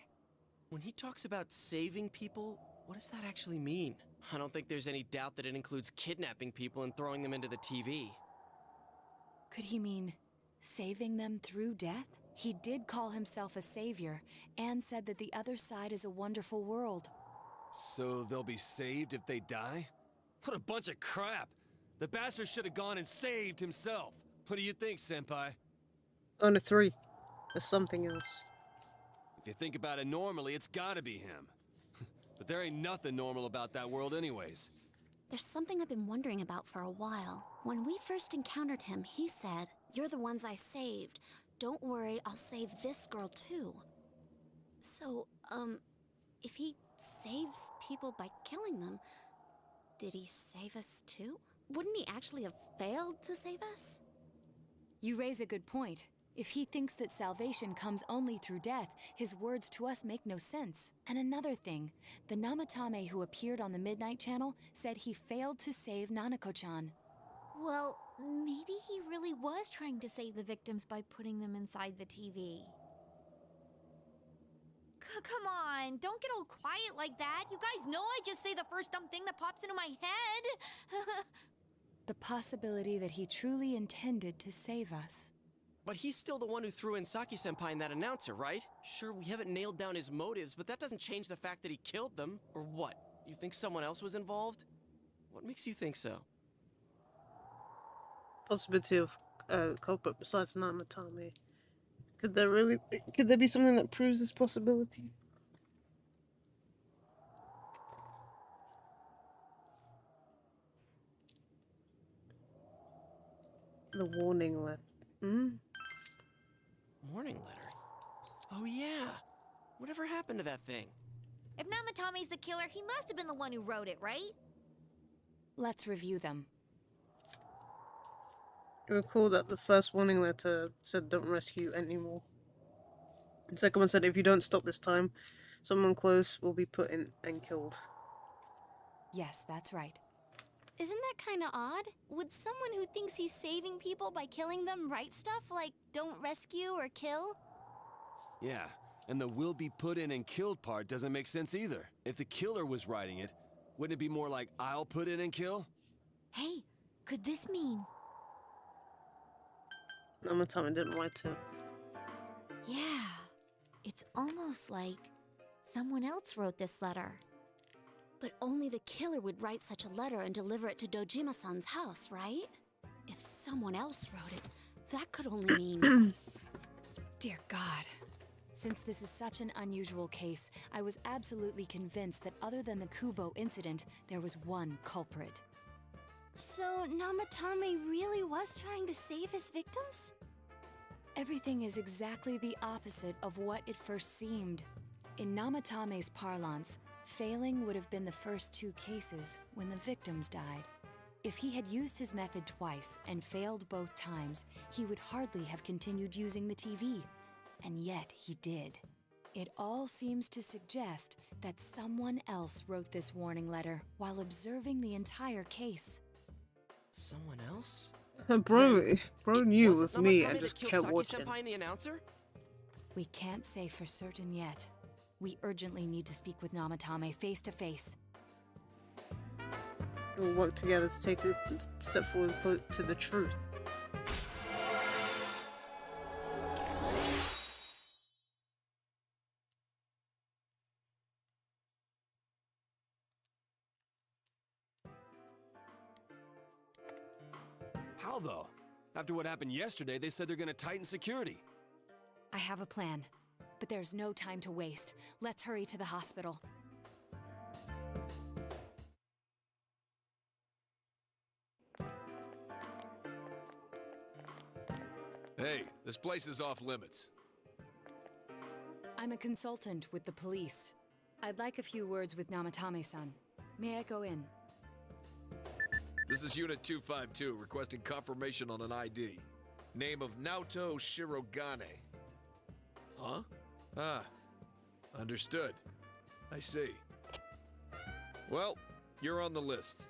When he talks about saving people, what does that actually mean? I don't think there's any doubt that it includes kidnapping people and throwing them into the TV. Could he mean saving them through death? He did call himself a savior and said that the other side is a wonderful world. So they'll be saved if they die? What a bunch of crap! The bastard should have gone and saved himself. What do you think, Senpai? On a 3. There's something else. If you think about it normally, it's gotta be him. But there ain't nothing normal about that world anyways. There's something I've been wondering about for a while. When we first encountered him, he said, "You're the ones I saved. Don't worry, I'll save this girl too." So, if he saves people by killing them, did he save us too? Wouldn't he actually have failed to save us? You raise a good point. If he thinks that salvation comes only through death, his words to us make no sense. And another thing, the Namatame who appeared on the Midnight Channel said he failed to save Nanako-chan. Well, maybe he really was trying to save the victims by putting them inside the TV. Come on, don't get all quiet like that. You guys know I just say the first dumb thing that pops into my head. The possibility that he truly intended to save us. But he's still the one who threw in Saki-senpai and that announcer, right? Sure, we haven't nailed down his motives, but that doesn't change the fact that he killed them. Or what? You think someone else was involved? What makes you think so? Possibility of culprit besides Namatame. Could there be something that proves this possibility? The warning letter. Warning letter? Oh yeah! Whatever happened to that thing? If Namatame's the killer, he must have been the one who wrote it, right? Let's review them. I recall that the first warning letter said don't rescue anymore. The second one said if you don't stop this time, someone close will be put in and killed. Yes, that's right. Isn't that kind of odd? Would someone who thinks he's saving people by killing them write stuff like don't rescue or kill? Yeah, and the will be put in and killed part doesn't make sense either. If the killer was writing it, wouldn't it be more like I'll put in and kill? Hey, could this mean... Namatame didn't write it. Yeah, it's almost like someone else wrote this letter. But only the killer would write such a letter and deliver it to Dojima-san's house, right? If someone else wrote it, that could only mean... Dear God. Since this is such an unusual case, I was absolutely convinced that other than the Kubo incident, there was one culprit. So Namatame really was trying to save his victims? Everything is exactly the opposite of what it first seemed. In Namatame's parlance, failing would have been the first two cases when the victims died. If he had used his method twice and failed both times, he would hardly have continued using the TV. And yet he did. It all seems to suggest that someone else wrote this warning letter while observing the entire case. Someone else? Bro knew it was me Namatame and that just killed kept Saki-senpai watching. and the announcer? We can't say for certain yet. We urgently need to speak with Namatame face to face. We'll work together to take a step forward to the truth. How though? After what happened yesterday, they said they're gonna tighten security. I have a plan, but there's no time to waste. Let's hurry to the hospital. Hey, this place is off limits. I'm a consultant with the police. I'd like a few words with Namatame-san. May I go in? This is Unit 252, requesting confirmation on an ID. Name of Naoto Shirogane. Huh? Ah. Understood. I see. Well, you're on the list.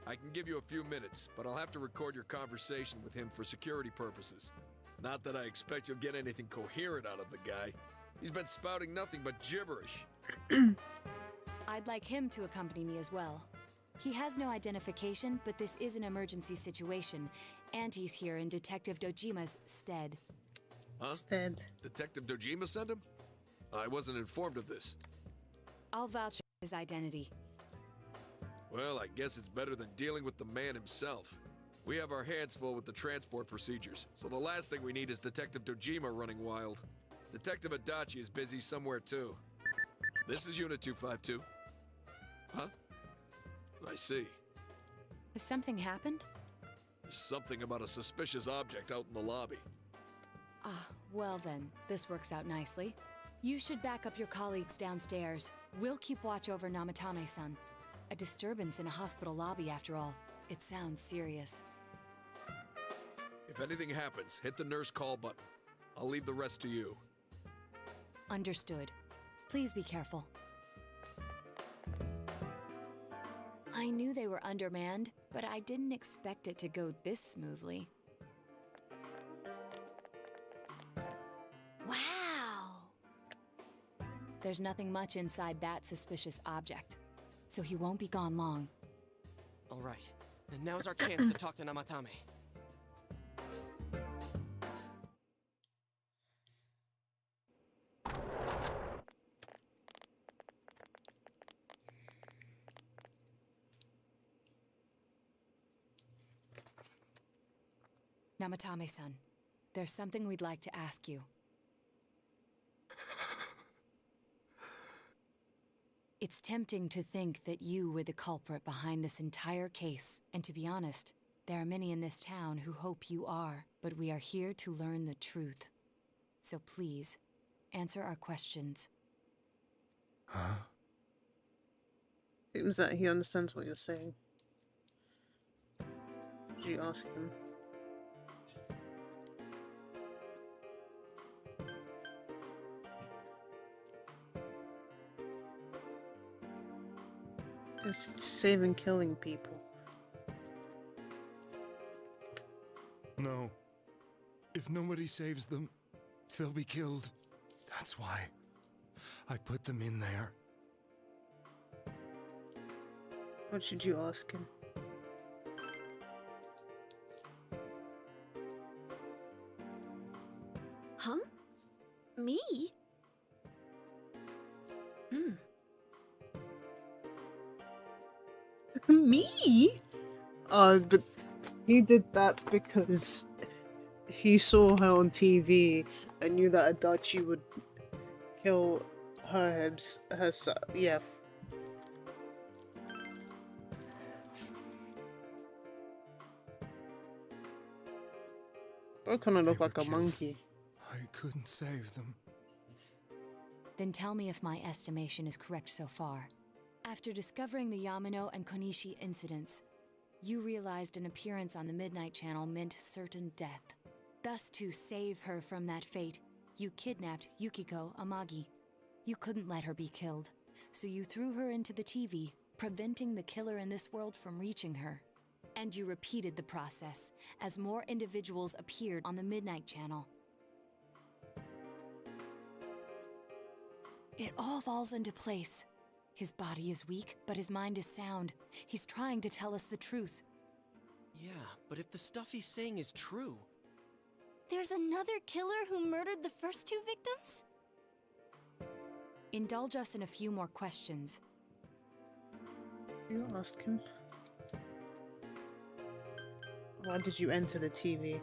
I can give you a few minutes, but I'll have to record your conversation with him for security purposes. Not that I expect you'll get anything coherent out of the guy. He's been spouting nothing but gibberish. I'd like him to accompany me as well. He has no identification, but this is an emergency situation, and he's here in Detective Dojima's stead. Huh? Stead. Detective Dojima sent him? I wasn't informed of this. I'll vouch for his identity. Well, I guess it's better than dealing with the man himself. We have our hands full with the transport procedures, so the last thing we need is Detective Dojima running wild. Detective Adachi is busy somewhere too. This is Unit 252. Huh? I see. Has something happened? There's something about a suspicious object out in the lobby. Ah, well then, this works out nicely. You should back up your colleagues downstairs. We'll keep watch over Namatame-san. A disturbance in a hospital lobby, after all. It sounds serious. If anything happens, hit the nurse call button. I'll leave the rest to you. Understood. Please be careful. I knew they were undermanned, but I didn't expect it to go this smoothly. Wow! There's nothing much inside that suspicious object, so he won't be gone long. All right, and now's our chance to talk to Namatame. Namatame-san, there's something we'd like to ask you. It's tempting to think that you were the culprit behind this entire case, and to be honest, there are many in this town who hope you are, but we are here to learn the truth. So please, answer our questions. Huh? Seems that he understands what you're saying. Did you ask him? Just saving killing people. No. If nobody saves them, they'll be killed. That's why I put them in there. What should you ask him? Huh? Me? Me? But he did that because he saw her on TV and knew that Adachi would kill her herself. Yeah. Bro kind of look like a monkey. I couldn't save them. Then tell me if my estimation is correct so far. After discovering the Yamano and Konishi incidents, you realized an appearance on the Midnight Channel meant certain death. Thus, to save her from that fate, you kidnapped Yukiko Amagi. You couldn't let her be killed, so you threw her into the TV, preventing the killer in this world from reaching her. And you repeated the process, as more individuals appeared on the Midnight Channel. It all falls into place. His body is weak, but his mind is sound. He's trying to tell us the truth. Yeah, but if the stuff he's saying is true... There's another killer who murdered the first two victims? Indulge us in a few more questions. You ask him. Why did you enter the TV?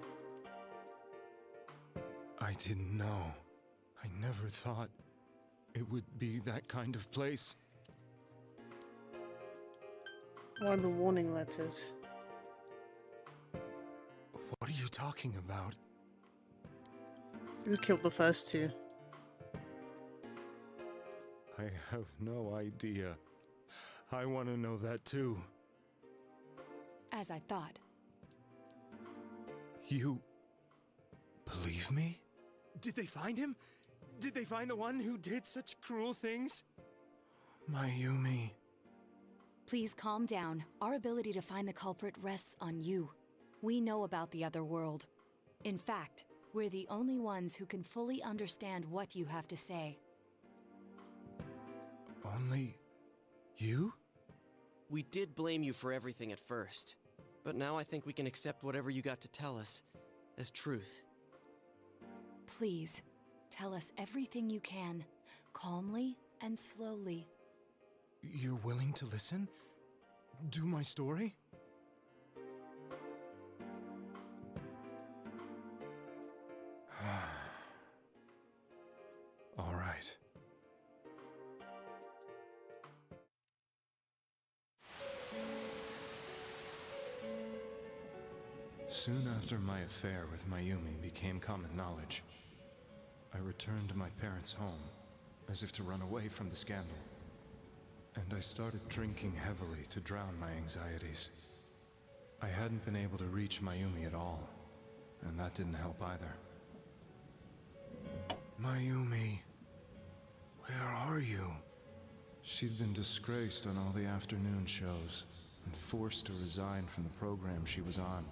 I didn't know. I never thought it would be that kind of place. Why the warning letters? What are you talking about? Who killed the first two? I have no idea. I want to know that too. As I thought. You believe me? Did they find him? Did they find the one who did such cruel things? Mayumi. Please calm down. Our ability to find the culprit rests on you. We know about the other world. In fact, we're the only ones who can fully understand what you have to say. Only you? We did blame you for everything at first, but now I think we can accept whatever you got to tell us as truth. Please, tell us everything you can, calmly and slowly. You're willing to listen? Do my story? All right. Soon after my affair with Mayumi became common knowledge, I returned to my parents' home, as if to run away from the scandal. And I started drinking heavily to drown my anxieties. I hadn't been able to reach Mayumi at all, and that didn't help either. Mayumi, where are you? She'd been disgraced on all the afternoon shows, and forced to resign from the program she was on.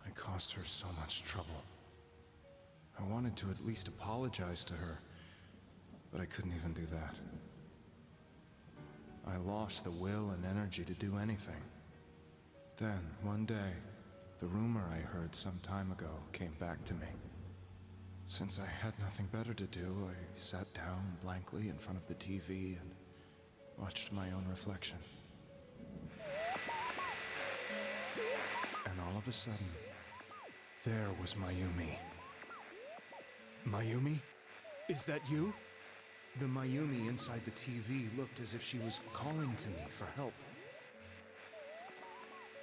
I caused her so much trouble. I wanted to at least apologize to her, but I couldn't even do that. I lost the will and energy to do anything. Then, one day, the rumor I heard some time ago came back to me. Since I had nothing better to do, I sat down blankly in front of the TV and watched my own reflection. And all of a sudden, There was Mayumi. Mayumi? Is that you? The Mayumi inside the TV looked as if she was calling to me for help.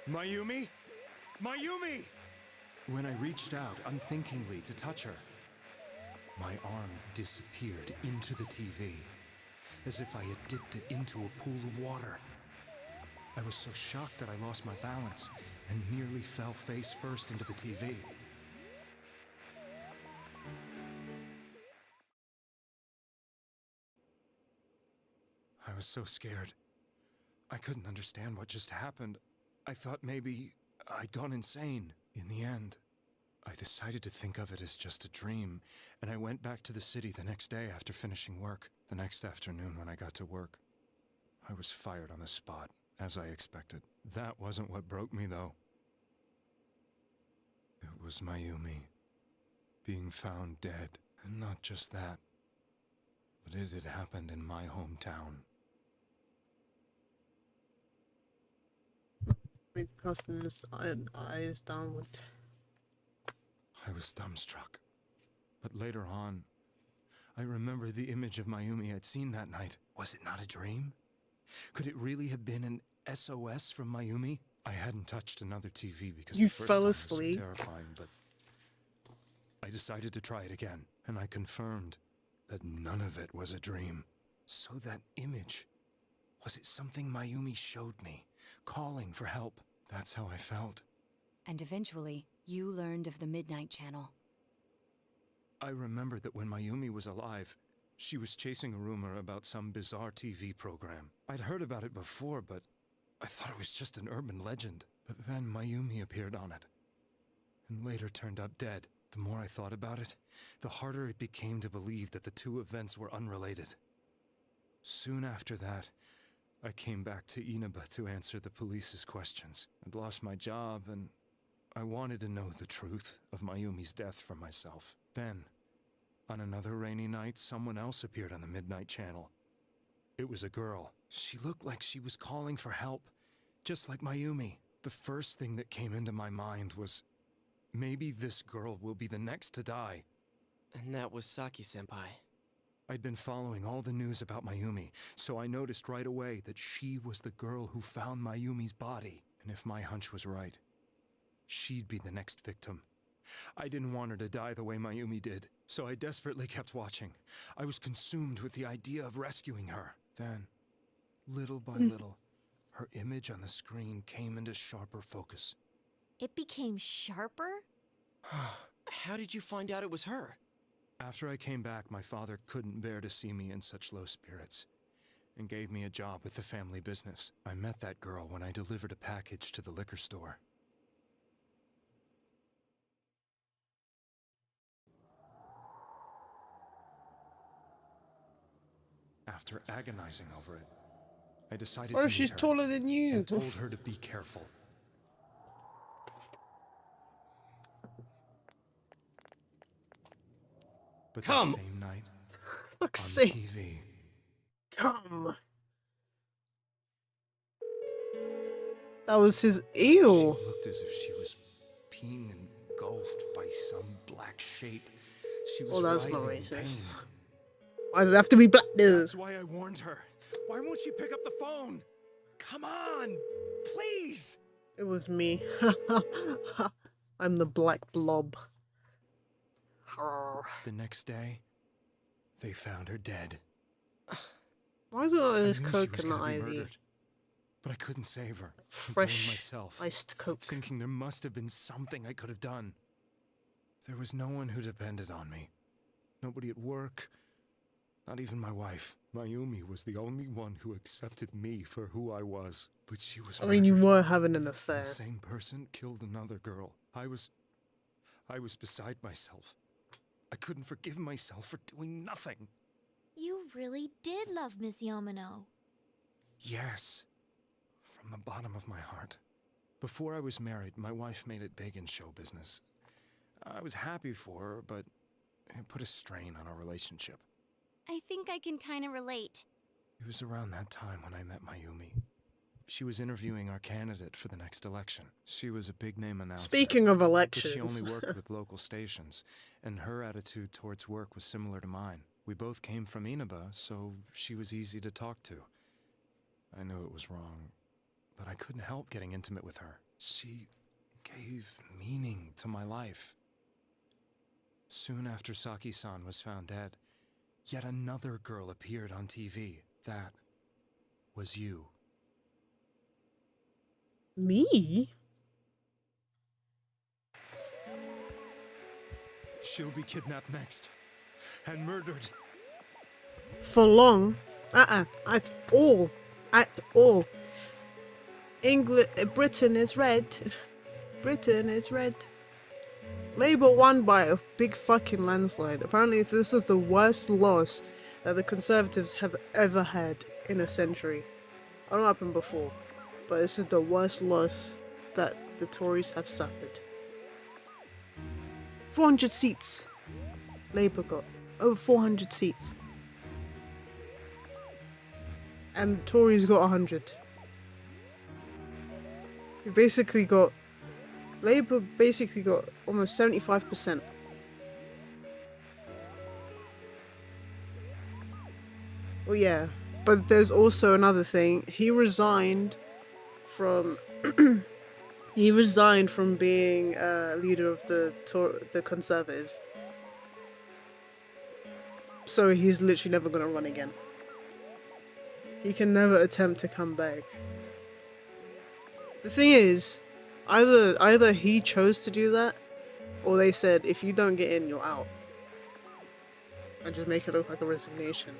Mayumi? Mayumi! When I reached out unthinkingly to touch her, my arm disappeared into the TV, as if I had dipped it into a pool of water. I was so shocked that I lost my balance and nearly fell face first into the TV. I was so scared. I couldn't understand what just happened. I thought maybe I'd gone insane. In the end, I decided to think of it as just a dream, and I went back to the city the next day after finishing work. The next afternoon when I got to work, I was fired on the spot, as I expected. That wasn't what broke me, though. It was Mayumi being found dead. And not just that, but it had happened in my hometown. Casting his eyes downward. I was dumbstruck. But later on, I remembered the image of Mayumi I'd seen that night. Was it not a dream? Could it really have been an SOS from Mayumi? I hadn't touched another TV because You the first fell time asleep. was so terrifying, but I decided to try it again, and I confirmed that none of it was a dream. So that image, was it something Mayumi showed me, calling for help? That's how I felt. And eventually, you learned of the Midnight Channel. I remembered that when Mayumi was alive, she was chasing a rumor about some bizarre TV program. I'd heard about it before, but I thought it was just an urban legend. But then Mayumi appeared on it, and later turned up dead. The more I thought about it, the harder it became to believe that the two events were unrelated. Soon after that, I came back to Inaba to answer the police's questions. I'd lost my job, and I wanted to know the truth of Mayumi's death for myself. Then, on another rainy night, someone else appeared on the Midnight Channel. It was a girl. She looked like she was calling for help, just like Mayumi. The first thing that came into my mind was, maybe this girl will be the next to die. And that was Saki-senpai. I'd been following all the news about Mayumi, so I noticed right away that she was the girl who found Mayumi's body. And if my hunch was right, she'd be the next victim. I didn't want her to die the way Mayumi did, so I desperately kept watching. I was consumed with the idea of rescuing her. Then, little by little, her image on the screen came into sharper focus. It became sharper? How did you find out it was her? After I came back, my father couldn't bear to see me in such low spirits, and gave me a job with the family business. I met that girl when I delivered a package to the liquor store. After agonizing over it, I decided to meet she's her taller than you. and told her to be careful. But Come. that same night, Fuck's on the sake. TV, Come. That was his ew. she looked as if she was being engulfed by some black shape. She was Oh, that's not writhing in racist. pain. Why does it have to be black, dude? That's why I warned her. Why won't she pick up the phone? Come on, please. It was me. I'm the black blob. The next day, they found her dead. Why is it on I this knew she was coconut gonna be ivy? murdered, but I couldn't save her. I blamed Fresh myself, iced coke. thinking there must have been something I could have done. There was no one who depended on me. Nobody at work. Not even my wife. Mayumi was the only one who accepted me for who I was. But she was I mean, you murdered. were having an And affair. the same person killed another girl. I was beside myself. I couldn't forgive myself for doing nothing. You really did love Miss Yamano. Yes. From the bottom of my heart. Before I was married, my wife made it big in show business. I was happy for her, but it put a strain on our relationship. I think I can kind of relate. It was around that time when I met Mayumi. she was interviewing our candidate for the next election. She was a big-name announcer. Speaking of But elections. she only worked with local stations, and her attitude towards work was similar to mine. We both came from Inaba, so she was easy to talk to. I knew it was wrong, but I couldn't help getting intimate with her. She gave meaning to my life. Soon after Saki-san was found dead, yet another girl appeared on TV. That was you. Me? She'll be kidnapped next, and murdered. For long? At all. At all. Britain is red. Britain is red. Labour won by a big fucking landslide. Apparently this is the worst loss that the Conservatives have ever had in a century. I don't know what happened before, but this is the worst loss that the Tories have suffered. 400 seats. Labour got over 400 seats. And Tories got 100. We basically got... Labour basically got almost 75%. Well, yeah. But there's also another thing. He resigned from... he resigned from being leader of the Conservatives. So he's literally never gonna run again. He can never attempt to come back. The thing is, either he chose to do that, or they said, if you don't get in, you're out. And just make it look like a resignation.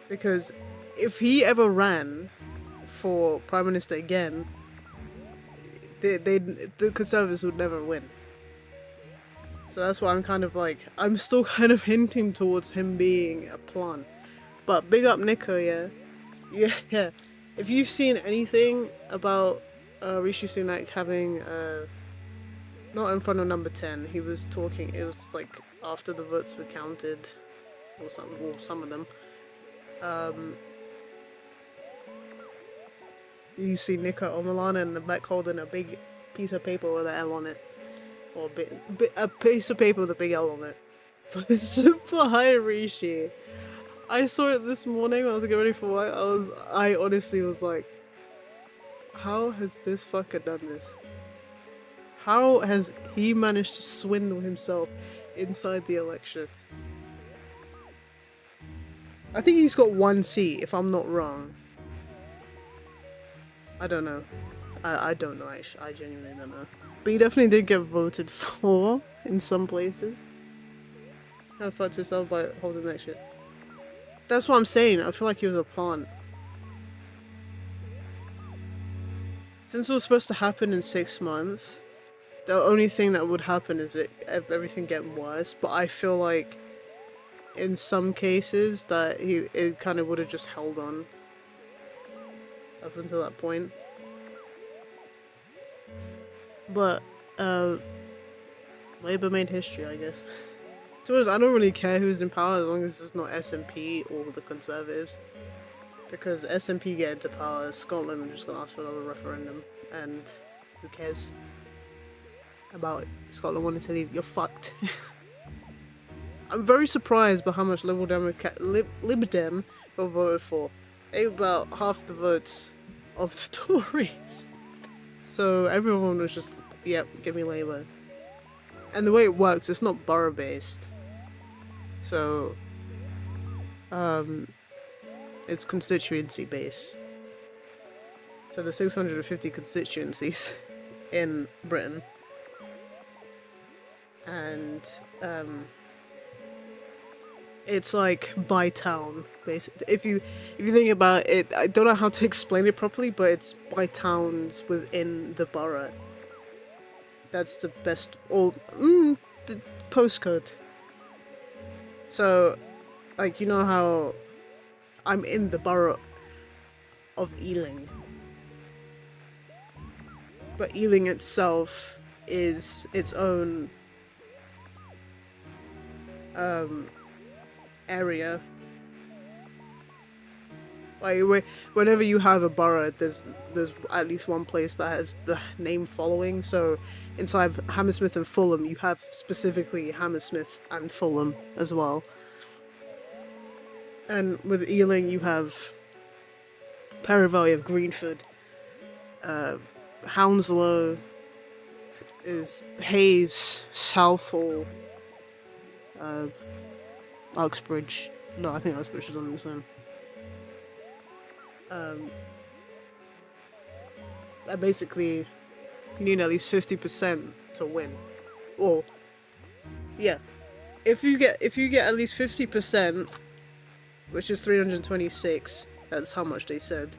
Because if he ever ran for Prime Minister again, the Conservatives would never win. So that's why I'm kind of like, I'm still kind of hinting towards him being a plant. But big up Nico, yeah. Yeah. If you've seen anything about Rishi Sunak having, not in front of number 10, he was talking, it was like after the votes were counted, or some of them. You see Nico Omalana in the back holding a big piece of paper with an L on it. Or a piece of paper with a big L on it. But it's super high Rishi. I saw it this morning when I was getting ready for work. I honestly was like, how has this fucker done this? How has he managed to swindle himself inside the election? I think he's got 1 seat, if I'm not wrong. I don't know. I don't know, I genuinely don't know. But he definitely did get voted for in some places. Have fun to himself by holding that shit. That's what I'm saying. I feel like he was a plant. Since it was supposed to happen in 6 months, the only thing that would happen is everything getting worse. But I feel like in some cases that it kind of would have just held on up until that point. But Labour made history, I guess. To be honest, I don't really care who's in power as long as it's not SNP or the Conservatives. Because SNP get into power, Scotland are just gonna ask for another referendum, and who cares about Scotland wanting to leave? You're fucked. I'm very surprised by how much Lib Dem got voted for. They were about half the votes of the Tories. So everyone was just, yep, give me Labour. And the way it works, it's not borough based. So, it's constituency based. So the 650 constituencies in Britain. And, it's like by town, basically. If you think about it, I don't know how to explain it properly, but it's by towns within the borough. That's the best, or the postcode. So, like, you know how I'm in the borough of Ealing, but Ealing itself is its own area. Like whenever you have a borough, there's at least one place that has the name following. So inside Hammersmith and Fulham, you have specifically Hammersmith and Fulham as well. And with Ealing, you have Perivale, you have Greenford. Hounslow is Hayes, Southall, Uxbridge. No, I think Uxbridge is on its own. Basically, you need at least 50% to win. Or, yeah, if you get at least 50%, which is 326, that's how much they said.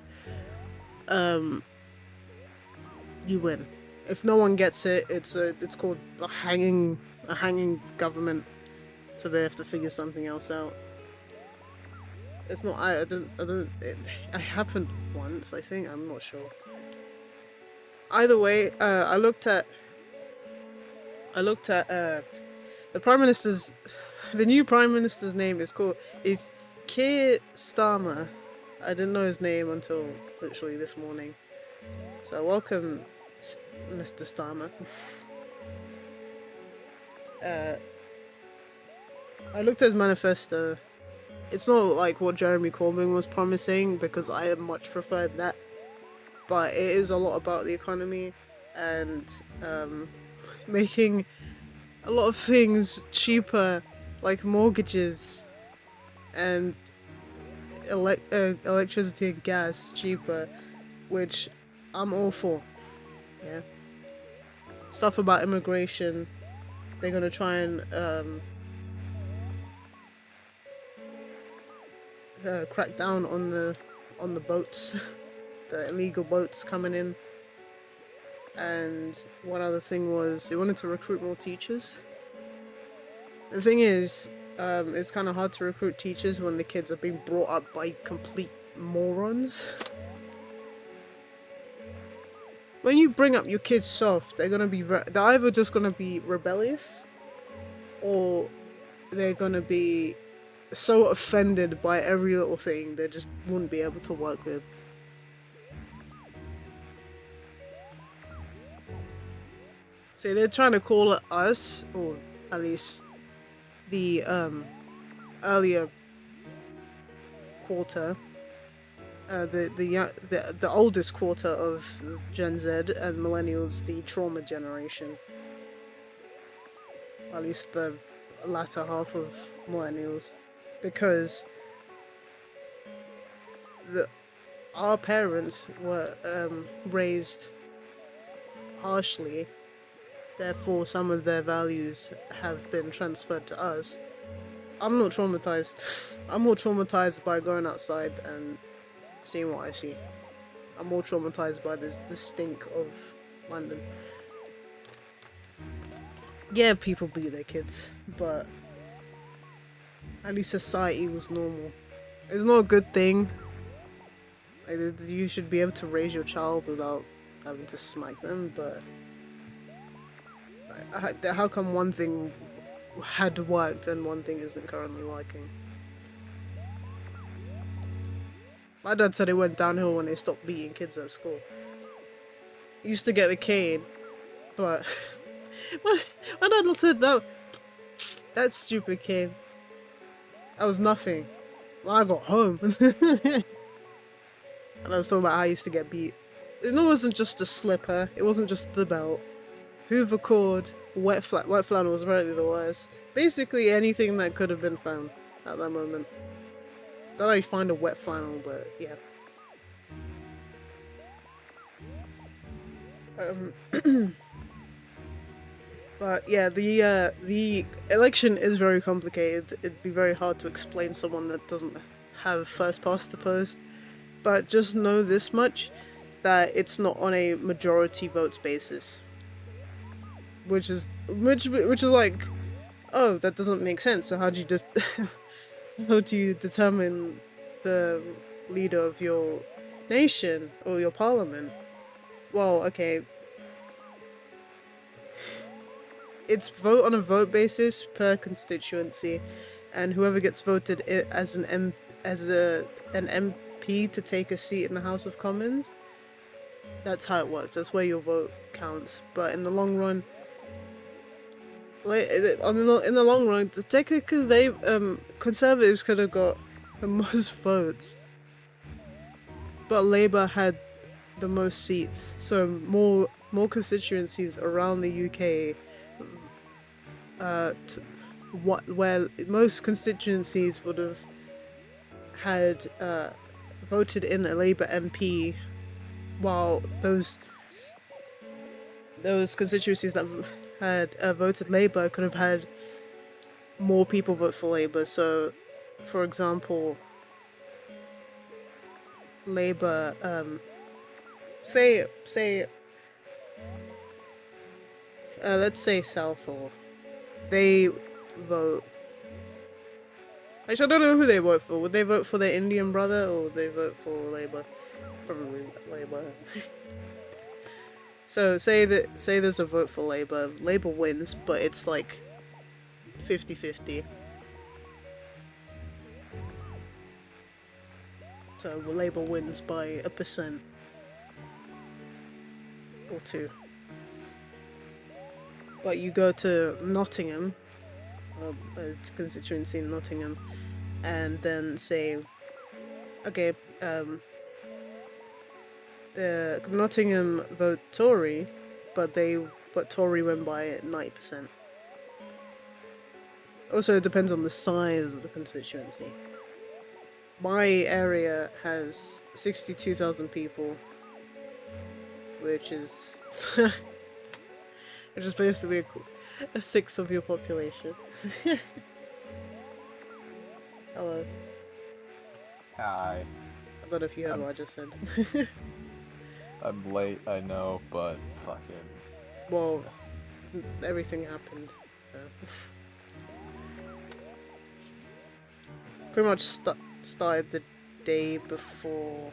You win. If no one gets it, it's called a hanging government. So they have to figure something else out. It's not. It happened once, I think. I'm not sure. Either way, I looked at the Prime Minister's. The new Prime Minister's name is Keir Starmer. I didn't know his name until literally this morning. So welcome, Mr. Starmer. I looked at his manifesto. It's not like what Jeremy Corbyn was promising, because I much preferred that. But it is a lot about the economy and making a lot of things cheaper, like mortgages and electricity and gas cheaper, which I'm all for. Yeah. Stuff about immigration. They're gonna try and crack down on the boats, the illegal boats coming in. And one other thing was they wanted to recruit more teachers. The thing is, it's kind of hard to recruit teachers when the kids are being brought up by complete morons. When you bring up your kids soft, they're either just gonna be rebellious, or they're gonna be so offended by every little thing they just wouldn't be able to work with. See, they're trying to call it us, or at least the earlier quarter, the oldest quarter of Gen Z and millennials, the trauma generation. At least the latter half of millennials, because our parents were raised harshly. Therefore, some of their values have been transferred to us. I'm not traumatized. I'm more traumatized by going outside and seeing what I see. I'm more traumatized by the stink of London. Yeah, people beat their kids, but at least society was normal. It's not a good thing. Like, you should be able to raise your child without having to smack them, but how come one thing had worked and one thing isn't currently working? My dad said it went downhill when they stopped beating kids at school. He used to get the cane, but my dad said, no, that stupid cane, that was nothing when I got home. And I was talking about how I used to get beat. It wasn't just a slipper, it wasn't just the belt. Hoover cord, wet flannel was apparently the worst. Basically anything that could have been found at that moment. Don't know how you find a wet flannel, but yeah. But yeah, the election is very complicated. It'd be very hard to explain to someone that doesn't have first past the post. But just know this much, that it's not on a majority votes basis. Which is like, oh, that doesn't make sense. So how do you just how do you determine the leader of your nation or your parliament? Well, okay. It's vote on a vote basis per constituency, and whoever gets voted as an MP to take a seat in the House of Commons. That's how it works. That's where your vote counts. But in the long run, in the long run, technically they Conservatives could have got the most votes, but Labour had the most seats. So more constituencies around the UK. Where most constituencies would have had voted in a Labour MP, while those constituencies that had voted Labour could have had more people vote for Labour. So, for example, Labour, let's say Southall, they vote. Actually, I don't know who they vote for. Would they vote for their Indian brother, or would they vote for Labour? Probably Labour. So say there's a vote for Labour. Labour wins, but it's like 50-50. So Labour wins by 1% or 2. But you go to Nottingham, a constituency in Nottingham, and then say, okay, Nottingham vote Tory, but Tory win by 90%. Also, it depends on the size of the constituency. My area has 62,000 people, which is basically a sixth of your population. Hello. Hi. I don't know if you heard what I just said. I'm late, I know, but fucking... Well, everything happened, so... Pretty much started the day before...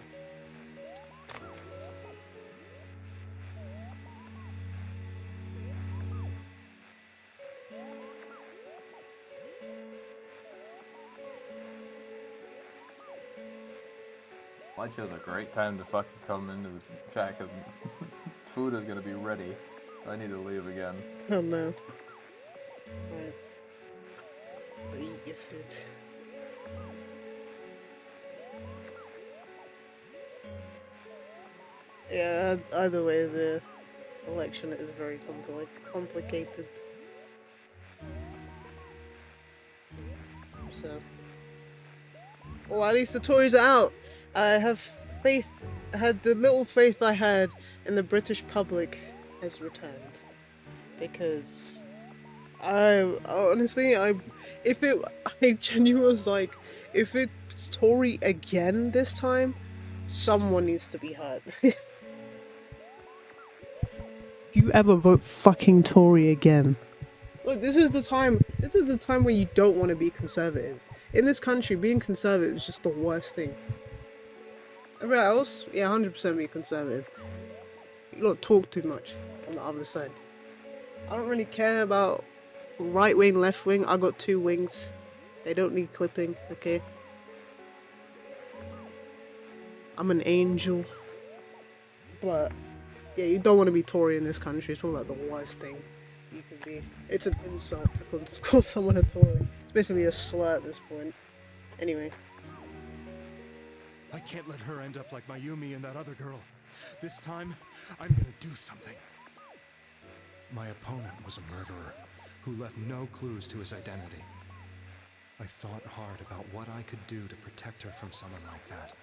I chose a great time to fucking come into the chat because food is gonna be ready. I need to leave again. Oh no. Right. Eat your food. Yeah, either way, the election is very complicated. So. Well, at least the Tories are out. I have faith, the little faith I had in the British public has returned. Because I genuinely was like, if it's Tory again this time, someone needs to be hurt. You ever vote fucking Tory again? Look, this is the time when you don't want to be conservative. In this country, being conservative is just the worst thing. Everywhere else, yeah, 100% be conservative. You don't talk too much on the other side. I don't really care about right wing, left wing. I got 2 wings. They don't need clipping, okay? I'm an angel. But, yeah, you don't want to be Tory in this country. It's probably like the worst thing you could be. It's an insult to call someone a Tory. It's basically a slur at this point. Anyway. I can't let her end up like Mayumi and that other girl. This time, I'm gonna do something. My opponent was a murderer who left no clues to his identity. I thought hard about what I could do to protect her from someone like that.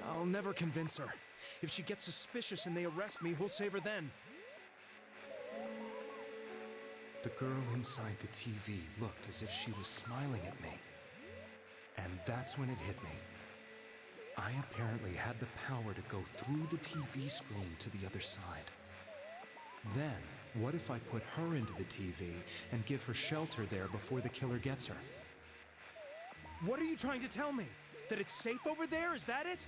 I'll never convince her. If she gets suspicious and they arrest me, who'll save her then? The girl inside the TV looked as if she was smiling at me. And that's when it hit me. I apparently had the power to go through the TV screen to the other side. Then, what if I put her into the TV and give her shelter there before the killer gets her? What are you trying to tell me? That it's safe over there? Is that it?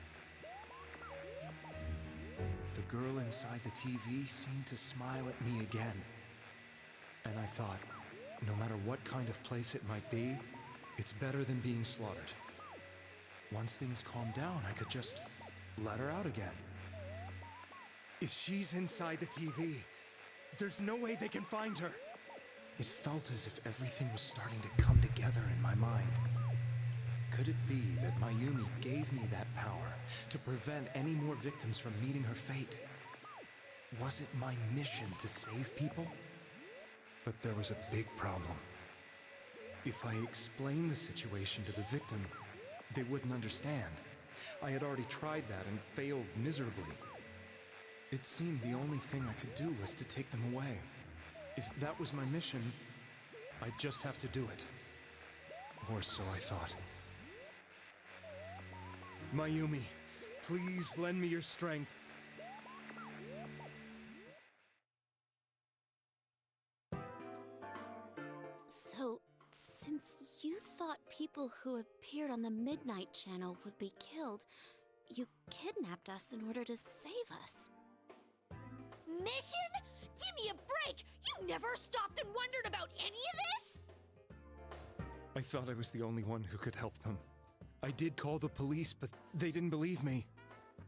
The girl inside the TV seemed to smile at me again. And I thought, no matter what kind of place it might be, it's better than being slaughtered. Once things calmed down, I could just let her out again. If she's inside the TV, there's no way they can find her. It felt as if everything was starting to come together in my mind. Could it be that Mayumi gave me that power to prevent any more victims from meeting her fate? Was it my mission to save people? But there was a big problem. If I explained the situation to the victim, they wouldn't understand. I had already tried that and failed miserably. It seemed the only thing I could do was to take them away. If that was my mission, I'd just have to do it. Or so I thought. Mayumi, please lend me your strength. So, since you thought people who appeared on the Midnight Channel would be killed, you kidnapped us in order to save us. Mission? Give me a break! You never stopped and wondered about any of this? I thought I was the only one who could help them. I did call the police, but they didn't believe me.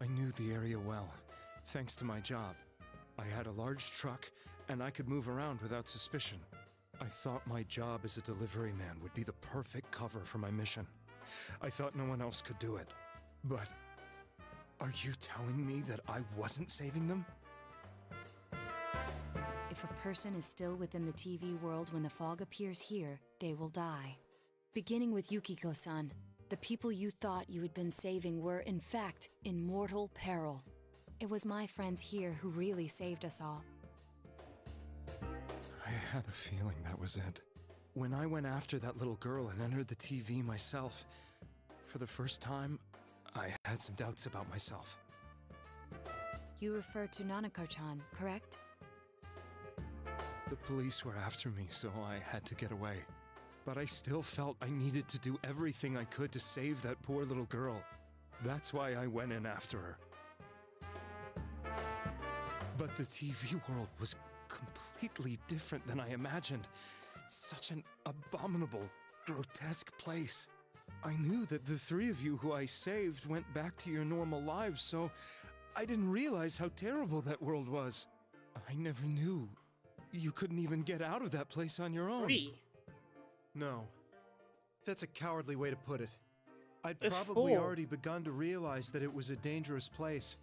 I knew the area well, thanks to my job. I had a large truck, and I could move around without suspicion. I thought my job as a delivery man would be the perfect cover for my mission. I thought no one else could do it. But are you telling me that I wasn't saving them? If a person is still within the TV world when the fog appears here, they will die. Beginning with Yukiko-san, the people you thought you had been saving were, in fact, in mortal peril. It was my friends here who really saved us all. I had a feeling that was it. When I went after that little girl and entered the TV myself, for the first time, I had some doubts about myself. You refer to Nanako-chan, correct? The police were after me, so I had to get away. But I still felt I needed to do everything I could to save that poor little girl. That's why I went in after her. But the TV world was completely different than I imagined. Such an abominable, grotesque place. I knew that the three of you who I saved went back to your normal lives, so I didn't realize how terrible that world was. I never knew you couldn't even get out of that place on your own. No. That's a cowardly way to put it. I'd It's probably full. already begun to realize that it was a dangerous place.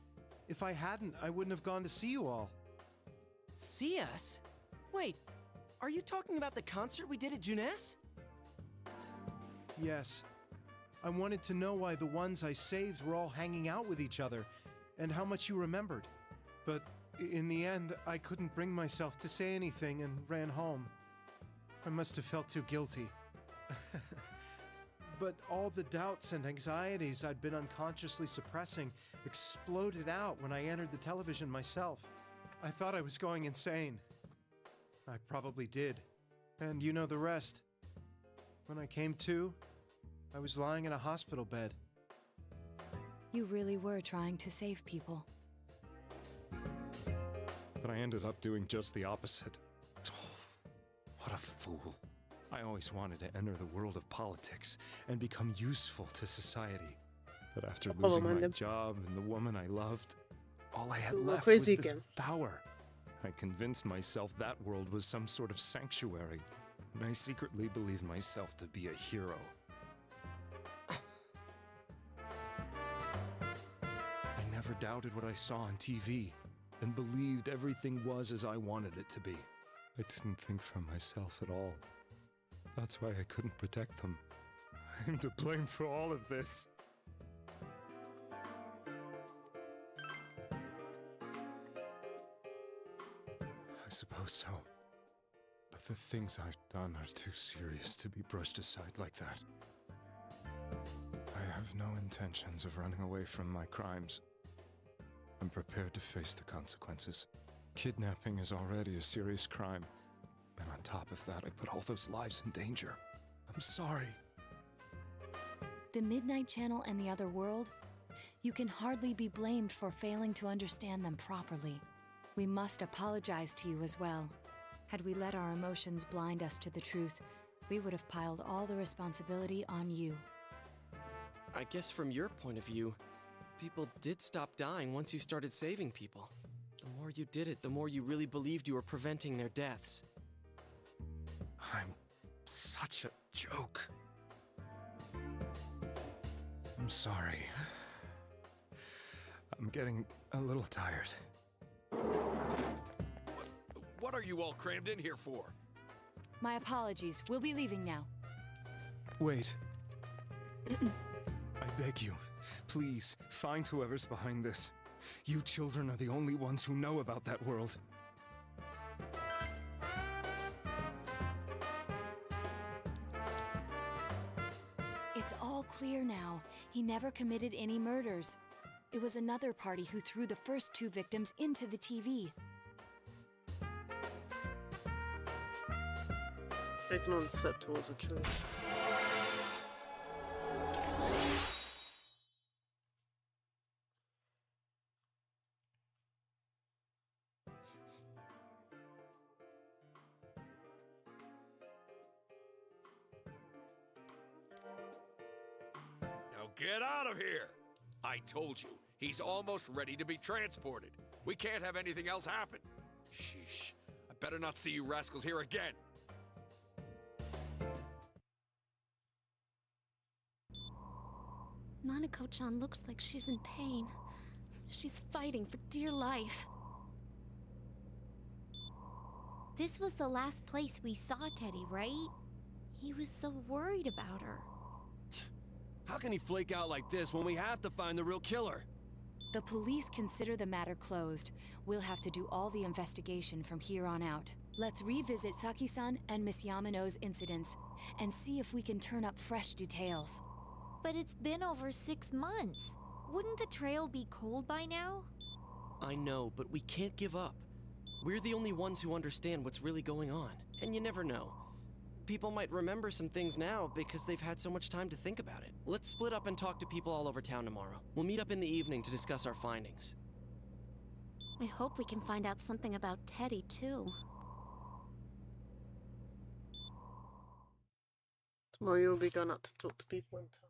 If I hadn't, I wouldn't have gone to see you all. See us? Wait, are you talking about the concert we did at Junes? Yes. I wanted to know why the ones I saved were all hanging out with each other, and how much you remembered. But in the end, I couldn't bring myself to say anything and ran home. I must have felt too guilty. But all the doubts and anxieties I'd been unconsciously suppressing exploded out when I entered the television myself. I thought I was going insane. I probably did. And you know the rest. When I came to, I was lying in a hospital bed. You really were trying to save people. But I ended up doing just the opposite. What a fool. I always wanted to enter the world of politics and become useful to society. But after losing my job and the woman I loved, all I had left was this power. I convinced myself that world was some sort of sanctuary, and I secretly believed myself to be a hero. I never doubted what I saw on TV, and believed everything was as I wanted it to be. I didn't think for myself at all. That's why I couldn't protect them. I'm to blame for all of this. I suppose so. But the things I've done are too serious to be brushed aside like that. I have no intentions of running away from my crimes. I'm prepared to face the consequences. Kidnapping is already a serious crime. And on top of that, I put all those lives in danger. I'm sorry. The Midnight Channel and the other world? You can hardly be blamed for failing to understand them properly. We must apologize to you as well. Had we let our emotions blind us to the truth, we would have piled all the responsibility on you. I guess from your point of view, people did stop dying once you started saving people. The more you did it, the more you really believed you were preventing their deaths. I'm such a joke. I'm sorry. I'm getting a little tired. What are you all crammed in here for? My apologies. We'll be leaving now. Wait. I beg you, please, find whoever's behind this. You children are the only ones who know about that world. It's all clear now. He never committed any murders. It was another party who threw the first 2 victims into the TV. Taking on the step towards the truth. Now get out of here! I told you, he's almost ready to be transported. We can't have anything else happen. Sheesh. I better not see you rascals here again. Nanako-chan looks like she's in pain. She's fighting for dear life. This was the last place we saw Teddy, right? He was so worried about her. How can he flake out like this when we have to find the real killer? The police consider the matter closed. We'll have to do all the investigation from here on out. Let's revisit Saki-san and Miss Yamano's incidents and see if we can turn up fresh details. But it's been over 6 months. Wouldn't the trail be cold by now? I know, but we can't give up. We're the only ones who understand what's really going on. And you never know. People might remember some things now because they've had so much time to think about it. Let's split up and talk to people all over town tomorrow. We'll meet up in the evening to discuss our findings. I hope we can find out something about Teddy, too. Tomorrow you'll be going out to talk to people in town.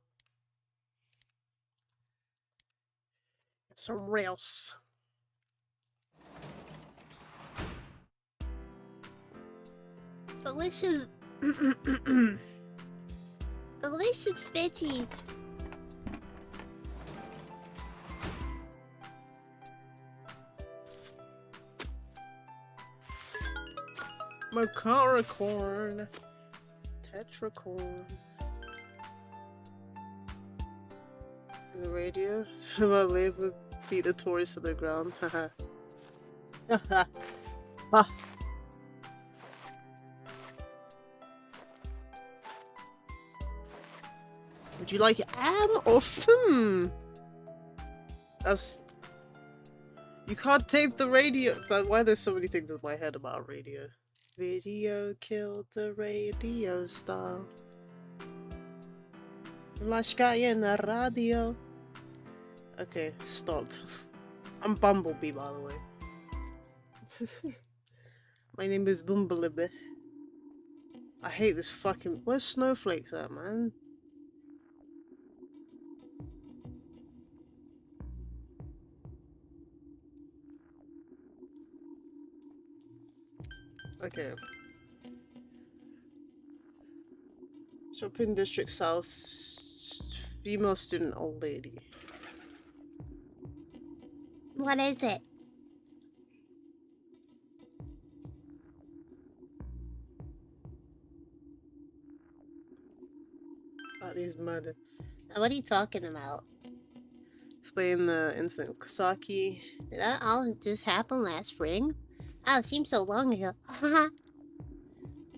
Get some rails. Delicious. Delicious veggies. Makara corn. Tetracorn. The radio. My wave would beat the Tories to the ground. Haha. Haha. Ah. Would you like am or fun? That's... You can't tape the radio. But why there's so many things in my head about radio? Video killed the radio star. Flashka in the radio. Okay, stop. I'm Bumblebee, by the way. My name is Bumblebee. I hate this fucking... Where's Snowflakes at, man? Okay. Shopping District South. Female student, old lady. What is it? About these murder. What are you talking about? Explain the incident. Kusaki. Did that all just happen last spring? Oh, it seems so long ago. Haha.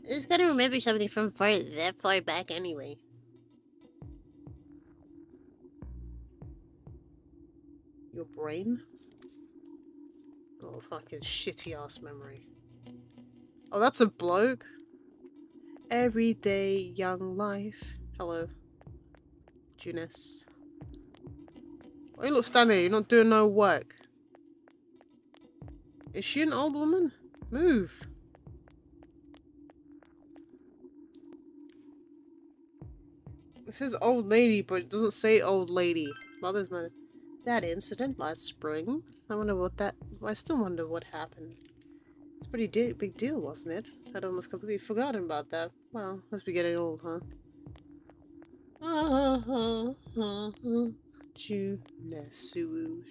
It's gonna remember something from that far back anyway. Your brain? Oh, fucking shitty ass memory. Oh, that's a bloke. Everyday young life. Hello. Junus. Why you look standing here? You're not doing no work. Is she an old woman? Move. It says old lady, but it doesn't say old lady. Mother's man. That incident last spring. I wonder what that. I still wonder what happened. It's a pretty big deal, wasn't it? I'd almost completely forgotten about that. Well, must be getting old, huh? Junesu.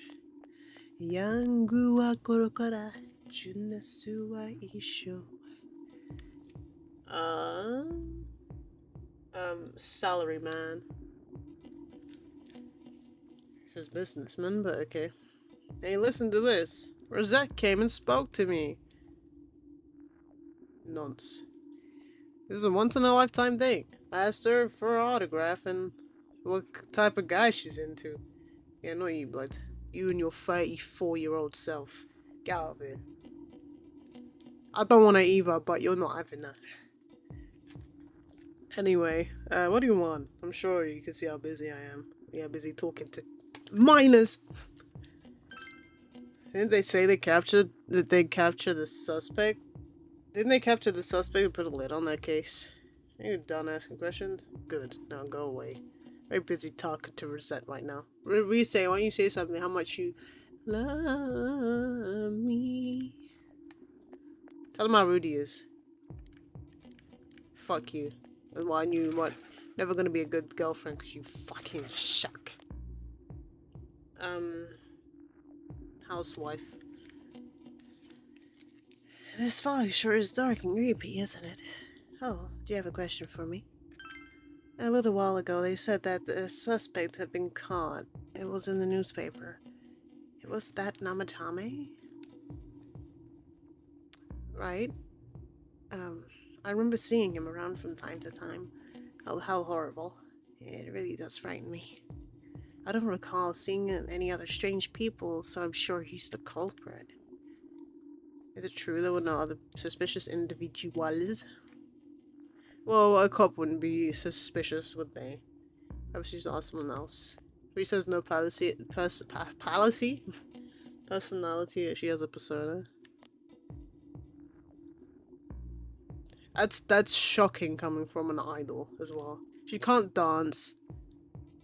Yangu wa koro kara junesu wa isho. Salary man. Says businessman, but okay. Hey, listen to this. Rosette came and spoke to me. Nonce. This is a once-in-a-lifetime thing. I asked her for her autograph and what type of guy she's into. Yeah, not you, blood. You and your 34-year-old self. Get out of here. I don't want to either, but you're not having that. Anyway, what do you want? I'm sure you can see how busy I am. Yeah, busy talking to minors. Didn't they say they captured the suspect? Didn't they capture the suspect and put a lid on that case? Are you done asking questions? Good. Now go away. Very busy talking to Rosette right now. Rise, why don't you say something? How much you love me? Tell him how rude he is. Fuck you. And why you what? Never gonna be a good girlfriend because you fucking suck. Housewife. This fog sure is dark and creepy, isn't it? Oh, do you have a question for me? A little while ago, they said that the suspect had been caught. It was in the newspaper. It was that Namatame? Right? I remember seeing him around from time to time. Oh, how horrible. It really does frighten me. I don't recall seeing any other strange people, so I'm sure he's the culprit. Is it true there were no other suspicious individuals? Well, a cop wouldn't be suspicious, would they? Perhaps she's asked someone else. He says no personality. She has a persona. That's shocking coming from an idol as well. She can't dance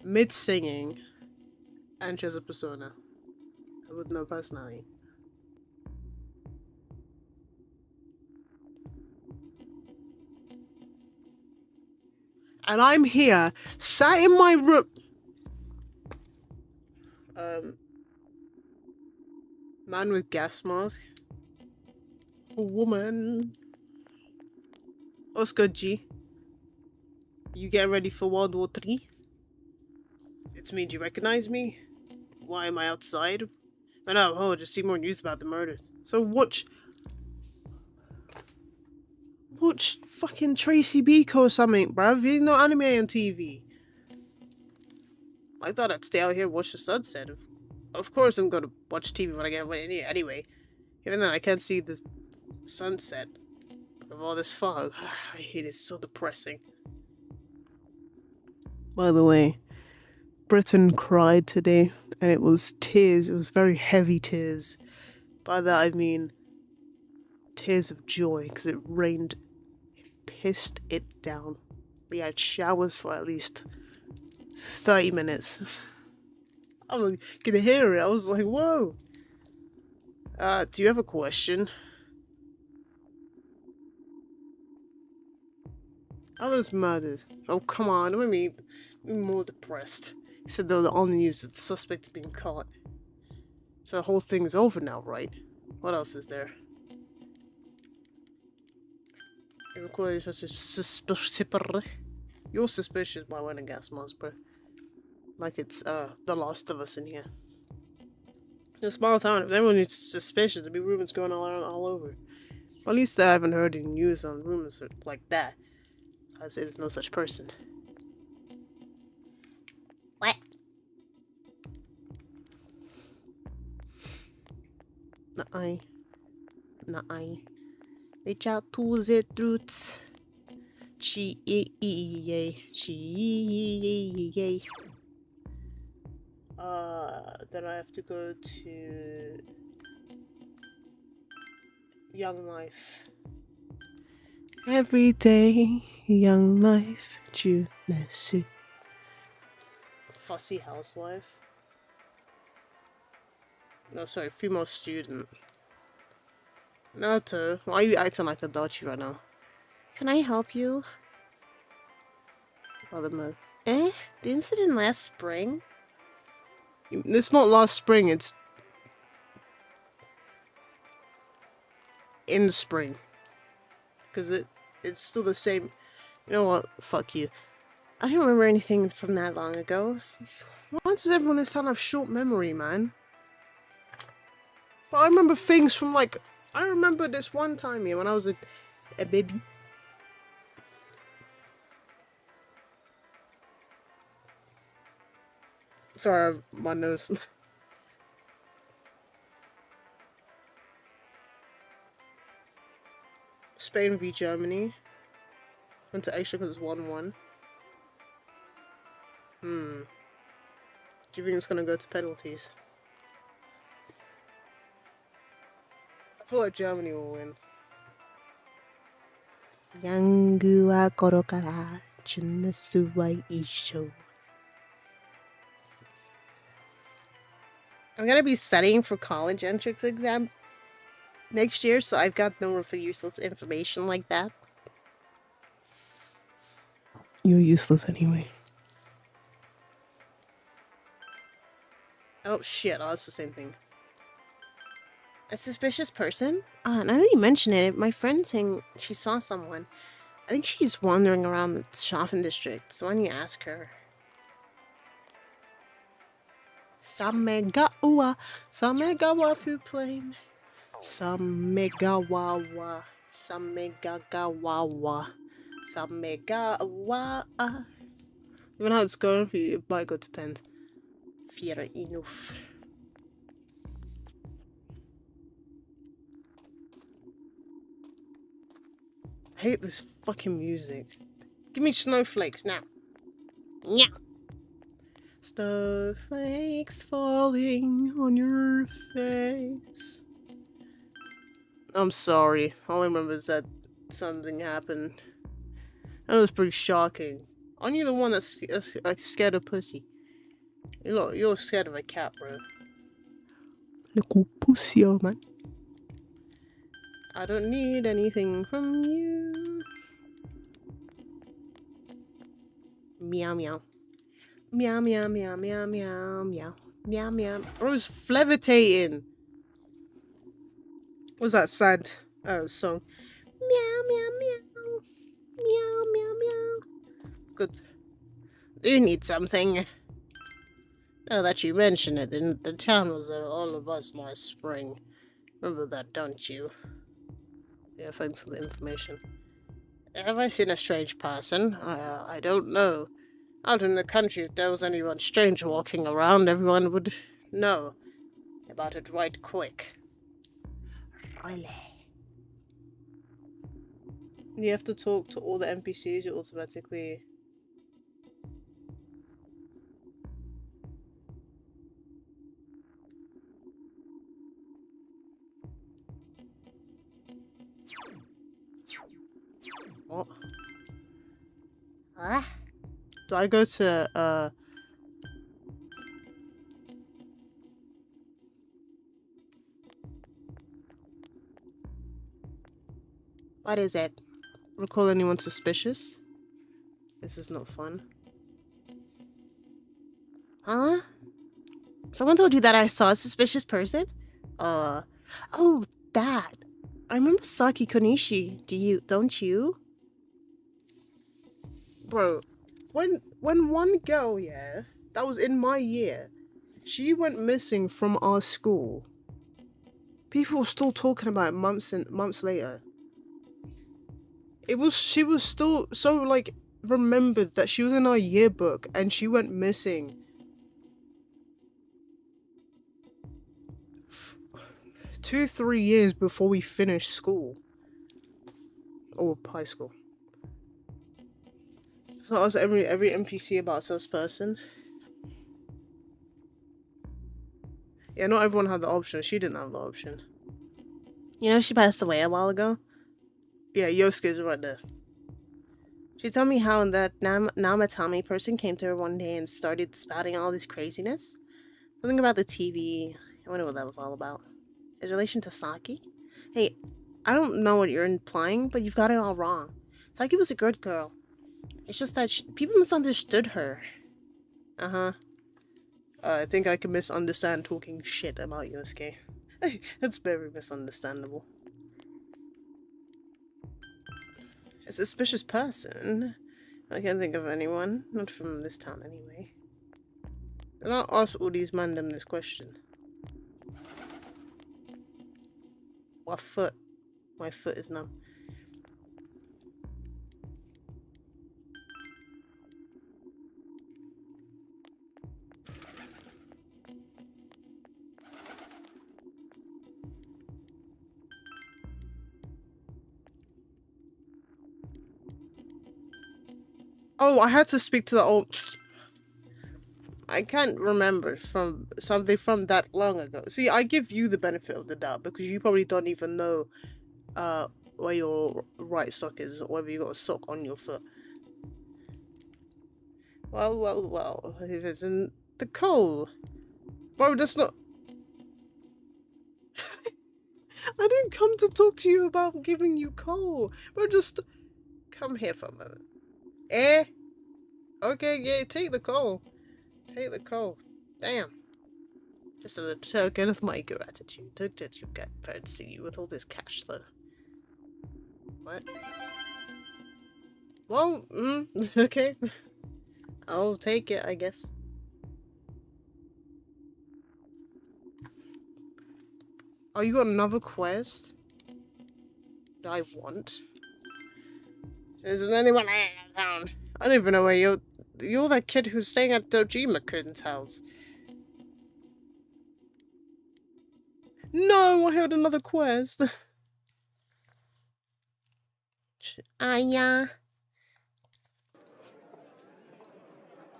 mid singing, and she has a persona with no personality. And I'm here, sat in my room. Man with gas mask. A woman. What's good, G? You getting ready for World War III? It's me, do you recognize me? Why am I outside? I know, oh, just see more news about the murders. So watch fucking Tracy Beaker or something, bruv. You know anime on TV. I thought I'd stay out here and watch the sunset. Of course I'm gonna watch TV when I get away anyway. Even then I can't see the sunset of all this fog. I hate it, it's so depressing. By the way, Britain cried today, and it was tears. It was very heavy tears. By that I mean tears of joy, because it rained. It pissed it down. We had showers for at least 30 minutes. I could hear it. I was like, whoa. Do you have a question? Are those murders? Oh, come on. Don't make me more depressed. He said they were on the news that the suspect had been caught. So the whole thing is over now, right? What else is there? You're suspicious by wearing a gas mask, bro. Like it's, The Last of Us in here. In a small town, if everyone is suspicious, there'd be rumors going all over. Well, at least I haven't heard any news on rumors like that. I say there's no such person. What? Nuh-I. Reach out to the roots. Then I have to go to Young Life. Every day, Young Life, Junesu. fussy housewife. No, sorry, female student. Naruto, why are you acting like a Dachi right now? Can I help you? Other mode. The incident last spring? It's not last spring, it's in spring. Because it's still the same. You know what? Fuck you. I don't remember anything from that long ago. Why does everyone in this town have short memory, man? But I remember things from like... I remember this one time here when I was a baby. Sorry, my nose. Spain v Germany. Went to extra because it's 1-1. Do you think it's gonna go to penalties? I feel like Germany will win. Yangu wa koro kara junasu wa issho. I'm gonna be studying for college entrance exam next year, so I've got no room for useless information like that. You're useless anyway. Oh shit, oh, it's the same thing. A suspicious person? Now that you mention it, my friend saying she saw someone. I think she's wandering around the shopping district, so why don't you ask her? Samegawa food plane. Samegawawa. Samegagawawa. Samegawa. Even how it's going for you, it might go to pen. Fair enough. I hate this fucking music. Give me snowflakes now. Yeah. Snowflakes falling on your face. I'm sorry. All I remember is that something happened. That was pretty shocking. Aren't you the one that's like scared of pussy? You're scared of a cat, bro. Little pussy, oh man. I don't need anything from you. Meow meow. Meow meow meow meow meow meow. Meow meow. Bro's levitating. What's that sad song? Meow meow meow. Meow meow meow. Good. Do you need something? Now that you mention it, the town was all of us last spring. Remember that, don't you? Yeah, thanks for the information. Have I seen a strange person? I don't know. Out in the country, if there was anyone strange walking around, everyone would know about it right quick. Really? You have to talk to all the NPCs, you automatically... What? Ah? Do I go to, What is it? Recall anyone suspicious? This is not fun. Huh? Someone told you that I saw a suspicious person? Oh, that. I remember Saki Konishi. Don't you? Bro, when one girl, yeah, that was in my year, she went missing from our school. People were still talking about it months later. She was still so like remembered that she was in our yearbook and she went missing. 2-3 years before we finished school. Or high school. So I was every NPC about this person. Yeah, not everyone had the option. She didn't have the option. You know she passed away a while ago? Yeah, Yosuke's right there. She told me how that Namatame person came to her one day and started spouting all this craziness. Something about the TV. I wonder what that was all about. His relation to Saki? Hey, I don't know what you're implying, but you've got it all wrong. Saki was a good girl. It's just that people misunderstood her. Uh-huh. I think I can misunderstand talking shit about Yosuke. That's very misunderstandable. A suspicious person? I can't think of anyone. Not from this town, anyway. Do not ask all these mandem this question. What foot? My foot is numb. Oh, I had to speak to the old... I can't remember from something from that long ago. See, I give you the benefit of the doubt because you probably don't even know where your right sock is or whether you got a sock on your foot. Well, if it's in the coal. Bro, that's not... I didn't come to talk to you about giving you coal. Bro, just come here for a moment. Eh? Okay, yeah, take the coal. Take the coal. Damn. Just as a token of my gratitude. Did you get fancy you with all this cash, though? What? Well, okay. I'll take it, I guess. Oh, you got another quest? That I want? Isn't anyone in town? I don't even know where you're... You're that kid who's staying at Dojima-kun's house. No, I had another quest. Yeah.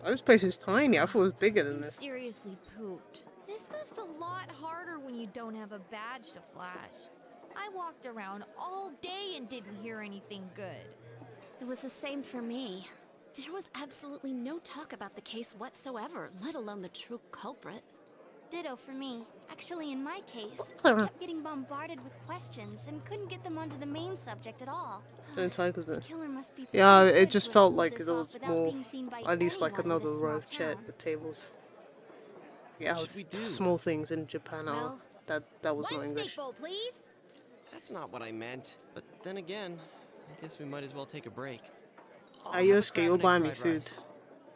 Oh, this place is tiny. I thought it was bigger than this. Seriously pooped. This stuff's a lot harder when you don't have a badge to flash. I walked around all day and didn't hear anything good. It was the same for me. There was absolutely no talk about the case whatsoever, let alone the true culprit. Ditto for me. Actually, in my case, I kept getting bombarded with questions and couldn't get them onto the main subject at all. The killer must be yeah, pretty it good just to felt pull like this there off was without more, being seen by at least like anyone in another this row of small town. tables. Yeah, What should we do? small things in Japan are Well, that was not English. Please? That's not what I meant. But then again, I guess we might as well take a break. Yosuke, you'll buy me food.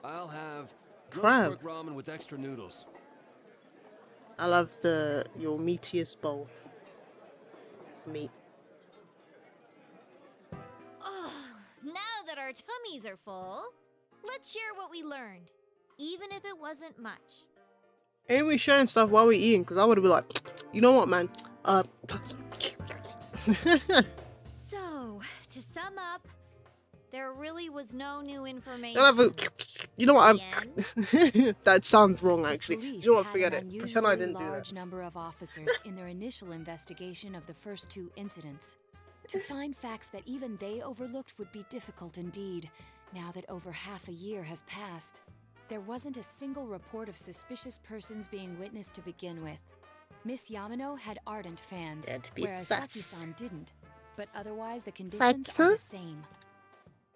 I'll have Crab. roast pork ramen with extra noodles. I love your meatiest bowl of meat. Oh, now that our tummies are full, let's share what we learned, even if it wasn't much. Ain't we sharing stuff while we're eating? Because I would have been like, you know what, man? So, to sum up, there really was no new information. You know what? The That sounds wrong, actually. Police You know what? had Forget an it. Pretend I unusually didn't do large that. number of officers in their initial investigation of the first two incidents. To find facts that even they overlooked would be difficult indeed, now that over half a year has passed. There wasn't a single report of suspicious persons being witnessed to begin with. Miss Yamano had ardent fans, That'd be whereas sus. Saki-san didn't. But otherwise, the conditions are the same.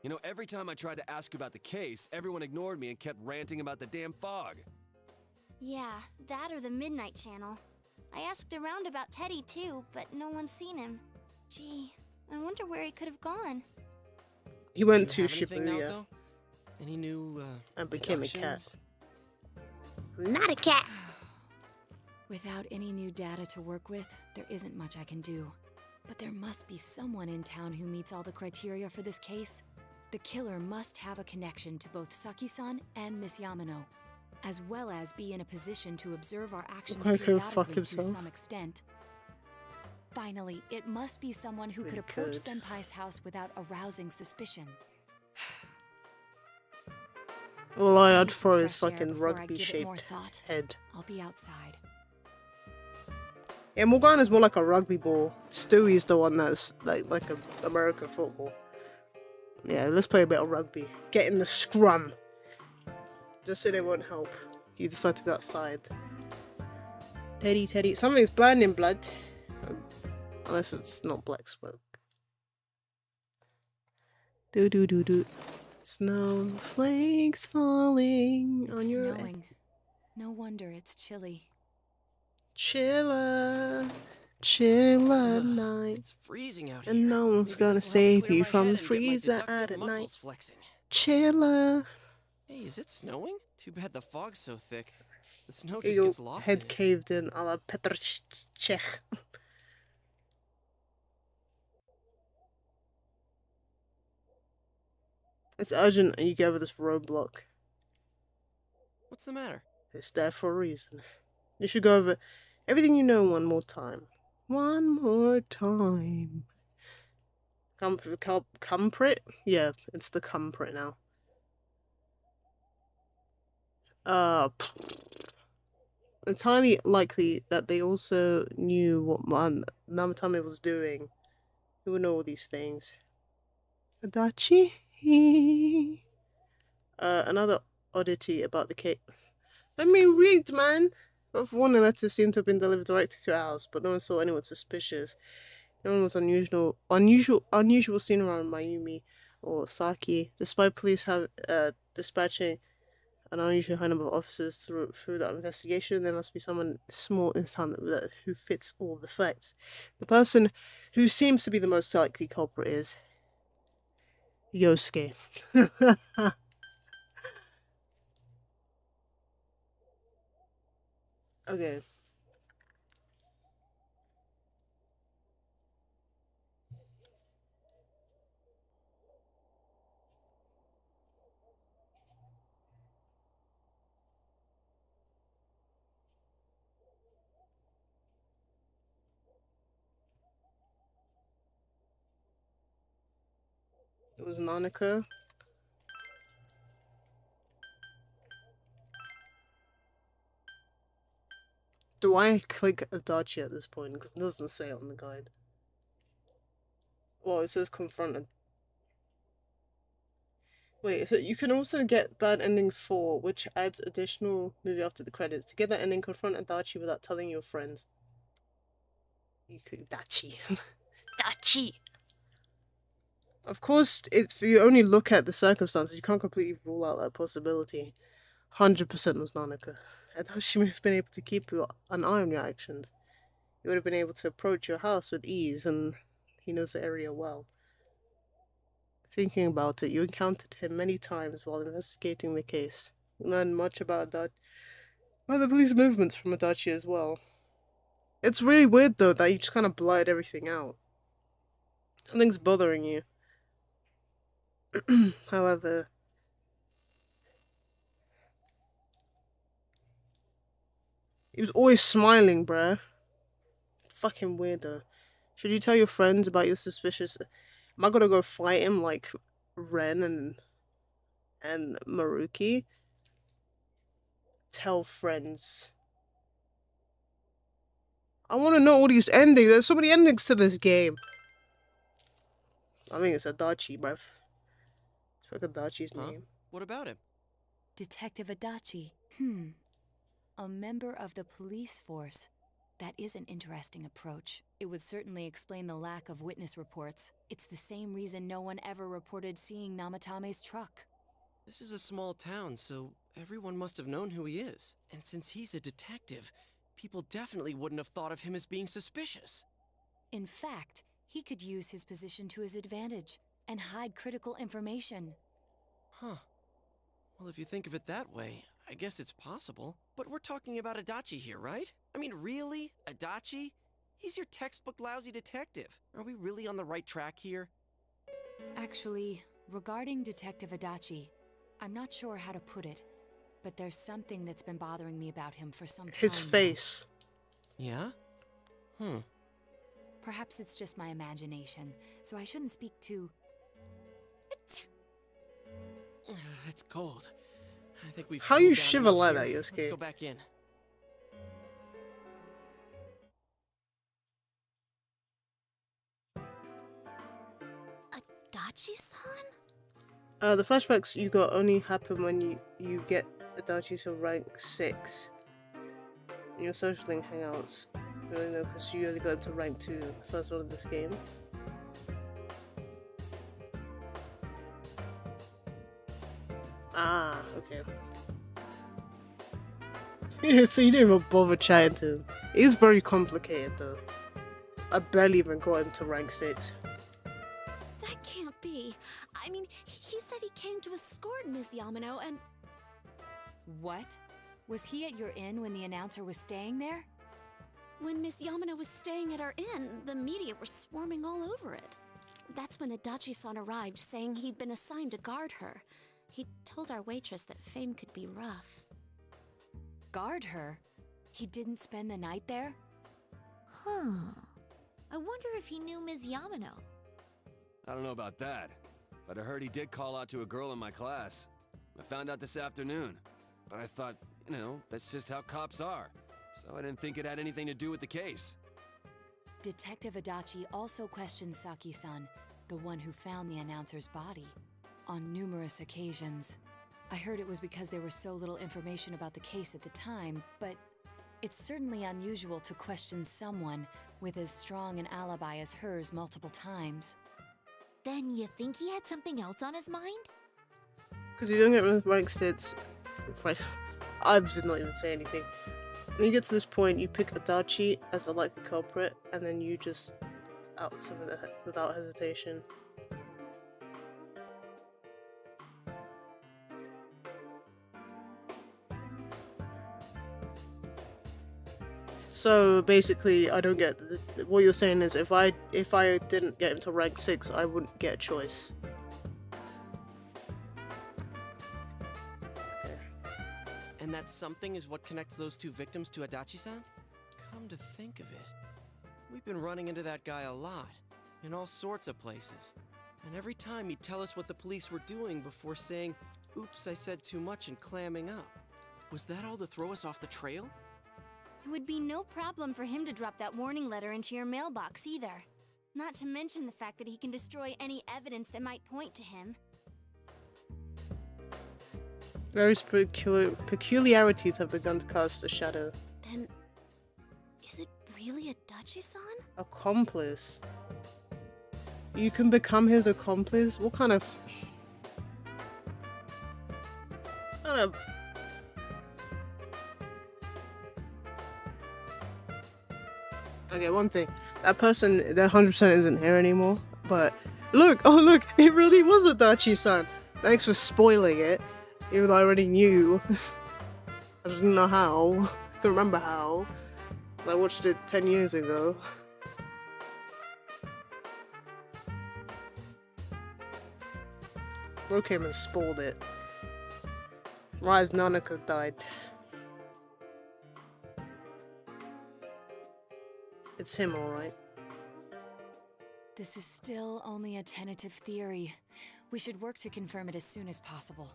You know, every time I tried to ask about the case, everyone ignored me and kept ranting about the damn fog. Yeah, that or the Midnight Channel. I asked around about Teddy too, but no one's seen him. Gee, I wonder where he could have gone. He went Do you to have anything, Shibuya Naoto? Any new, and became a cat. deductions? I'm not a cat. Without any new data to work with, there isn't much I can do. But there must be someone in town who meets all the criteria for this case. The killer must have a connection to both Saki-san and Miss Yamano, as well as be in a position to observe our actions Okay, go fuck periodically to himself. some extent. Finally, it must be someone who could Really approach could. Senpai's house without arousing suspicion. All I had Need some for his fresh air fucking before I give it more rugby-shaped thought. head. I'll be outside. Yeah, Morgana's more like a rugby ball. Stewie's the one that's like a American football. Yeah, let's play a bit of rugby. Get in the scrum. Just so they won't help. You decide to go outside. Teddy. Something's burning, blood. Unless it's not black smoke. Do. Snowflakes falling on It's your snowing. No wonder it's chilly. chilla night. It's freezing out And here. no one's Maybe gonna this'll help save clear you my from head the and get my freezer deductive out at night. muscles flexing. Chilla. Hey, is it snowing? Too bad the fog's so thick. The snow just Eagle gets lost in head it. caved in a la Petr Cech. It's urgent and you get over this roadblock. What's the matter? It's there for a reason. You should go over everything you know one more time. One more time. Cumprit? Yeah, it's the Cumprit now. It's highly likely that they also knew what Namatame was doing. Who would know all these things? Adachi? Another oddity about the case. Let me read, man! Both warning letters seem to have been delivered directly to our house, but no one saw anyone suspicious. No one was unusual seen around Mayumi or Saki, despite police have dispatching an unusually high number of officers through that investigation. There must be someone small in town who fits all the facts. The person who seems to be the most likely culprit is Yosuke. Okay. It was Nanako. Do I click Adachi at this point? Because it doesn't say it on the guide. Well, it says confronted. Wait, so you can also get bad ending 4, which adds additional movie after the credits. To get that ending, confront Adachi without telling your friends. You click Dachi. Dachi! Of course, if you only look at the circumstances, you can't completely rule out that possibility. 100% was Nanaka. Adachi may have been able to keep an eye on your actions. He would have been able to approach your house with ease, and he knows the area well. Thinking about it, you encountered him many times while investigating the case. You learned much about the police movements from Adachi as well. It's really weird, though, that you just kind of blurred everything out. Something's bothering you. However, he was always smiling, bruh. Fucking weirdo. Should you tell your friends about your suspicious... Am I gonna go fight him like Ren and Maruki? Tell friends. I want to know all these endings. There's so many endings to this game. I think it's Adachi, bruv. It's like Adachi's name. What about him? Detective Adachi. A member of the police force. That is an interesting approach. It would certainly explain the lack of witness reports. It's the same reason no one ever reported seeing Namatame's truck. This is a small town, so everyone must have known who he is. And since he's a detective, people definitely wouldn't have thought of him as being suspicious. In fact, he could use his position to his advantage and hide critical information. Huh. Well, if you think of it that way, I guess it's possible. But we're talking about Adachi here, right? I mean, really? Adachi? He's your textbook lousy detective. Are we really on the right track here? Actually, regarding Detective Adachi, I'm not sure how to put it, but there's something that's been bothering me about him for some time His now. face. Yeah? Perhaps it's just my imagination, so I shouldn't speak too... It's cold. I think we've How cooled you down shiver enough like here. that, Let's Yosuke? go back in. Adachi-san? The flashbacks you got only happen when you get Adachi to rank 6 in your social link hangouts. You only know because you only got into rank 2 the first one of this game. Ah, okay. Yeah, so you didn't even bother chatting to him. It is very complicated though. I barely even got him to rank 6. That can't be. I mean, he said he came to escort Miss Yamano and... What? Was he at your inn when the announcer was staying there? When Miss Yamano was staying at our inn, the media were swarming all over it. That's when Adachi-san arrived, saying he'd been assigned to guard her. He told our waitress that fame could be rough. Guard her? He didn't spend the night there? Huh. I wonder if he knew Ms. Yamano. I don't know about that, but I heard he did call out to a girl in my class. I found out this afternoon, but I thought, you know, that's just how cops are. So I didn't think it had anything to do with the case. Detective Adachi also questioned Saki-san, the one who found the announcer's body, on numerous occasions. I heard it was because there was so little information about the case at the time, but it's certainly unusual to question someone with as strong an alibi as hers multiple times. Then you think he had something else on his mind? Because you don't get with rank 6. It's like, I did not even say anything. When you get to this point, you pick Adachi as a likely culprit, and then you just out some of it without hesitation. So basically, I don't get what you're saying is if I didn't get him to rank 6, I wouldn't get a choice. And that something is what connects those two victims to Adachi-san? Come to think of it, we've been running into that guy a lot, in all sorts of places. And every time he'd tell us what the police were doing before saying, "Oops, I said too much," and clamming up. Was that all to throw us off the trail? It would be no problem for him to drop that warning letter into your mailbox either. Not to mention the fact that he can destroy any evidence that might point to him. Various peculiarities have begun to cast a shadow. Then, is it really Adachi-san? Accomplice? You can become his accomplice? What kind of... Okay, one thing. That person, that 100% isn't here anymore, but... Look! Oh look! It really was Adachi-san! Thanks for spoiling it. Even though I already knew. I just didn't know how. I couldn't remember how. I watched it 10 years ago. Bro came and spoiled it. Right as Nanako died. It's him, alright. This is still only a tentative theory. We should work to confirm it as soon as possible.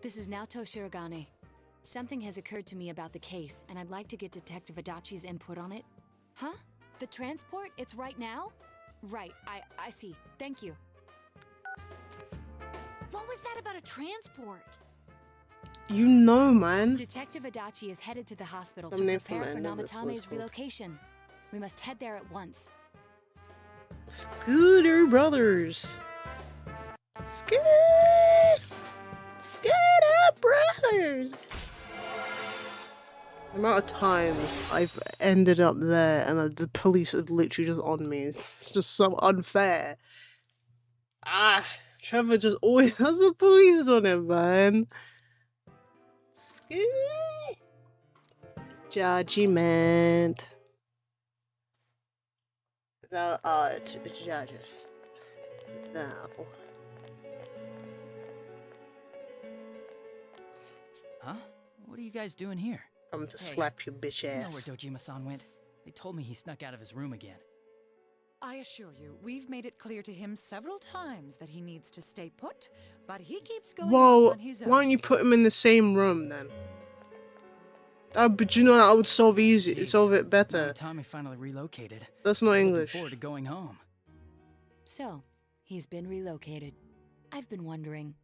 This is Naoto Shirogane. Something has occurred to me about the case, and I'd like to get Detective Adachi's input on it. Huh? The transport? It's right now? Right, I see. Thank you. What was that about a transport? You know, man. Detective Adachi is headed to the hospital Some name to prepare for from the end of this Namatame's was called. relocation. We must head there at once. Scooter Brothers. Scoot! Scoot up, brothers! The amount of times I've ended up there and the police are literally just on me. It's just so unfair. Ah, Trevor just always has the police on him, man. Scoot! Judgment. Thou art judgest. Thou. Huh? What are you guys doing here? I'm to slap your bitch You know ass. where Dojima-san went? They told me he snuck out of his room again. I assure you, we've made it clear to him several times that he needs to stay put, but he keeps going Whoa, off on his own. why don't you put him in the same room then? But you know that would solve it better. Namatame finally relocated. That's not He's English. Looking forward to going home. So, He's been relocated. I've been wondering.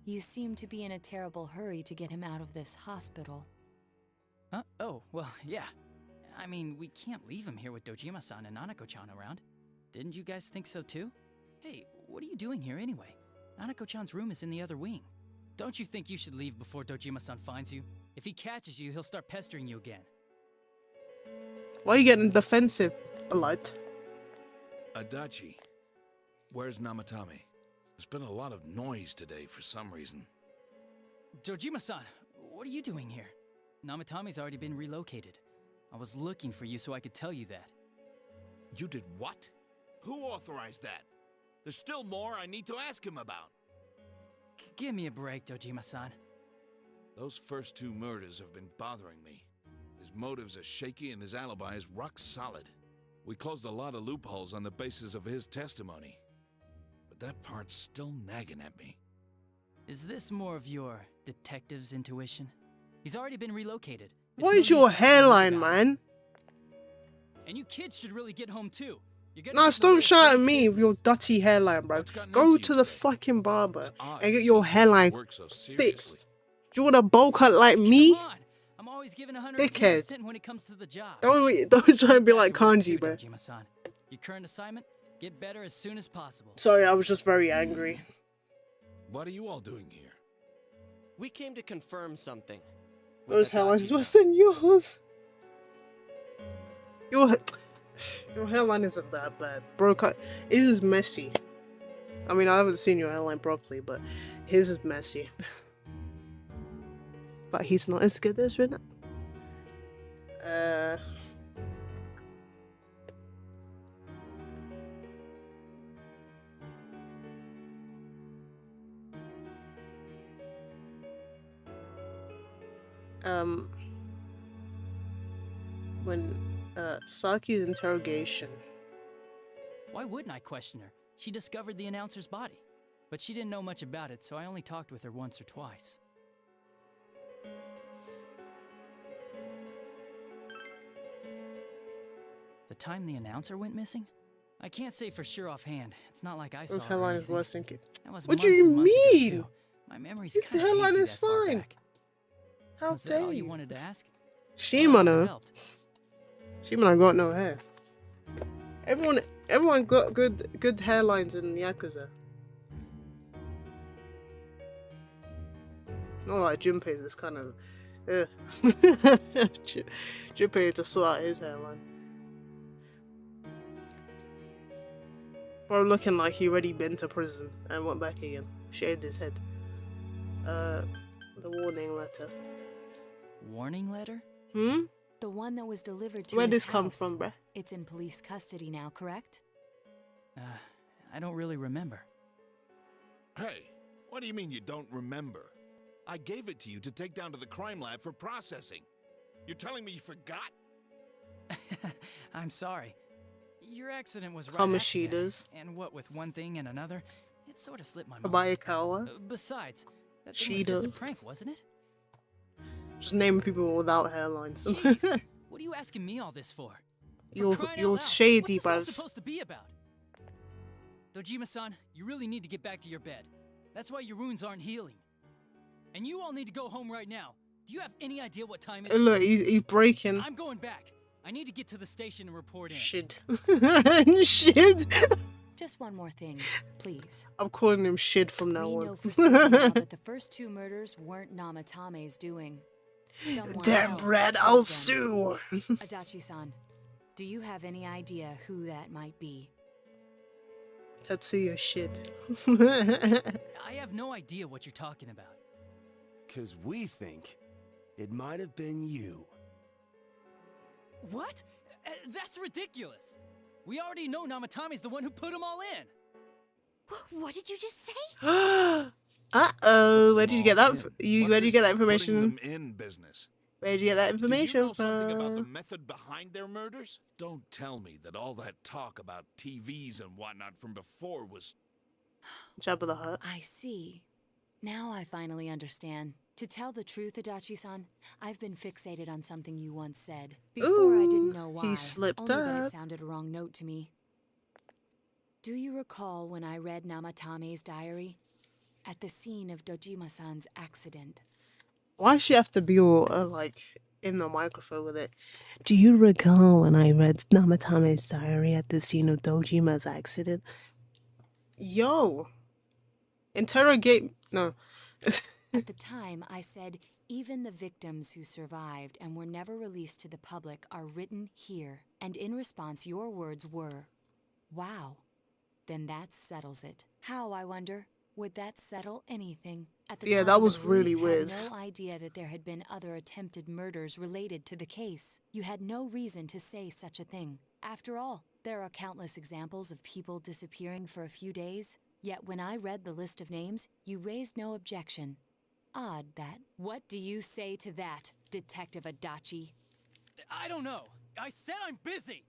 You seem to be in a terrible hurry to get him out of this hospital. Huh? Oh, well, yeah. I mean, we can't leave him here with Dojima-san and Nanako-chan around. Didn't you guys think so too? Hey, what are you doing here anyway? Nanako-chan's room is in the other wing. Don't you think you should leave before Dojima-san finds you? If he catches you, he'll start pestering you again. Why are you getting defensive, Blood? Adachi, where's Namatame? There's been a lot of noise today for some reason. Dojima-san, what are you doing here? Namatame's already been relocated. I was looking for you so I could tell you that. You did what? Who authorized that? There's still more I need to ask him about. Give me a break, Dojima-san. Those first 2 murders have been bothering me. His motives are shaky and his alibi is rock solid. We closed a lot of loopholes on the basis of his testimony. But that part's still nagging at me. Is this more of your detective's intuition? He's already been relocated. What is your hairline, man? And you kids should really get home too. Nah, don't shout at me with your dirty hairline, bro. Go to the fucking barber and get your hairline fixed. Do you want a bowl cut like me? I'm always giving 110% Dickhead. when it comes to the job. Don't try and be like Kanji, bro. Dojima-san. Your current assignment, get better as soon as possible. Sorry, I was just very angry. What are you all doing here? We came to confirm something. Those hairlines worse than yours. Your hairline isn't that bad, bro. It is messy. I mean, I haven't seen your hairline properly, but his is messy. But he's not as good as Renat. When Saki's interrogation. Why wouldn't I question her? She discovered the announcer's body. But she didn't know much about it, so I only talked with her once or twice. The time the announcer went missing? I can't say for sure offhand. It's not like I saw His her or hairline is anything. worse than kid. That was What do months you and months ago, mean? too. My memory's His kinda hairline hazy is that far fine. back. How Was that dare all you you? wanted to ask? Shimano. Helped. Shimano got no hair. Everyone got good hairlines in Yakuza. Not like Junpei's is kind of Junpei had to sort out his hairline. Bro looking like he already been to prison and went back again. Shaved his head. The warning letter. Warning letter? Hmm? The one that was delivered to Where his this come house. from, bruh? It's in police custody now, correct? I don't really remember. Hey, what do you mean you don't remember? I gave it to you to take down to the crime lab for processing. You're telling me you forgot? I'm sorry. Your accident was right How after much she that, does. and what with one thing and another, it sort of slipped my mind. Abayakawa. Besides, that thing was just a prank, wasn't it? Just naming people without hairlines. Jeez, what are you asking me all this for? You're Crying out you're loud, shady, what's this all bruv. supposed to be about? Dojima-san, you really need to get back to your bed. That's why your wounds aren't healing. And you all need to go home right now. Do you have any idea what time it is? Look, he's breaking. I'm going back. I need to get to the station and report in. Shit. Shit. Just one more thing, please. I'm calling him shit from now We on. know for certain now that the first 2 murders weren't Namatame's doing. Someone Damn, else Brad, killed I'll them. sue. Adachi-san, do you have any idea who that might be? Tetsuya shit. I have no idea what you're talking about. 'Cause we think it might have been you. What? That's ridiculous. We already know Namatame's the one who put them all in. What did you just say? Uh-oh. Where did you get that? What's Where did you this get that putting information? them in business? Where did you get that Do you information know something about the from? method behind their murders? Don't tell me that all that talk about TVs and whatnot from before was... Jabba the Hutt. I see. Now I finally understand. To tell the truth, Adachi-san, I've been fixated on something you once said. Before I didn't know why. he slipped only that up. it sounded a wrong note to me. Do you recall when I read Namatame's diary? At the scene of Dojima-san's accident. Why does she have to be all like in the microphone with it? Do you recall when I read Namatame's diary at the scene of Dojima's accident? Yo, interrogate. No. At the time, I said, even the victims who survived and were never released to the public are written here. And in response, your words were, wow. Then that settles it. How, I wonder? Would that settle anything? At the Yeah, time, that was the police really weird. had no idea that there had been other attempted murders related to the case. You had no reason to say such a thing. After all, there are countless examples of people disappearing for a few days. Yet when I read the list of names, you raised no objection. Odd that. What do you say to that, Detective Adachi? I don't know. I said I'm busy.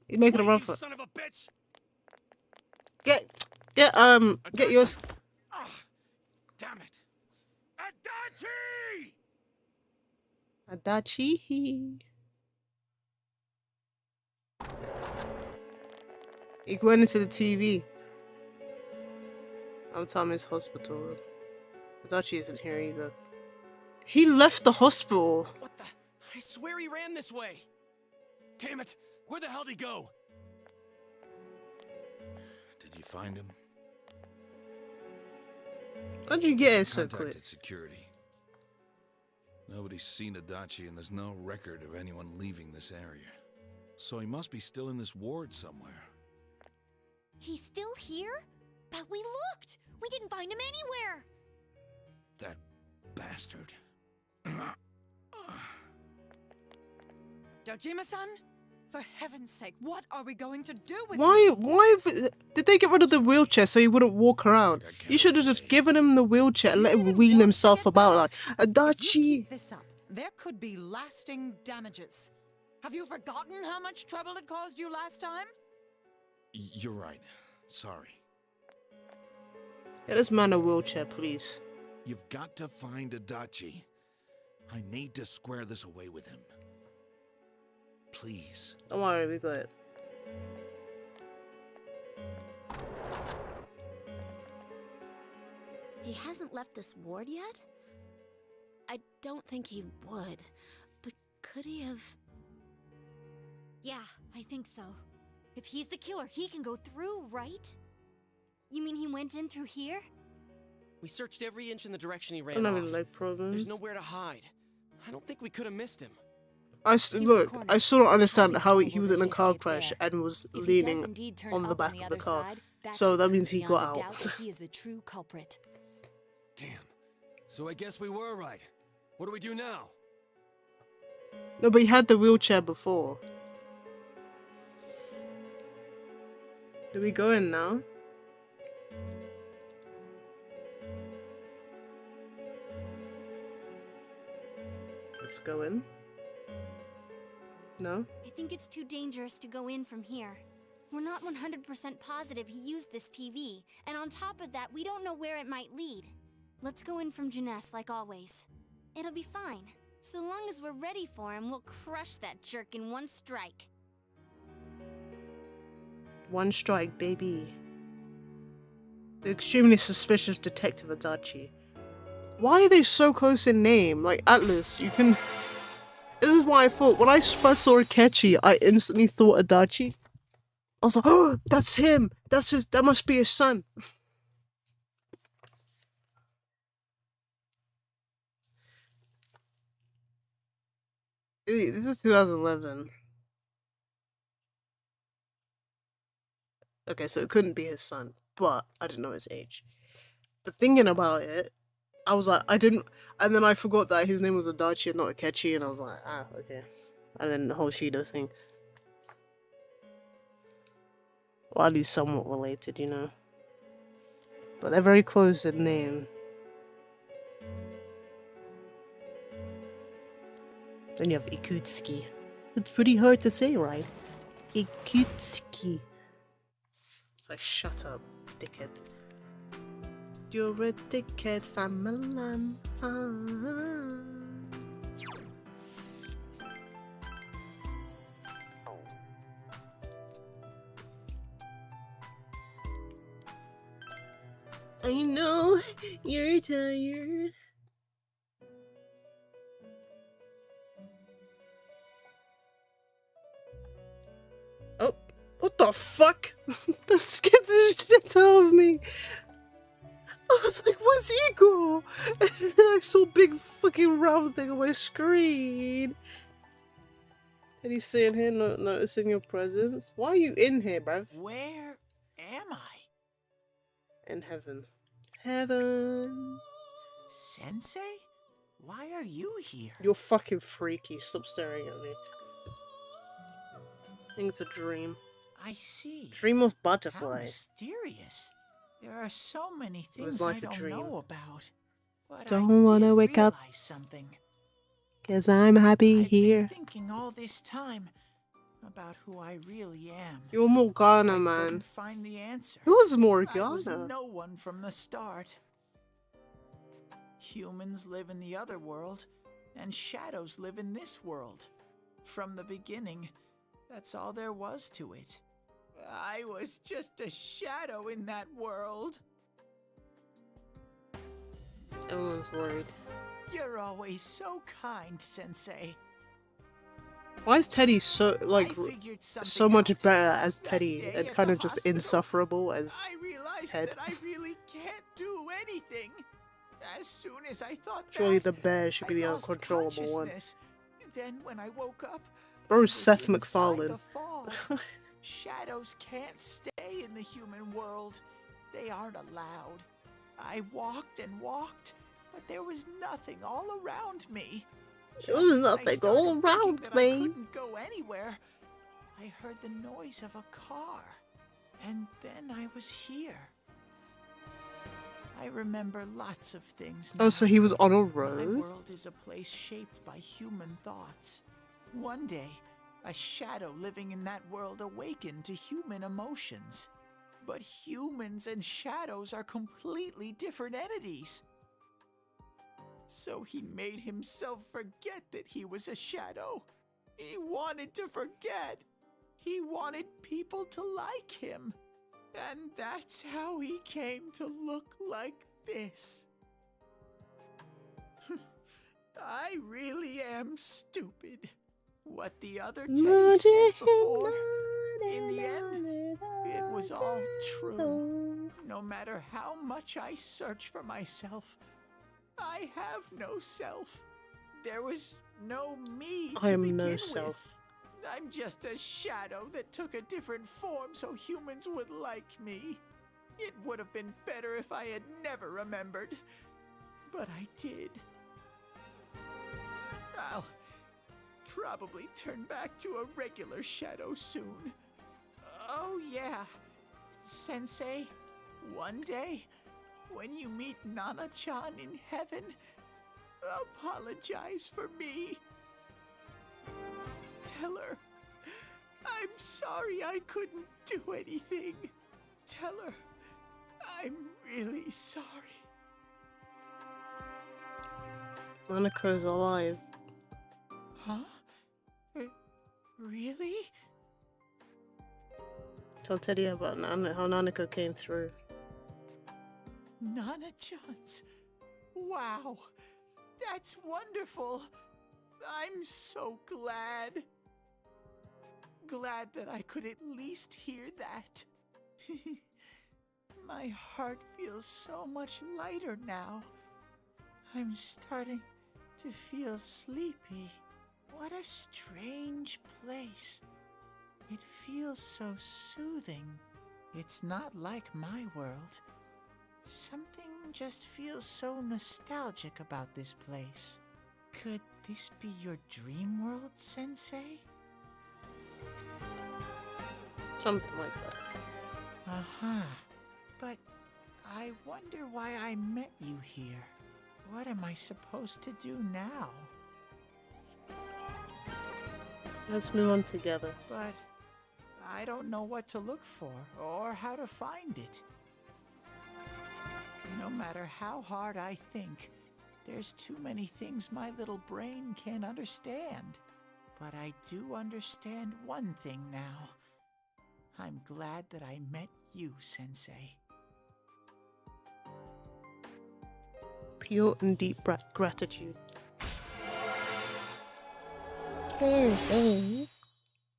You're making a run for it. Son of a bitch! Get yours. Damn it! Adachi! Adachi. He went into the TV. I'm Tommy's hospital room. Adachi isn't here either. He left the hospital. What the? I swear he ran this way. Damn it! Where the hell did he go? Did you find him? How'd you get it so quick? Contacted security. Nobody's seen Adachi, and there's no record of anyone leaving this area. So he must be still in this ward somewhere. He's still here? But we looked! We didn't find him anywhere! That bastard. Dojima-san? For heaven's sake, what are we going to do with Why did they get rid of the wheelchair so he wouldn't walk around? You should have just given him the wheelchair and let him wheel himself about like Adachi. Keep this up, there could be lasting damages. Have you forgotten how much trouble it caused you last time? You're right. Sorry. Get this man a wheelchair, please. You've got to find Adachi. I need to square this away with him. Please. Don't worry, we got it. He hasn't left this ward yet? I don't think he would. But could he have... Yeah, I think so. If he's the killer, he can go through, right? You mean he went in through here? We searched every inch in the direction he I'm ran having off. leg problems. There's nowhere to hide. I don't think we could have missed him. Look, I still don't understand how he was in a car crash and was leaning on the back of the car. So that means he got out. He is the true culprit. Damn. So I guess we were right. What do we do now? No, but he had the wheelchair before. Do we go in now? Let's go in. No? I think it's too dangerous to go in from here. We're not 100% positive he used this TV, and on top of that, we don't know where it might lead. Let's go in from Jeunesse like always. It'll be fine. So long as we're ready for him, we'll crush that jerk in one strike. One strike, baby. The extremely suspicious Detective Adachi. Why are they so close in name? Like Atlas, you can... This is why I thought, when I first saw Akechi, I instantly thought Adachi. I was like, oh, that's him! That must be his son. This is 2011. Okay, so it couldn't be his son, but I didn't know his age. But thinking about it, I was like, and then I forgot that his name was Adachi and not Akechi, and I was like, ah, okay. And then the whole Shido thing. Well, at least somewhat related, you know. But they're very close in name. Then you have Ikutsuki. It's pretty hard to say, right? Ikutsuki. So shut up, dickhead. You're a dickhead, family. I know you're tired. Oh, what the fuck? That scared the shit out of me. I was like, where's Igor? And then I saw a big fucking round thing on my screen. And he's sitting here not noticing your presence. Why are you in here, bruv? Where am I? In heaven. Heaven. Sensei? Why are you here? You're fucking freaky. Stop staring at me. I think it's a dream. I see. Dream of How butterfly. mysterious. There are so many Was things life I a don't dream? know about. But Don't wanna wake up. realize something. 'Cause I'm happy I've here. been thinking all this time about who I really am. You're Morgana, I man. couldn't find the answer. Who's I was Morgana? no one from the start. Humans live in the other world, and shadows live in this world. From the beginning, that's all there was to it. I was just a shadow in that world. Everyone's worried. You're always so kind, Sensei. Why is Teddy so, like, I figured something so much out. better as That Teddy day and at kind the of just hospital, insufferable as I realized Ted? that I really can't do anything. As soon as I thought Surely that, the bear should be I the lost uncontrollable one. consciousness. Then when I woke up, Bro, I was Seth inside MacFarlane. the fog. Shadows can't stay in the human world. They aren't allowed. I walked and walked, but there was nothing all around me. There was Just when I nothing all started around thinking that me. I couldn't go anywhere, I heard the noise of a car, and then I was here. I remember lots of things now. Oh, so he was on a My road? world is a place shaped by human thoughts. One day, a shadow living in that world awakened to human emotions. But humans and shadows are completely different entities. So he made himself forget that he was a shadow. He wanted to forget. He wanted people to like him. And that's how he came to look like this. I really am stupid. What the other Teddy said before, in the end, it was all true. No matter how much I search for myself, I have no self. There was no me to I am begin no with. self. I'm just a shadow that took a different form so humans would like me. It would have been better if I had never remembered, but I did. I'll probably turn back to a regular shadow soon. Oh yeah, Sensei, one day, when you meet Nana-chan in heaven, apologize for me. Tell her, I'm sorry I couldn't do anything. Tell her, I'm really sorry. Nanako's alive. Huh? Really? Tell Teddy about how Nanako came through. Nana-chan's. Wow, that's wonderful. I'm so glad. Glad that I could at least hear that. My heart feels so much lighter now. I'm starting to feel sleepy. What a strange place. It feels so soothing. It's not like my world. Something just feels so nostalgic about this place. Could this be your dream world, Sensei? Something like that. Uh-huh. But I wonder why I met you here. What am I supposed to do now? Let's move on together. But I don't know what to look for or how to find it. No matter how hard I think, there's too many things my little brain can't understand. But I do understand one thing now. I'm glad that I met you, Sensei. pure and deep gratitude.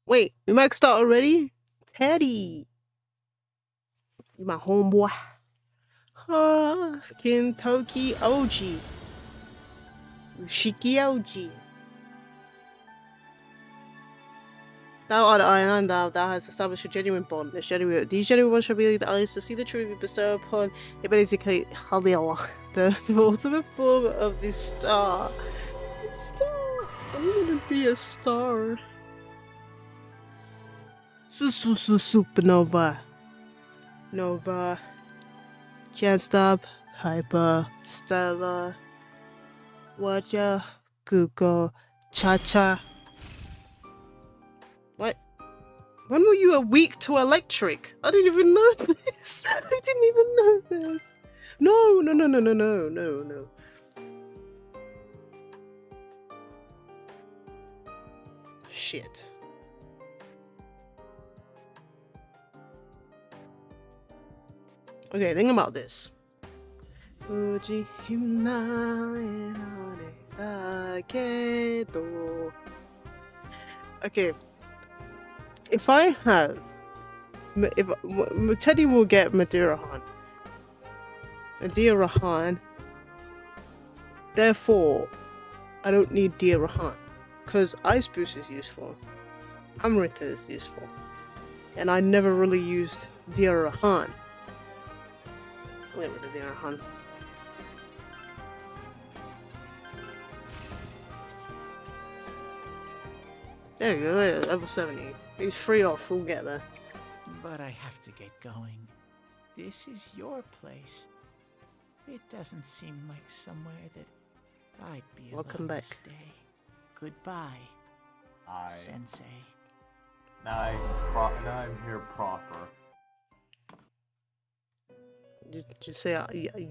Wait, we maxed out already? Teddy! You my homeboy. Kintoki OG. Ushiki OG. Thou art the island thou hast established a genuine bond. These genuine bonds shall be the allies to see the truth and bestow upon the ability to create Khalil, the ultimate form of the star. The star! I want to be a star. Supernova. Nova. Can't stop. Hyper. Stellar. Watcha. Google. Cha-cha. What? When were you weak to electric? I didn't even know this. I didn't even know this. No. Shit. Okay, think about this. Okay. If I have... Teddy will get Madeirahan. Therefore, I don't need Dirahan. Because Ice Boost is useful. Amrita is useful. And I never really used Dirahan. I'll get rid of Dirahan. There you go, there, level 70. He's free off, we'll get there. But I have to get going. This is your place. It doesn't seem like somewhere that I'd be Welcome allowed back. to stay. Goodbye, Sensei. Now I'm here proper. Did you say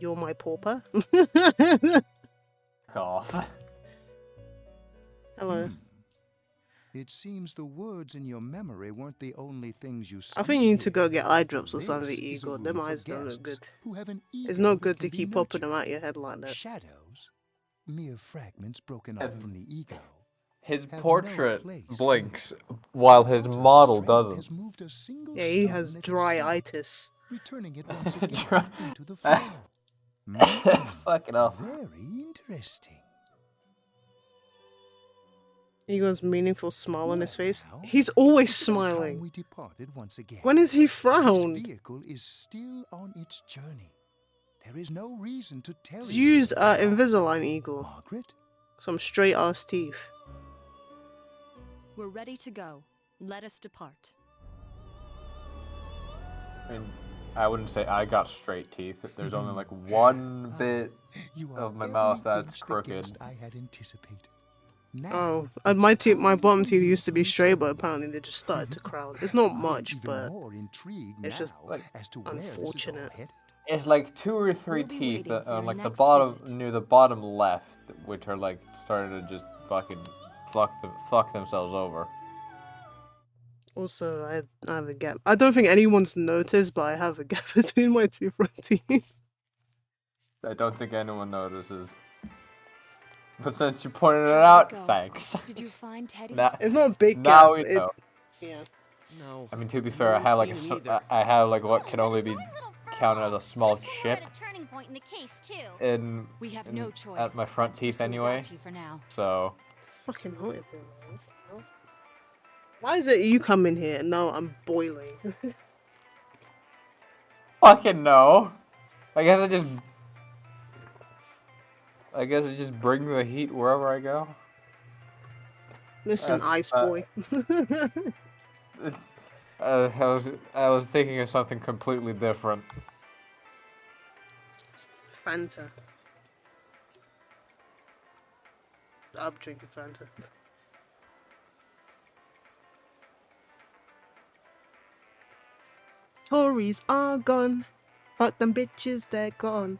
you're my pauper? Off. Hello. It seems the words in your memory weren't the only things you I think you need to go get eye drops or something, Eagle. Them eyes don't look good. It's not good to keep popping them out your head like that. Shadows, mere fragments broken off from the ego. His portrait blinks while his model doesn't. Yeah, he has dry-itis. Returning it once again into the flow. Fucking hell. Very interesting. Eagle's meaningful smile on his face. He's always smiling. We departed once again. When is he This frowned? vehicle is still on its journey. There is no reason to tell you. Use Invisalign, Eagle. Margaret? Some straight-ass teeth. We're ready to go. Let us depart. I mean, I wouldn't say I got straight teeth. There's only like one bit of my mouth that's crooked. I had anticipated. Oh, my bottom teeth used to be straight, but apparently they just started to crowd. It's not much, but it's just like unfortunate. It's like 2 or 3 teeth that are like the bottom near the bottom left, which are like starting to just fucking fuck themselves over. Also, I have a gap. I don't think anyone's noticed, but I have a gap between my two front teeth. I don't think anyone notices. But since you pointed it out, thanks. Did you find Teddy? It's not a big now gap. we know. Yeah. No. I mean, to be fair, I have like I have like what can only be counted as a small chip Turning point in the case too. in, We have no choice. at my front Let's teeth pursue anyway. Adachi for now. So Fucking hot in here, man. Why is it you come in here and now I'm boiling? fucking no. I guess I just bring the heat wherever I go. Listen, Ice Boy. I was thinking of something completely different. Fanta. I'm drinking Fanta. Tories are gone. Fuck them bitches, they're gone.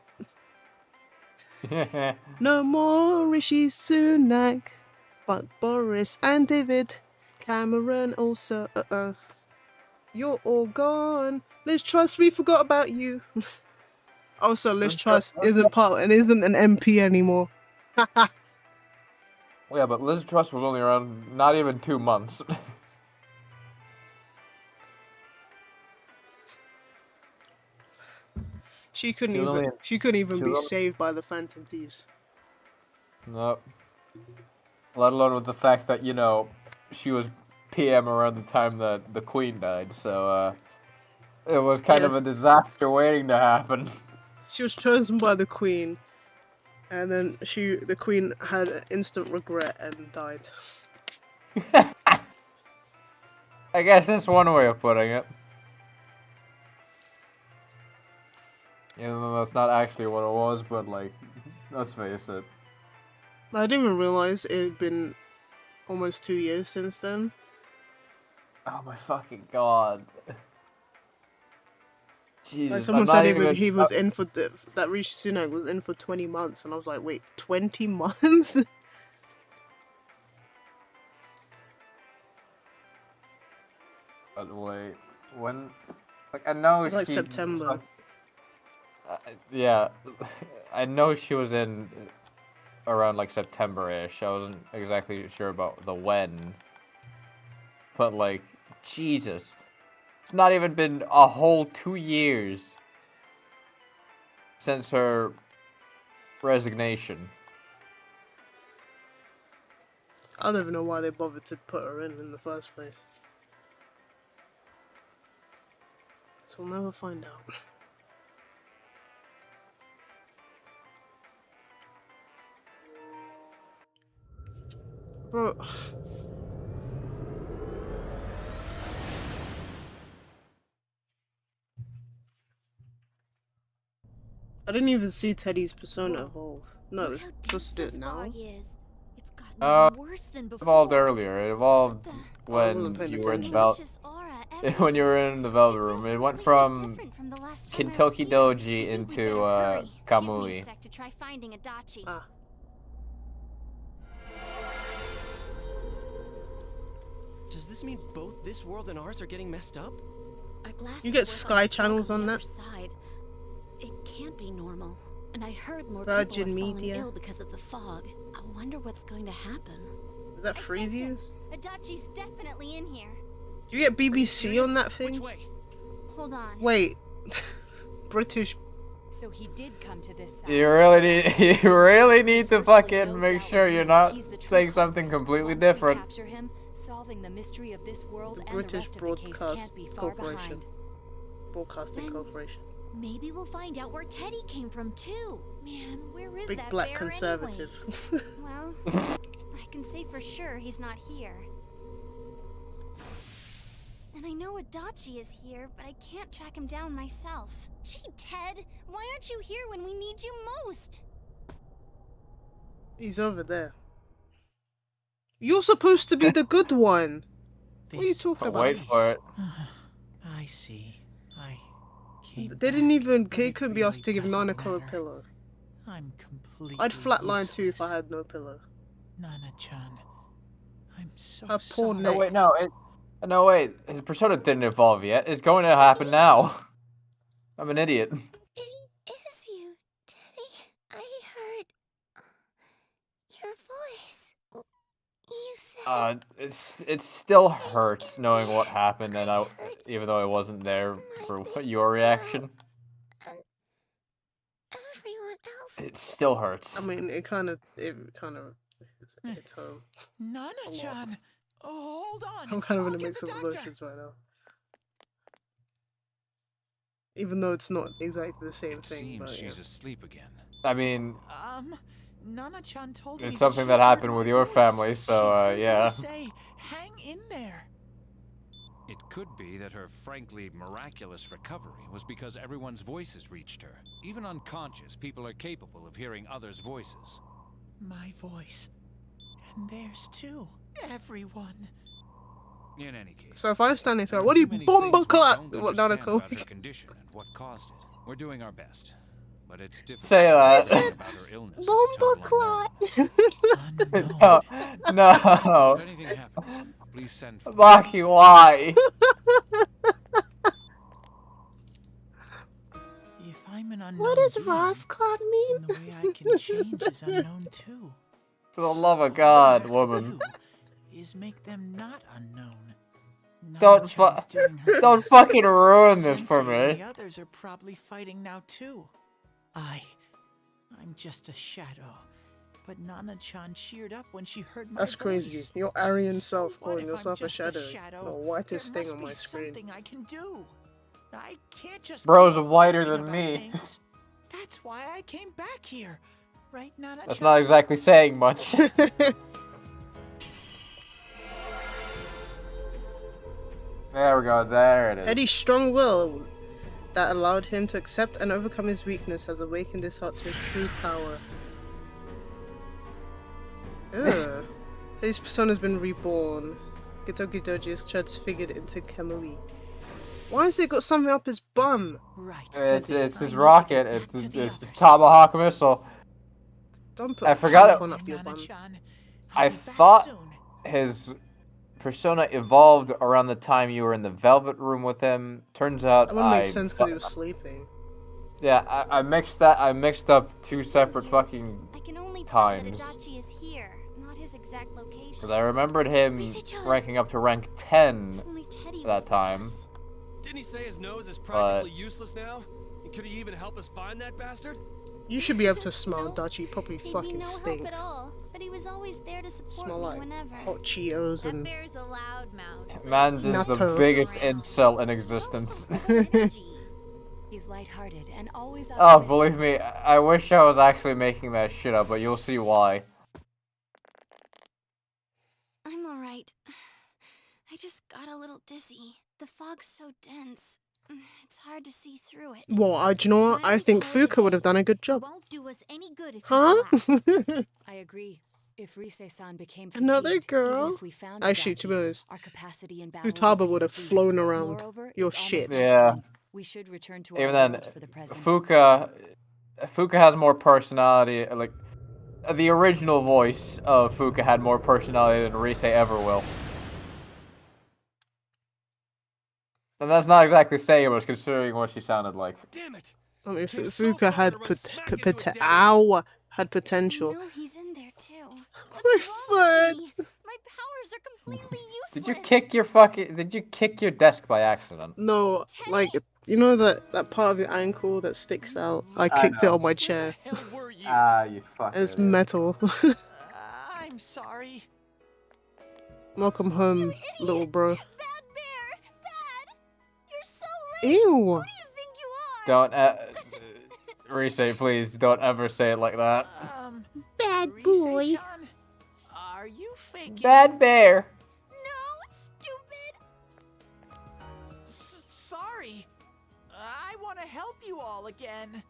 No more Rishi Sunak. Fuck Boris and David Cameron also. You're all gone. Liz Truss, we forgot about you. Also, Liz Truss isn't part and isn't an MP anymore. Yeah, but Liz Truss was only around not even 2 months. She couldn't She was even. only- She couldn't even she be was only- saved by the Phantom Thieves. Nope. Let alone with the fact that, you know, she was PM around the time that the Queen died, so, it was kind of a disaster waiting to happen. She was chosen by the Queen, and then the Queen had instant regret and died. I guess that's one way of putting it. Even though that's not actually what it was, but, like, let's face it. I didn't even realize it had been almost 2 years since then. Oh my fucking god. Jesus, Like someone said he was in for that Rishi Sunak was in for 20 months, and I was like, wait, 20 months? But wait, when? Like I know It's like she, September. Yeah, I know she was in around like September-ish. I wasn't exactly sure about the when. But like, Jesus. It's not even been a whole 2 years since her resignation. I don't even know why they bothered to put her in the first place. So we'll never find out. Bro. I didn't even see Teddy's persona evolve. No, it was supposed to do it now. Worse than It before. evolved earlier. It evolved wasn't when paying you were in attention. when you were in the Velvet Room. It went from Kintoki Doji into Kamui. To try finding Adachi. Does this mean both this world and ours are getting messed up? Our glasses You get work Sky on the channels fog on the that? other side. It can't be normal. And I heard more Virgin people are falling Media. ill because of the fog. I wonder what's going to happen. Is that Freeview? Adachi's definitely in here. Do you get BBC on that thing? Hold on. Wait. British. So he did come to this side. You really need to fucking make sure you're not saying something completely different. Capture him, solving the mystery of this world and the British rest of the case Broadcast can't be far Corporation. behind. Broadcasting Corporation. Maybe we'll find out where Teddy came from too. Man, where is Big that black bear conservative. Anyway? Well, I can say for sure he's not here. And I know Adachi is here, but I can't track him down myself. Gee, Ted, why aren't you here when we need you most? He's over there. You're supposed to be the good one. What are you talking about? Wait for it. I see. They didn't even. They couldn't be asked to give Nanako a pillow. I'm completely I'd flatline too if I had no pillow. Nana-chan, I'm so Her poor sorry. neck. No wait, his persona didn't evolve yet. It's going to happen now. I'm an idiot. Is you, Teddy? I heard your voice. You said It still hurts knowing what happened, and even though I wasn't there for your reaction. everyone else. It still hurts. I mean, it kind of hits home. Nana-chan, hold on. I'm kind of in I'll a get mix the of doctor. emotions right now. Even though it's not exactly the same thing, Seems but she's yeah. asleep again. I mean, Nana-chan told me it's that something she that heard happened my with your voice. family, She so heard me yeah. say, hang in there. It could be that her frankly miraculous recovery was because everyone's voices reached her. Even unconscious, people are capable of hearing others' voices. My voice. And theirs too. Everyone. In any case, So if I stand there, there are what do you too many bomber things we clat? don't What understand Nanako? about her condition and what caused it. We're doing our best, but it's difficult. Say that. Talking about her illness is a Bomber total clat. No. If anything happens, please send for me. Maki, If I'm an unknown. What does being, Rosclad mean? and the way I can change is unknown too. For the love of God, All I woman. have to do is make them not unknown. Don't Nana-chan's doing her don't best. fucking ruin this for Sensei and me. the others are probably fighting now too. I'm just a shadow. But Nana-chan cheered up when she heard my That's voice. crazy. Your Aryan self What calling if I'm yourself a just shadow. The whitest There thing must on be my screen. something I can do. I can't just Bro's keep on whiter thinking than about me. things. That's why I came back here. Right, Nana-chan? That's not exactly saying much. There we go, there it is. Eddie's strong will that allowed him to accept and overcome his weakness has awakened his heart to his true power. Ugh. His persona's been reborn. Gitogi Doji is transfigured into Kemui. Why has it got something up his bum? Right. It's his rocket, it's his tomahawk missile. Don't put I forgot tampon up your bum. I thought his persona evolved around the time you were in the Velvet Room with him. Turns out That would make sense because he was sleeping. Yeah, I mixed up two separate fucking I can only tell that times. Adachi is here, not his exact location. Because I remembered him ranking up to rank 10 Teddy that time. Didn't he say his nose is practically useless now? And could he even help us find that bastard? You should be able to smell Adachi. He probably He'd be fucking no help stinks. at all, but he was always there to support Smell me like whenever. hot Cheetos and bear's a loudmouth. Mans is the Natto. biggest incel in existence. He's lighthearted and always Oh, optimistic. believe me, I wish I was actually making that shit up, but you'll see why. I'm alright. I just got a little dizzy. The fog's so dense. It's hard to see through it. Well, do you know what? I think Fuka would have done a good job. Won't do us any good if Huh? I agree. If Rise-san became Another fatigued, girl? even if we found Actually, Adachi, to be honest, our capacity in battle Futaba would have increased. flown around Moreover, your it's shit. almost Yeah. nighttime. We should return to Even our then, world for the present. Fuka has more personality. Like, the original voice of Fuka had more personality than Rise ever will. And that's not exactly saying much, considering what she sounded like. Damn it! I mean, Fuka had potential. No, he's in there too. My foot! My powers are completely useless. Did you kick your desk by accident? No, like, you know that part of your ankle that sticks out? I kicked it on my chair. Ah, you fucking And it's idiot. metal. I'm sorry. Welcome home, little bro. Bad bear! Bad! You're so late! Ew! Who do you think you are? Don't, Rise, please, don't ever say it like that. Bad boy. Rise-chan, are you faking? Bad bear. No, stupid! Sorry. I want to help you all again.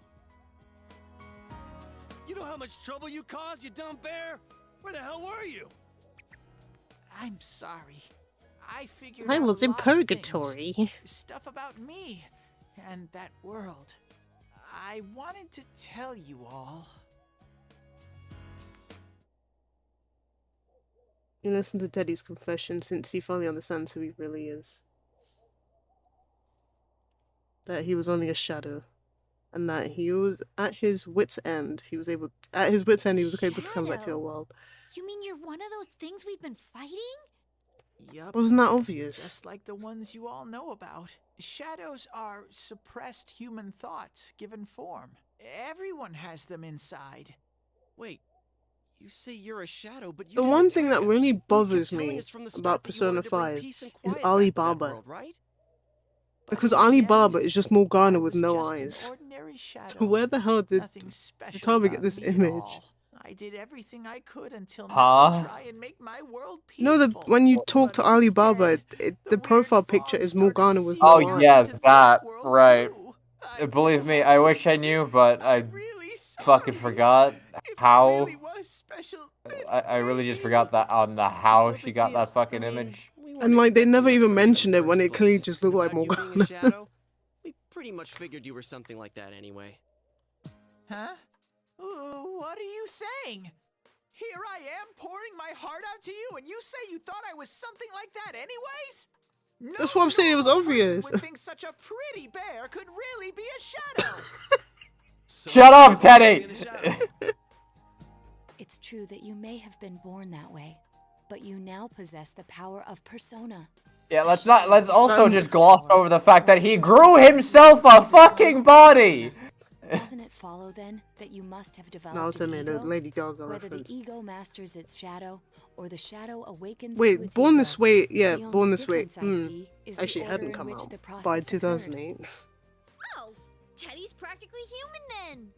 You know how much trouble you caused, you dumb bear? Where the hell were you? I'm sorry. I figured I out was a in lot of things. purgatory. Stuff about me and that world. I wanted to tell you all. You listen to Teddy's confession since he finally understands who he really is. That he was only a shadow. And that he was at his wit's end. He was able to come back to your world. You mean you're one of those things we've been fighting? Yup. Wasn't that obvious? Just like the ones you all know about. Shadows are suppressed human thoughts given form. Everyone has them inside. Wait, you say you're a shadow, but you The didn't one thing attack that us. really You kept bothers telling me us from the start about that you Persona wanted to bring 5 peace and is quiet back to that Alibaba. world, right? Because Alibaba is just Morgana with no Just an eyes. ordinary shadow. So where the hell did Nothing special Futaba get about this me at image? all. I did everything I could until now Huh? to try and make my world peaceful. No, when you talk to Alibaba, the profile picture is Morgana with no Oh eyes. yes, that, right. Believe me, I wish I knew, but I fucking forgot how. I really just forgot that on the how she got that fucking image. And like they never even mentioned it when it clearly just looked like About you being a Morgana. shadow? We pretty much figured you were something like that anyway. Huh? What are you saying? Here I am pouring my heart out to you, and you say you thought I was something like that anyways? No, That's what I'm saying, it was normal person obvious. would think such a pretty bear could really be a shadow. Shut up, Teddy! It's true that you may have been born that way, but you now possess the power of persona. Yeah, let's also just gloss over the fact that he grew himself a fucking body! Doesn't it follow then that you must have developed No, it's an a ego? Lady Gaga Whether reference. the ego masters its shadow, or the shadow awakens to Wait, its Born ego. This Way, yeah, The only Born This Way. difference I see is the Actually, it order hadn't in come which out the by process occurred. 2008. Oh, Teddy's practically human then.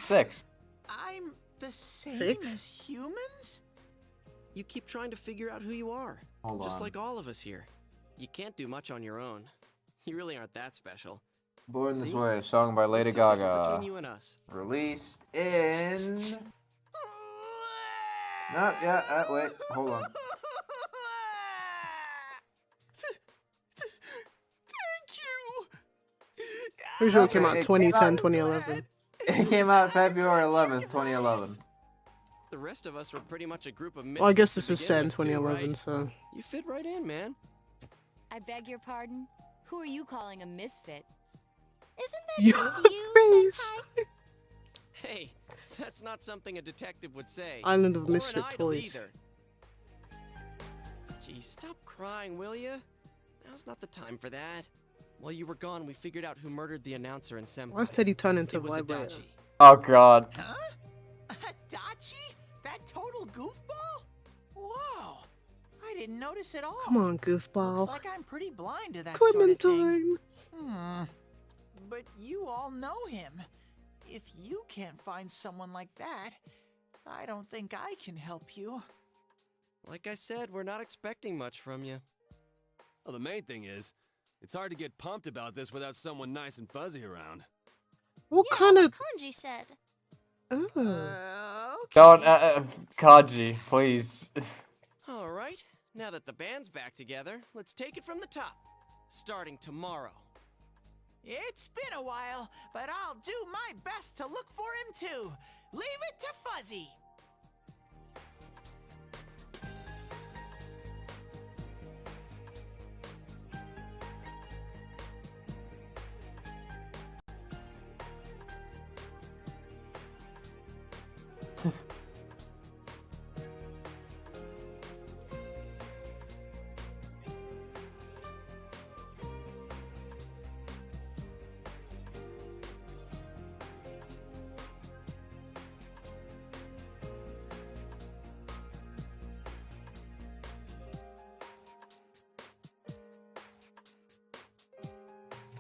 6. I'm the same 6? as humans? You keep trying to figure out who you are. Hold just on. like all of us here. You can't do much on your own. You really aren't that special. Born This See? Way, song by Lady What's so different Gaga. between you and us? Released in... No, yeah, wait, hold on. Pretty sure it came out Okay, 2010, 2011. It came out February 11th, 2011. The rest of us were pretty much a group of misfits. Well, I guess this to is begin set in with, too, 2011, right? so... You fit right in, man. I beg your pardon? Who are you calling a misfit? Isn't that Your just you, face! Senpai? Hey, that's not something a detective would say. Island of Or an Misfit idol Toys. either. Gee, stop crying, will ya? Now's not the time for that. While you were gone, we figured out who murdered the announcer and Senpai. Why's Teddy turn into It was Vibrator? Adachi. Oh god. Huh? Adachi? That total goofball? Whoa! I didn't notice at all. Come on, goofball. Looks like I'm pretty blind to that sort of thing. Clementine! But you all know him. If you can't find someone like that, I don't think I can help you. Like I said, we're not expecting much from you. Well, the main thing is, it's hard to get pumped about this without someone nice and fuzzy around. What Yeah, kind of... Kanji said. Oh. Don't, Kaji, please. All right, now that the band's back together, let's take it from the top. Starting tomorrow. It's been a while, but I'll do my best to look for him too. Leave it to Fuzzy.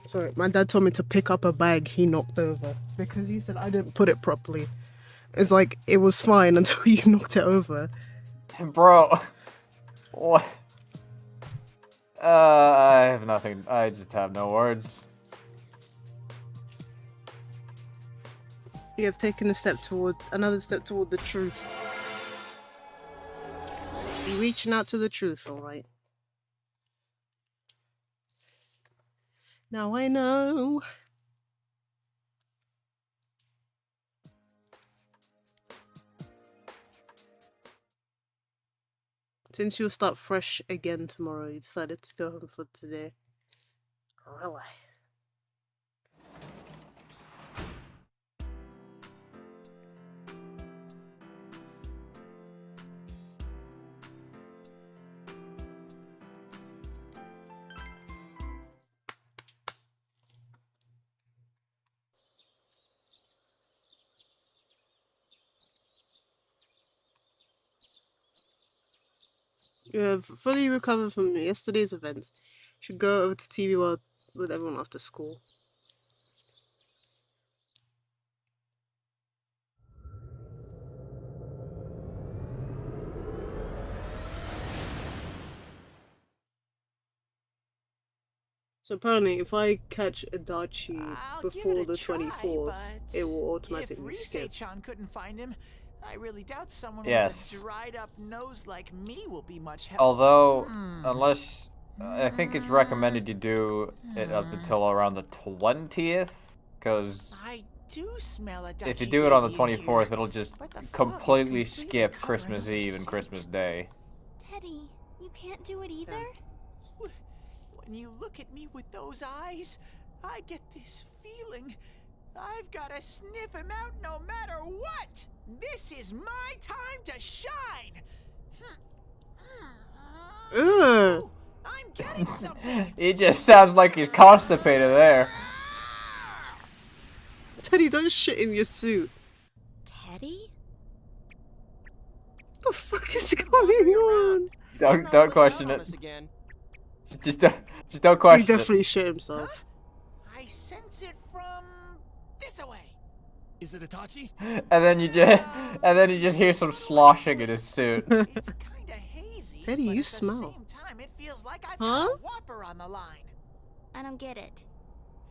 Sorry, my dad told me to pick up a bag he knocked over because he said I didn't put it properly. It's like, it was fine until you knocked it over. Bro. What? I have nothing. I just have no words. You have taken another step toward the truth. You're reaching out to the truth, alright. Now I know. Since you'll start fresh again tomorrow, you decided to go home for today. Really? You have fully recovered from yesterday's events. You should go over to TV World with everyone after school. So apparently, if I catch Adachi before the 24th, it will automatically If skip. Risei-chan couldn't find him, I really doubt someone Yes. with a dried-up nose like me will be much help. Although, unless... I think it's recommended you do it up until around the 20th, because I do smell Adachi if you do it on the baby in 24th, here, it'll just but the fog is completely completely skip covering Christmas up the Eve and scent. Christmas Day. Teddy, you can't do it either? When you look at me with those eyes, I get this feeling. I've gotta sniff him out no matter what! This is my time to shine! Ugh. I'm getting something! He just sounds like he's constipated there. Teddy, don't shit in your suit. Teddy? What the fuck is going on? Don't question it. Again. Just don't He question definitely it. shit himself. I sense it from this away. Is it Itachi? And then you just hear some sloshing in his suit. It's kinda hazy. Teddy, but you at the smell. same time, it feels like I've Huh? got a whopper on the line. I don't get it.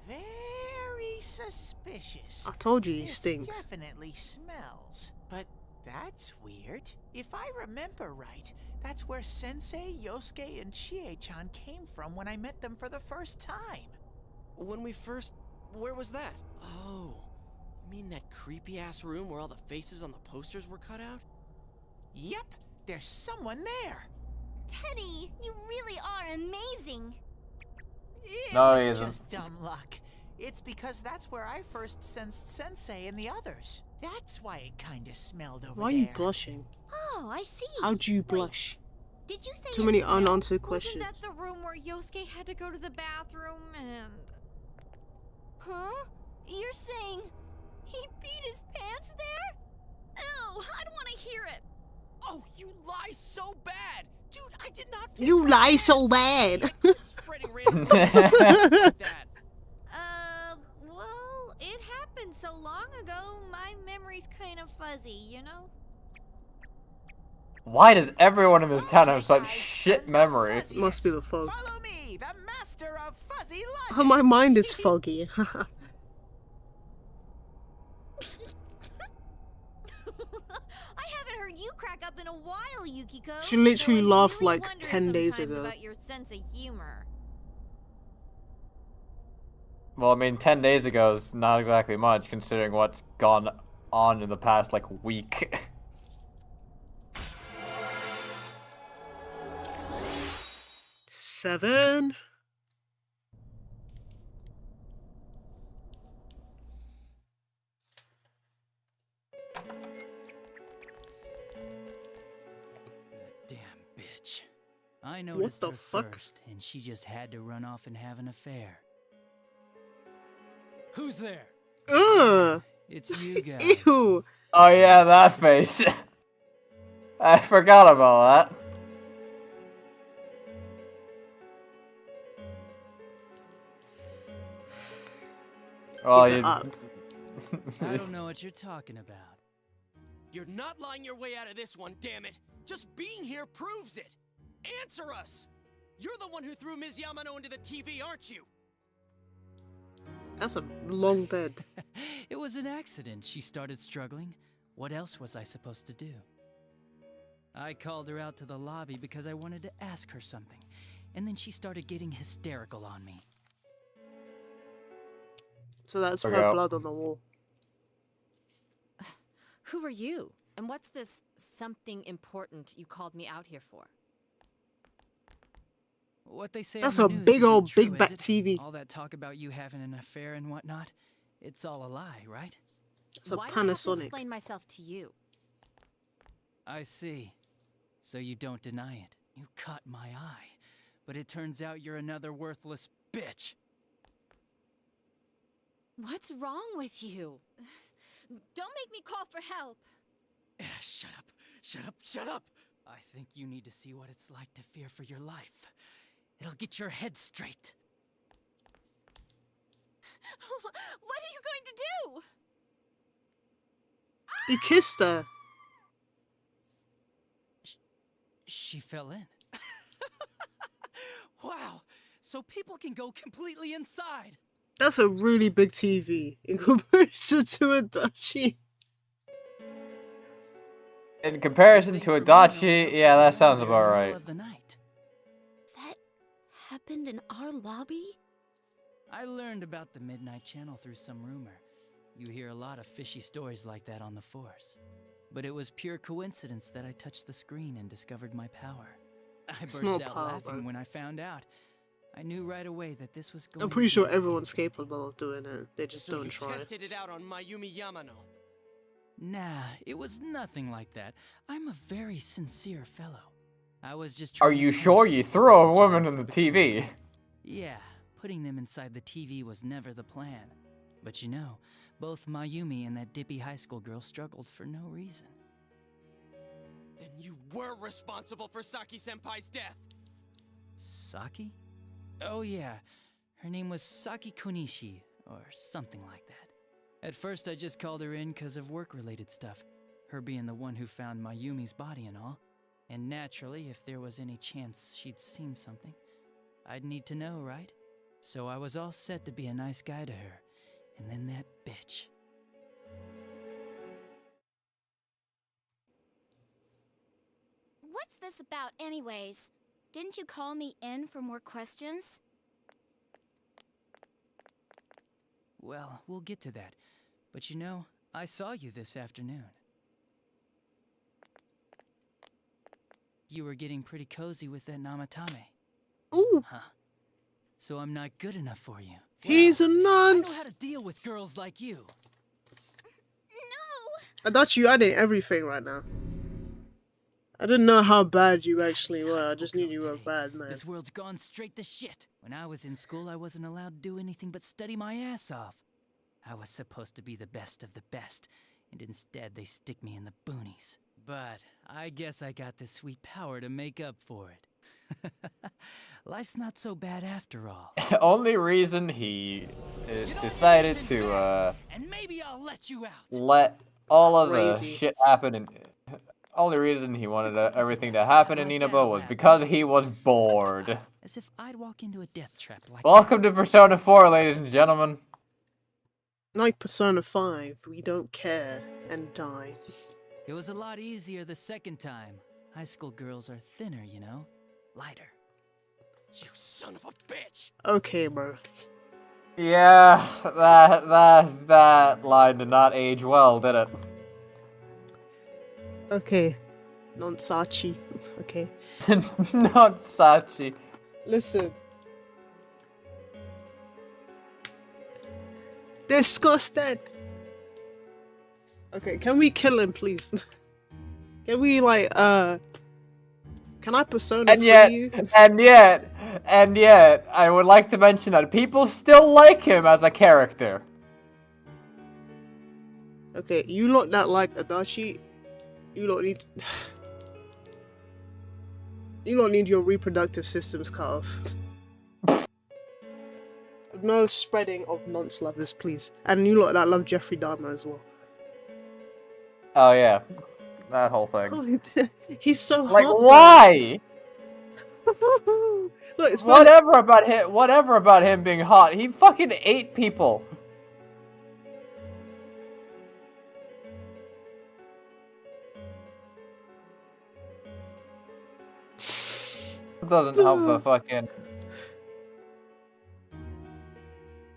Very suspicious. I told you he This stinks. definitely smells. But that's weird. If I remember right, that's where Sensei, Yosuke, and Chie-chan came from when I met them for the first time. When we first... Where was that? Oh, you mean that creepy-ass room where all the faces on the posters were cut out? Yep, there's someone there. Teddy, you really are amazing. It No, he was isn't. just dumb luck. It's because that's where I first sensed Sensei and the others. That's why it kinda smelled over Why are there. you blushing? Oh, I see. How'd you blush? Did you say Too it many smelled? unanswered questions. Wasn't that the room where Yosuke had to go to the bathroom and... Huh? You're saying he peed his pants there? Ew, I don't want to hear it. Oh, you lie so bad! Dude, I did not... You lie so bad. Spreading random like that. Well, it happened so long ago, my memory's kind of fuzzy, you know? Why does everyone in this town have such shit memory? It must be the fog. Follow me, the master of fuzzy logic. Oh, my mind is foggy. I haven't heard you crack up in a while, Yukiko. She literally though I laughed really like wonder 10 days sometimes ago. about your sense of humor. Well, I mean, 10 days ago is not exactly much, considering what's gone on in the past, like, week. Seven. Damn bitch. I noticed the her fuck? first, and she just had to run off and have an affair. Who's there? Ugh. It's you guys. Ew. Oh yeah, that face. I forgot about that. Oh, Keep it you... up. I don't know what you're talking about. You're not lying your way out of this one, damn it! Just being here proves it! Answer us! You're the one who threw Ms. Yamano into the TV, aren't you? That's a long bed. It was an accident. She started struggling. What else was I supposed to do? I called her out to the lobby because I wanted to ask her something, and then she started getting hysterical on me. So that's Okay. her blood on the wall. Who are you? And what's this something important you called me out here for? What they say That's on a the news big isn't old true, big is back it? TV. All that talk about you having an affair and whatnot, it's all a lie, right? It's a Why do I have to Panasonic. explain myself to you? I see. So you don't deny it. You caught my eye. But it turns out you're another worthless bitch. What's wrong with you? Don't make me call for help. Shut up. Shut up. Shut up. I think you need to see what it's like to fear for your life. It'll get your head straight. What are you going to do? He kissed her. She fell in. Wow. So people can go completely inside. That's a really big TV in comparison to a Dutchie. In comparison to Adachi, yeah, that sounds about right. Of the night. That happened in our lobby? I learned about the Midnight Channel through some rumor. You hear a lot of fishy stories like that on the force. But it was pure coincidence that I touched the screen and discovered my power. I It's burst not out power, laughing bro. when I found out. I knew right away that this was going I'm to pretty be sure a everyone's big mistake. capable of doing it. They just So don't you try. tested it out on Mayumi Yamano. Nah, it was nothing like that. I'm a very sincere fellow. I was just Are trying you to sure punish you this threw a little woman bitch in the for betraying TV? me. Yeah, putting them inside the TV was never the plan. But you know, both Mayumi and that dippy high school girl struggled for no reason. Then you were responsible for Saki-senpai's death! Saki? Oh yeah, her name was Saki Konishi, or something like that. At first I just called her in because of work-related stuff, her being the one who found Mayumi's body and all. And naturally, if there was any chance she'd seen something, I'd need to know, right? So I was all set to be a nice guy to her, and then that bitch. What's this about, anyways? Didn't you call me in for more questions? Well, we'll get to that. But you know, I saw you this afternoon. You were getting pretty cozy with that Namatame. Ooh. Huh. So I'm not good enough for you. He's a I know nonce. how to deal with girls like you. I thought you adding everything right now. I didn't know how bad you actually were. I just knew you were bad, man. This world's gone straight to shit. When I was in school, I wasn't allowed to do anything but study my ass off. I was supposed to be the best of the best, and instead they stick me in the boonies. But I guess I got the sweet power to make up for it. Life's not so bad after all. Only reason he decided to And maybe I'll let you out. let all of the Crazy. shit happen, and only reason he wanted everything to happen in Ninaba was because he was bored. As if I'd walk into a death trap like Welcome to Persona 4, ladies and gentlemen. Like Persona 5, we don't care and die. It was a lot easier the second time. High school girls are thinner, you know? Lighter. You son of a bitch! Okay, bro. Yeah, that line did not age well, did it? Okay. Non-Sachi. Okay. Not Sachi. Listen. Disgusted. Okay, can we kill him, please? Can we, like, can I Persona And free yet, you? and yet, I would like to mention that people still like him as a character. Okay, you lot that like Adachi, you lot need... you lot need your reproductive systems cut off. No spreading of nonce lovers, please. And you lot that love Jeffrey Dahmer as well. Oh yeah, that whole thing. Oh, he's so Like, hot. why? Look, it's whatever about him being hot. He fucking ate people. It doesn't help the fucking.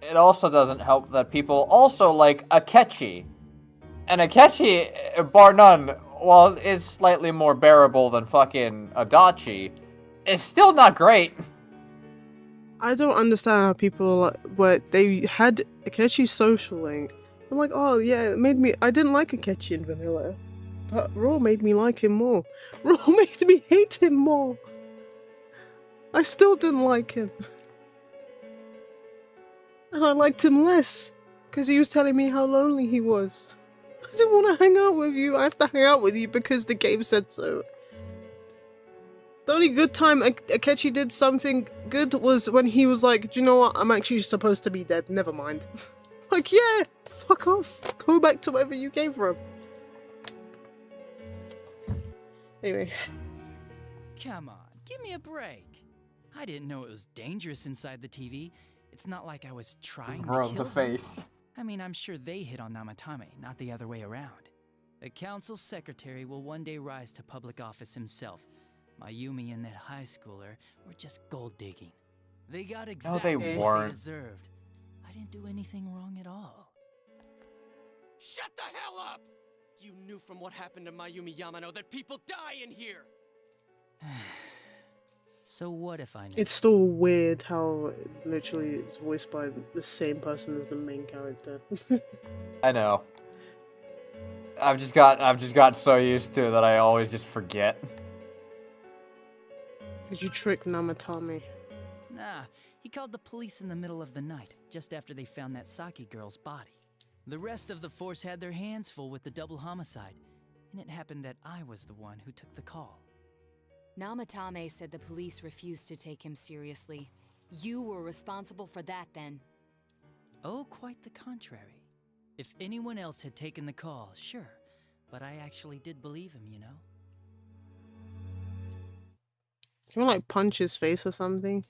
It also doesn't help that people also like Akechi. And Akechi, bar none, while is slightly more bearable than fucking Adachi, it's still not great. I don't understand how people they had Akechi social link. I'm like, oh yeah, it made me. I didn't like Akechi in vanilla, but Raw made me like him more. Raw made me hate him more. I still didn't like him, and I liked him less because he was telling me how lonely he was. I didn't want to hang out with you. I have to hang out with you because the game said so. The only good time Akechi did something good was when he was like, do you know what? I'm actually supposed to be dead. Never mind. Like, yeah, fuck off. Go back to wherever you came from. Anyway. Come on, give me a break. I didn't know it was dangerous inside the TV. It's not like I was trying to kill the him. face. I mean, I'm sure they hit on Namatame, not the other way around. The council secretary will one day rise to public office himself. Mayumi and that high schooler were just gold digging. They got exactly what they deserved. I didn't do anything wrong at all. Shut the hell up! You knew from what happened to Mayumi Yamano that people die in here! So what if I know? It's still weird how literally it's voiced by the same person as the main character. I know. I've just got so used to it that I always just forget. Did you trick Namatame? Nah, he called the police in the middle of the night, just after they found that Saki girl's body. The rest of the force had their hands full with the double homicide, and it happened that I was the one who took the call. Namatame said the police refused to take him seriously. You were responsible for that then. Oh, quite the contrary. If anyone else had taken the call, sure, but I actually did believe him, you know? Can you like punch his face or something?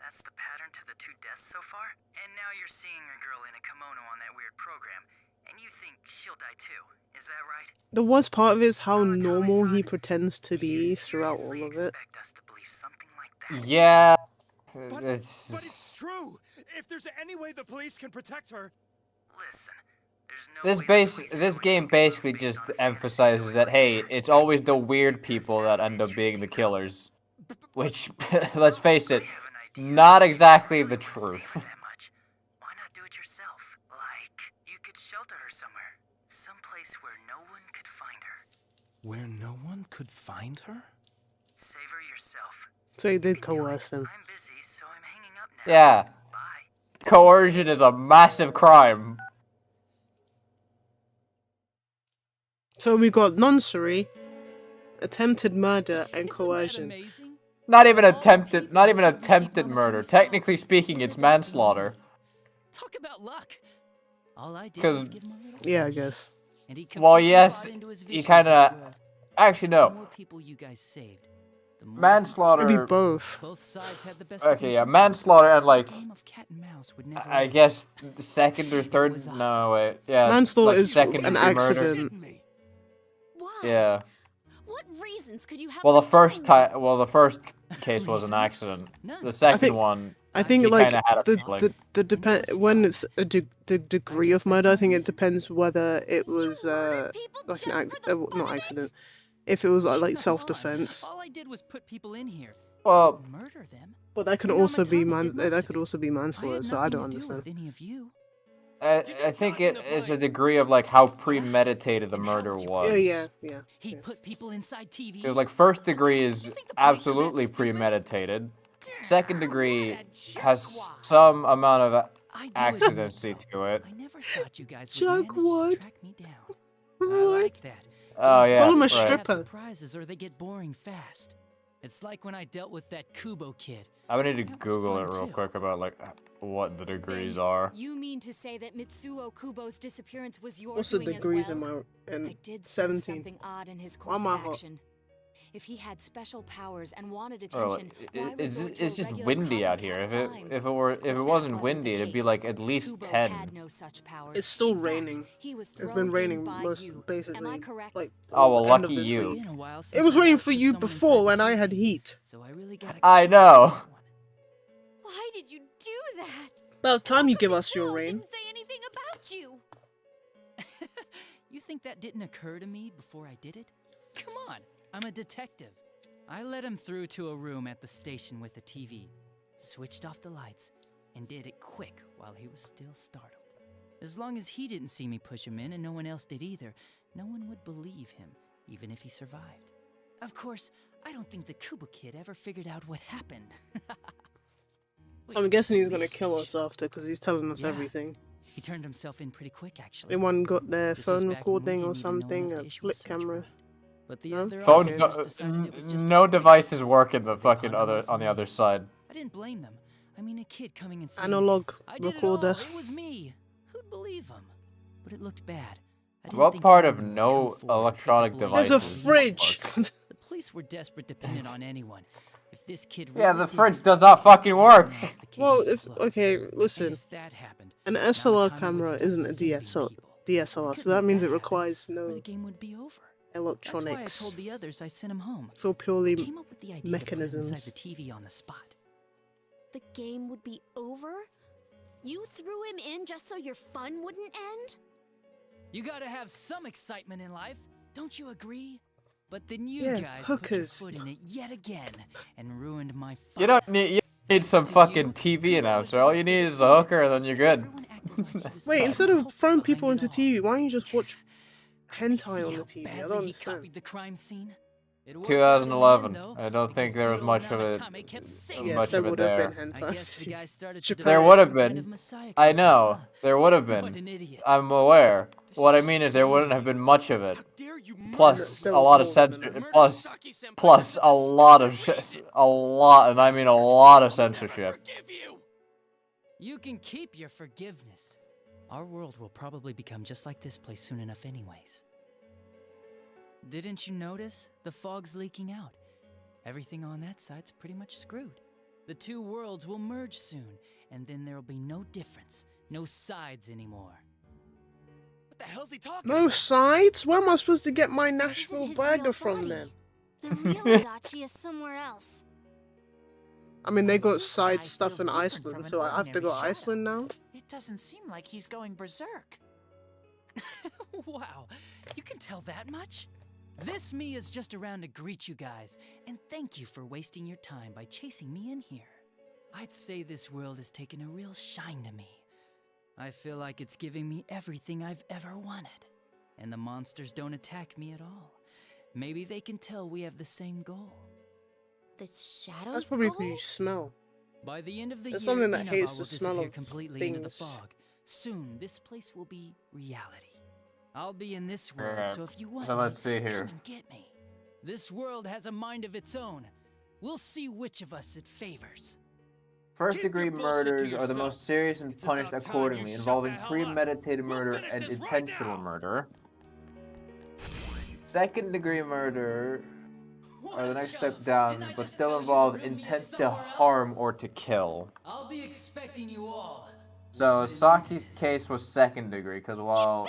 That's the pattern to the 2 deaths so far? And now you're seeing a girl in a kimono on that weird program, and you think she'll die too, is that right? The worst part of it is how normal he pretends to be throughout all of it. Yeah. But it's true. If there's any way the police can protect her. Listen, This game basically just emphasizes that, hey, it's always the weird people that end up being the killers. Which, let's face it, not exactly the truth. Why not do it yourself? Like, you could shelter her somewhere. Someplace where no one could find her. Where no one could find her? Save her yourself. So he did coerce him. I'm busy, so I'm hanging up now. Yeah. Coercion is a massive crime. So we got noncery, attempted murder, and coercion. Not even attempted murder. Technically speaking, it's manslaughter. Talk about luck. All I did 'Cause- was give him a little Yeah, I guess. and he Well, completely yes, bought into his he vision kind of this of. world. Actually, The no. more people you guys saved, the more Manslaughter. Maybe both. both sides had the best of Okay, yeah, intentions. manslaughter and So a like, game of cat and mouse would never I end. guess the second or third. No, wait, yeah, Manslaughter like is second an degree murder. accident. Yeah. What reasons could you have Well, for the first doing time, well, the first case was an accident. The second one, I think he like kind of had a feeling. the depend when it's the degree of murder. I think it depends whether it was like an not accident. If it was like self-defense. All I did was put people in here. Well, Murder them. But that could And also be Namatame did most that of could it. also be manslaughter. So I don't understand. With any of you. I think it is a degree of like how premeditated the murder was. Yeah. He put people inside TVs. Because like first degree is absolutely premeditated. Second degree has some amount of accidency to it. I never thought you guys would manage to track me down. I like that. Oh yeah, Call him a right. stripper. Have surprises or they get boring fast. It's like when I dealt with that Kubo kid. I would need to Google it real quick about like what the degrees are. You mean to say that Mitsuo Kubo's disappearance was your What's the doing degrees as well? in I did sense 17? something odd in his Why course am I of hot? action. If he had special powers and wanted Oh, attention, why resort to it's a just regular windy out here. If it wasn't windy, it'd be like at least Kubo 10. had no such powers. It's still In fact, raining. he was It's thrown been raining in by most you. Am basically I correct? like Oh well, the end lucky of this you. week. Been a while It since was I raining watched for with you someone before inside when the I had TV, heat. So I really gotta I know. Why did you do that? About time you give us your rain. Didn't say anything about you. You think that didn't occur to me before I did it? Come on, I'm a detective. I let him through to a room at the station with a TV, switched off the lights, and did it quick while he was still startled. As long as he didn't see me push him in and no one else did either, no one would believe him, even if he survived. Of course, I don't think the Kubo kid ever figured out what happened. I'm guessing he's gonna kill us after because he's telling us Yeah. everything. He turned himself in pretty quick, actually. Anyone got their This was phone back when we recording or didn't even know something? enough A to issue a flip search camera? warrant. But the No? other Phones, officers decided it was just no a devices work in the So they fucking pawned them off on the on other me. side. I didn't blame them. I mean, a kid coming and saying, Analog I did recorder. It all. It was me. Who'd believe him? But it looked bad. I didn't What think part of anyone would no come forward and take the electronic blame. There's a devices? fridge. The police were desperate, dependent on anyone. If this kid Yeah, really the did fridge it, does not fucking work. everyone else, the case Well, was if closed. okay, And listen. if that happened, An SLR Namatame would camera start isn't a saving DSLR. people. DSLR, It so could that be means it happened, requires or no the game would be over. That's why I electronics. told the others I sent him home. It's all purely I came up with the idea to put him mechanisms. inside the TV on the spot. The game would be over? You threw him in just so your fun wouldn't end? You gotta have some excitement in life, don't you agree? But then you Yeah, guys hookers. put your foot in it yet again and ruined my fun. You don't need some fucking TV announcer. All you need is a hooker, and then you're good. Wait, instead of throwing people into TV, why don't you just watch hentai on the TV? I don't understand. The crime scene. 2011. I don't think there was much of it. Yes, Much there of it would have there. been hentai. There would have been. I know. There would have been. I'm aware. What I mean is there wouldn't have been much of it. Plus a lot of censorship. Plus a lot of a lot, and I mean a lot of censorship. You can keep your forgiveness. Our world will probably become just like this place soon enough anyways. Didn't you notice? The fog's leaking out. Everything on that side's pretty much screwed. The two worlds will merge soon, and then there'll be no difference, no sides anymore. What the hell's he talking No sides? Where am I supposed to get my Nashville burger from then? The real Adachi is somewhere else. I mean, they got side stuff in Iceland, so I have to go to Iceland now? It doesn't seem like he's going berserk. Wow, you can tell that much? This me is just around to greet you guys, and thank you for wasting your time by chasing me in here. I'd say this world has taken a real shine to me. I feel like it's giving me everything I've ever wanted. And the monsters don't attack me at all. Maybe they can tell we have the same goal. The shadows. That's probably because you smell. By the end of the There's year, something that Inaba hates will the smell disappear of completely into the things. fog. Soon, this place will be reality. I'll be in this world, Alright, so if you want so me, let's see here. come and get me. This world has a mind of its own. We'll see which of us it favors. First-degree murders are the most serious and punished accordingly, involving premeditated murder and intentional murder. Second-degree murder are the next step down, but still involve intent to harm or to kill. I'll be expecting you all. So Saki's case was second degree, because while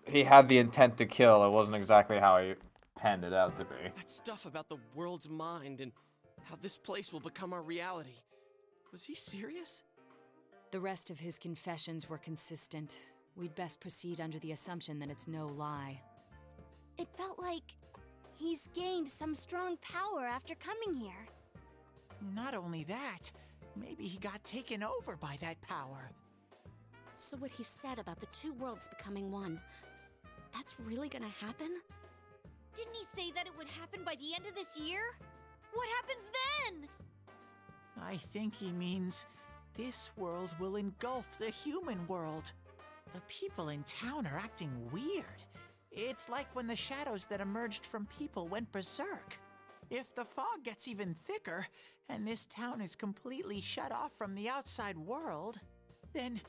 he had the intent to kill, it wasn't exactly how he panned it out to be. That stuff about the world's mind and how this place will become our reality. Was he serious? The rest of his confessions were consistent. We'd best proceed under the assumption that it's no lie. It felt like he's gained some strong power after coming here. Not only that, maybe he got taken over by that power. So what he said about the two worlds becoming one, that's really gonna happen? Didn't he say that it would happen by the end of this year? What happens then? I think he means this world will engulf the human world. The people in town are acting weird. It's like when the shadows that emerged from people went berserk. If the fog gets even thicker, and this town is completely shut off from the outside world, then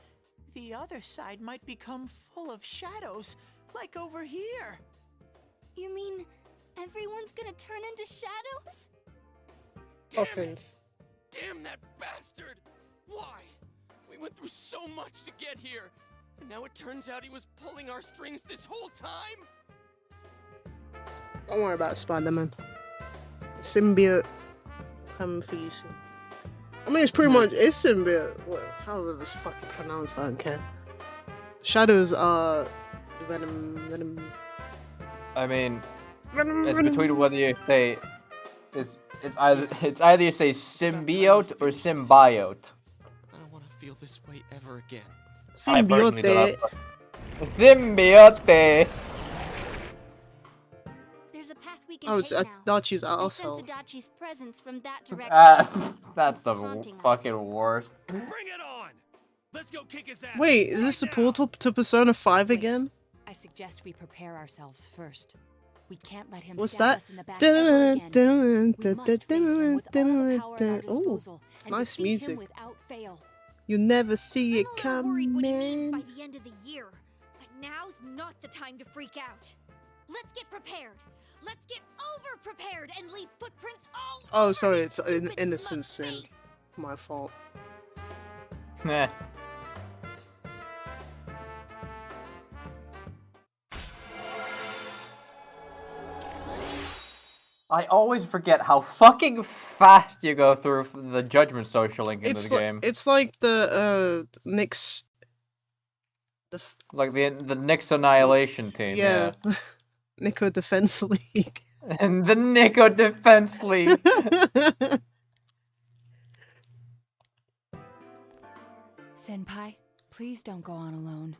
the other side might become full of shadows, like over here. You mean everyone's gonna turn into shadows? Offense. Damn that bastard! Why? We went through so much to get here, and now it turns out he was pulling our strings this whole time? Don't worry about Spider-Man. Symbiote coming for you soon. I mean, it's pretty much, it's symbiote. Well, however it's fucking pronounced, I don't care. Shadows are Venom. I mean, Venom. it's between whether you say it's either you say symbiote or symbiote. I don't want to feel this way ever again. Symbiote. Symbiote. There's a path we can Oh, take it's now. Adachi's I sense asshole. Adachi's presence from that direction. That's He's the haunting us. fucking worst. Bring it on! Let's go kick his ass! Wait, is this the portal to Persona 5 again? I suggest we prepare ourselves first. We can't let him What's stab that? us in the back ever again. We must face him with all the power at our Oh, disposal and nice defeat music. him without fail. You never see it I'm a little worried what he means by coming. the end of the year, but now's not the time to freak out. Let's get prepared. Let's get over-prepared and leave footprints all Oh, over sorry, this it's an stupid innocent smug sin. space. My fault. Nah. I always forget how fucking fast you go through the Judgment Social link into It's the like, game. it's like the Like the Nyx Annihilation team. yeah. Nico Defense League. And the Nico Defense League. Senpai, please don't go on alone.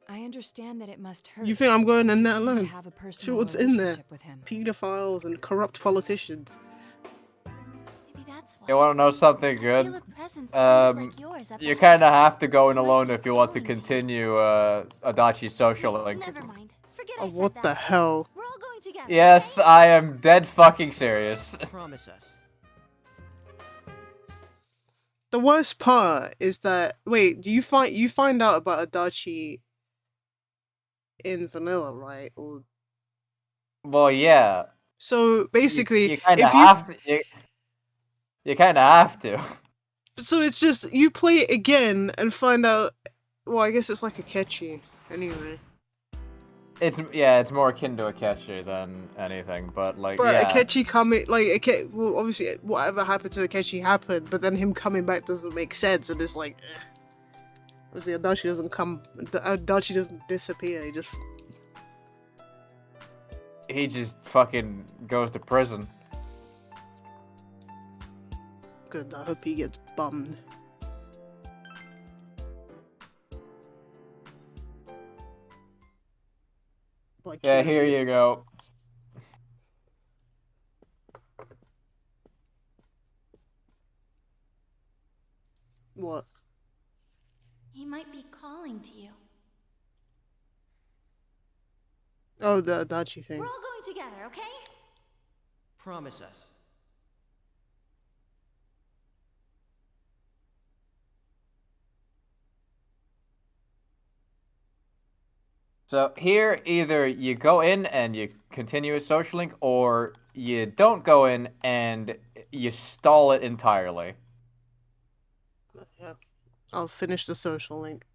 I understand that it must hurt. You think I'm going since in you there seem to alone? have a Sure, personal what's in there? relationship with him. Pedophiles and corrupt politicians. Maybe that's why. You want to know something I good? feel a presence kind of like yours up You ahead. kind of have to go in alone if you want to continue Adachi's social link. Never mind. Forget Oh, I said what that. the hell? We're all going together. Yes, I am dead fucking serious. Promise us. The worst part is that do you find out about Adachi in vanilla, right? Or Well, yeah. so basically, you kind of if you have to. You kind of have to. so it's just you play it again and find out. Well, I guess it's like a catchy anyway. It's more akin to a Akechi than anything, but like But yeah. Akechi coming well, obviously whatever happened to Akechi happened, but then him coming back doesn't make sense, and it's like, obviously Adachi doesn't disappear. He just fucking goes to prison. Good. I hope he gets bummed. Like, Yeah, here you go. What? He might be calling to you. Oh, the Adachi thing. We're all going together, okay? Promise us. So here, either you go in and you continue a social link, or you don't go in and you stall it entirely. Yeah. I'll finish the social link.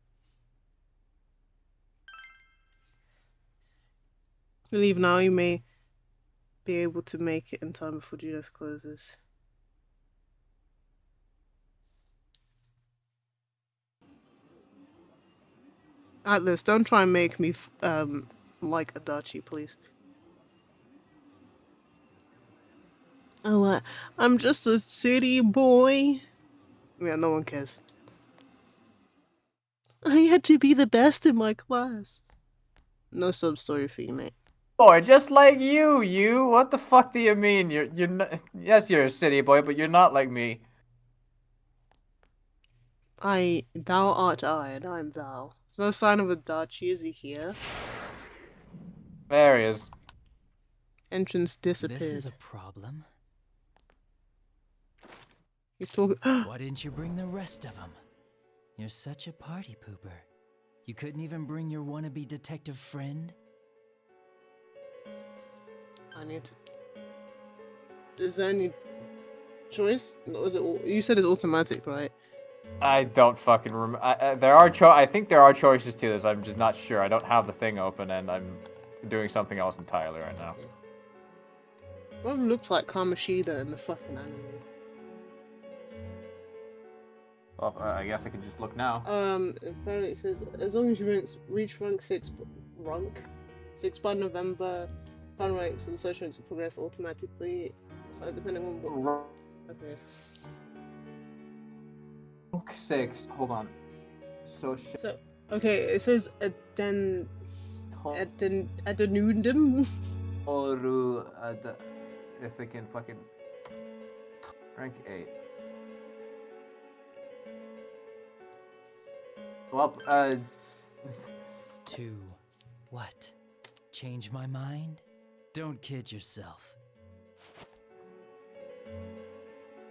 Leave now, you may be able to make it in time before Judas closes. Atlas, don't try and make me like Adachi, please. Oh, I'm just a city boy. Yeah, no one cares. I had to be the best in my class. No sub story for you, mate. Boy, just like you. What the fuck do you mean? You're not, yes, you're a city boy, but you're not like me. Thou art I, and I'm thou. There's no sign of Adachi. Is he here? There he is. Entrance disappeared. This is a problem. He's talking. Why didn't you bring the rest of them? You're such a party pooper. You couldn't even bring your wannabe detective friend? I need to. Is there any choice? No, is it? You said it's automatic, right? I don't fucking remember. I think there are choices to this. I'm just not sure. I don't have the thing open, and I'm doing something else entirely right now. Bro looks like Kamoshida in the fucking anime. Well, I guess I can just look now. Apparently it says as long as you reach rank 6 by November, fun ranks and social ranks will progress automatically. So depending on what. Okay. Rank 6. Hold on. So okay, it says adenudum. Oru if we can fucking rank 8. Well, To what? Change my mind? Don't kid yourself.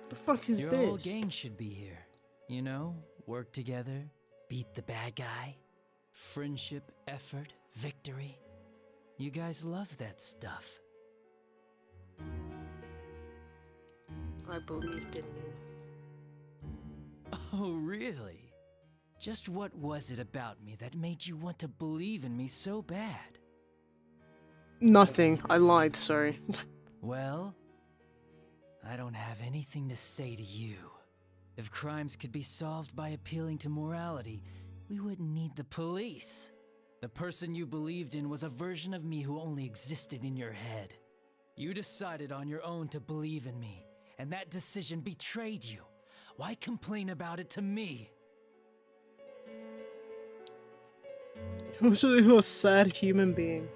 The fuck is Your this? whole gang should be here. You know, work together, beat the bad guy, friendship, effort, victory. You guys love that stuff. I believed in you. Oh, really? Just what was it about me that made you want to believe in me so bad? Nothing. I lied, sorry. Well, I don't have anything to say to you. If crimes could be solved by appealing to morality, we wouldn't need the police. The person you believed in was a version of me who only existed in your head. You decided on your own to believe in me, and that decision betrayed you. Why complain about it to me? Usually you're a sad human being.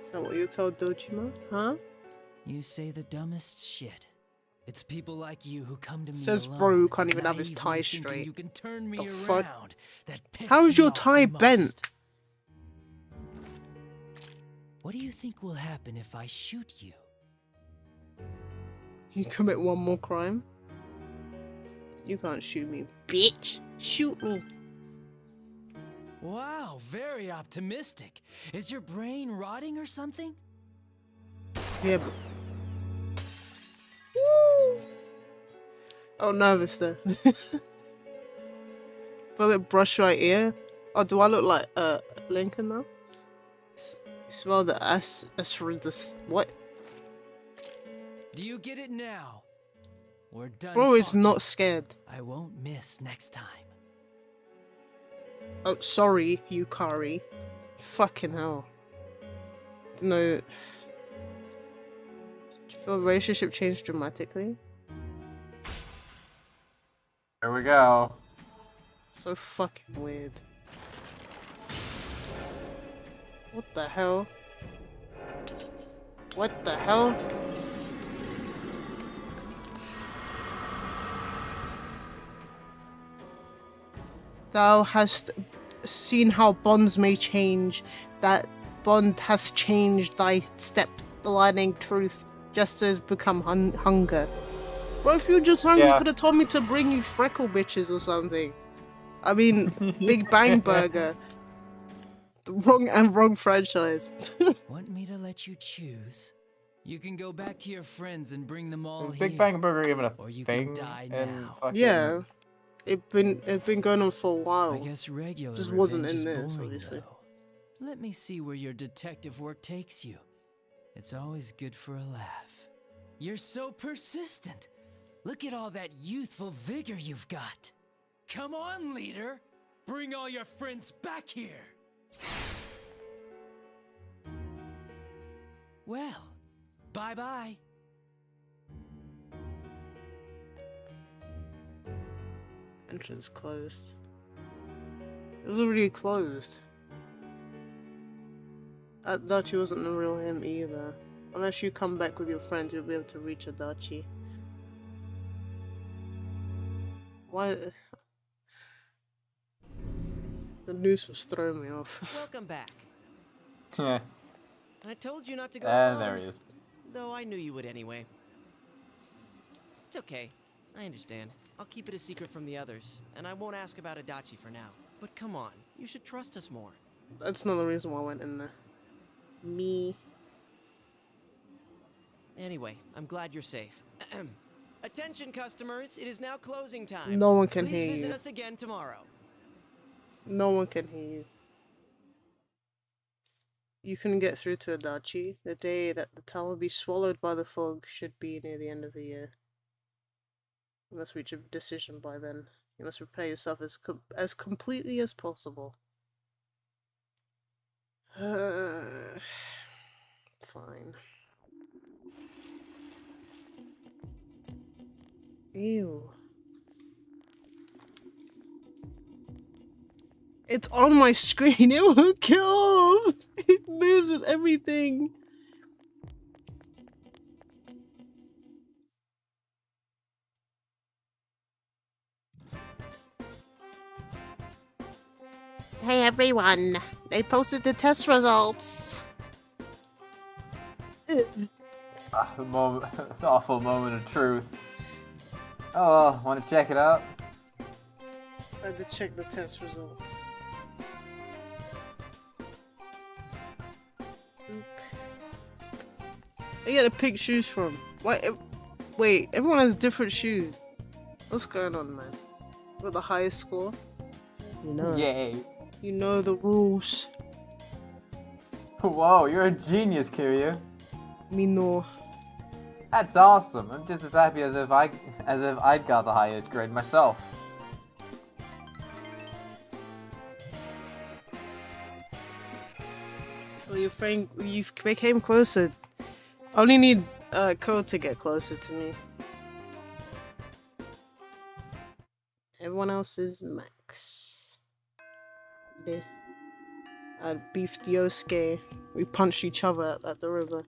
Is that what you told Dojima? Huh? You say the dumbest shit. It's people like you who come to me Says alone, bro who can't even have his naively tie thinking straight. You can turn me The around. fuck? That piss How's me your off tie the most. bent? What do you think will happen if I shoot you? You commit one more crime? You can't shoot me, bitch! Shoot me! Wow, very optimistic. Is your brain rotting or something? Yeah, but... Woo! Oh, nervous there. Will it brush right ear? Oh, do I look like Lincoln now? You smell the what? Do you get it now? We're done. Bro is talking. not scared. I won't miss next time. Oh, sorry, Yukari. Fucking hell. No. Do you feel the relationship changed dramatically? Here we go. So fucking weird. What the hell? What the hell? Thou hast seen how bonds may change. That bond hath changed thy steps, the lightning truth, just as become hunger. Bro, if you were just hungry, you could have told me to bring you freckle bitches or something. I mean, Big Bang Burger. The wrong franchise. Want me to let you choose? You can go back to your friends and bring them all Is here. Big Bang Burger even a or you thing? can die in now. fucking- Yeah, it's been going on for a while. I guess regular just wasn't revenge in is this, boring, obviously. though. Let me see where your detective work takes you. It's always good for a laugh. You're so persistent. Look at all that youthful vigor you've got. Come on, leader. Bring all your friends back here. Well, bye-bye. Entrance closed. It was already closed. Adachi wasn't the real him either. Unless you come back with your friends, you'll be able to reach Adachi. Why? The news was throwing me off. Welcome back. Yeah. I told you not to go And alone, there he is. though I knew you would anyway. It's okay. I understand. I'll keep it a secret from the others, and I won't ask about Adachi for now. But come on, you should trust us more. That's not the reason why I went in there. Me. Anyway, I'm glad you're safe. Attention, customers! It is now closing time. No one can Please hear visit you. us again tomorrow. No one can hear you. You can get through to Adachi. The day that the town will be swallowed by the fog should be near the end of the year. You must reach a decision by then. You must prepare yourself as completely as possible. Fine. Ew. It's on my screen. It won't kill. It moves with everything. Hey everyone, they posted the test results. Awful moment of truth. Oh well, want to check it out? So I had to check the test results. I get to pick shoes from. Wait, everyone has different shoes. What's going on, man? Got the highest score? You know. Yay. You know the rules. Whoa, you're a genius, Kiryu. Me no. That's awesome. I'm just as happy as if I'd got the highest grade myself. You became closer. I only need code to get closer to me. Everyone else is max. I beefed Yosuke. We punched each other at the river,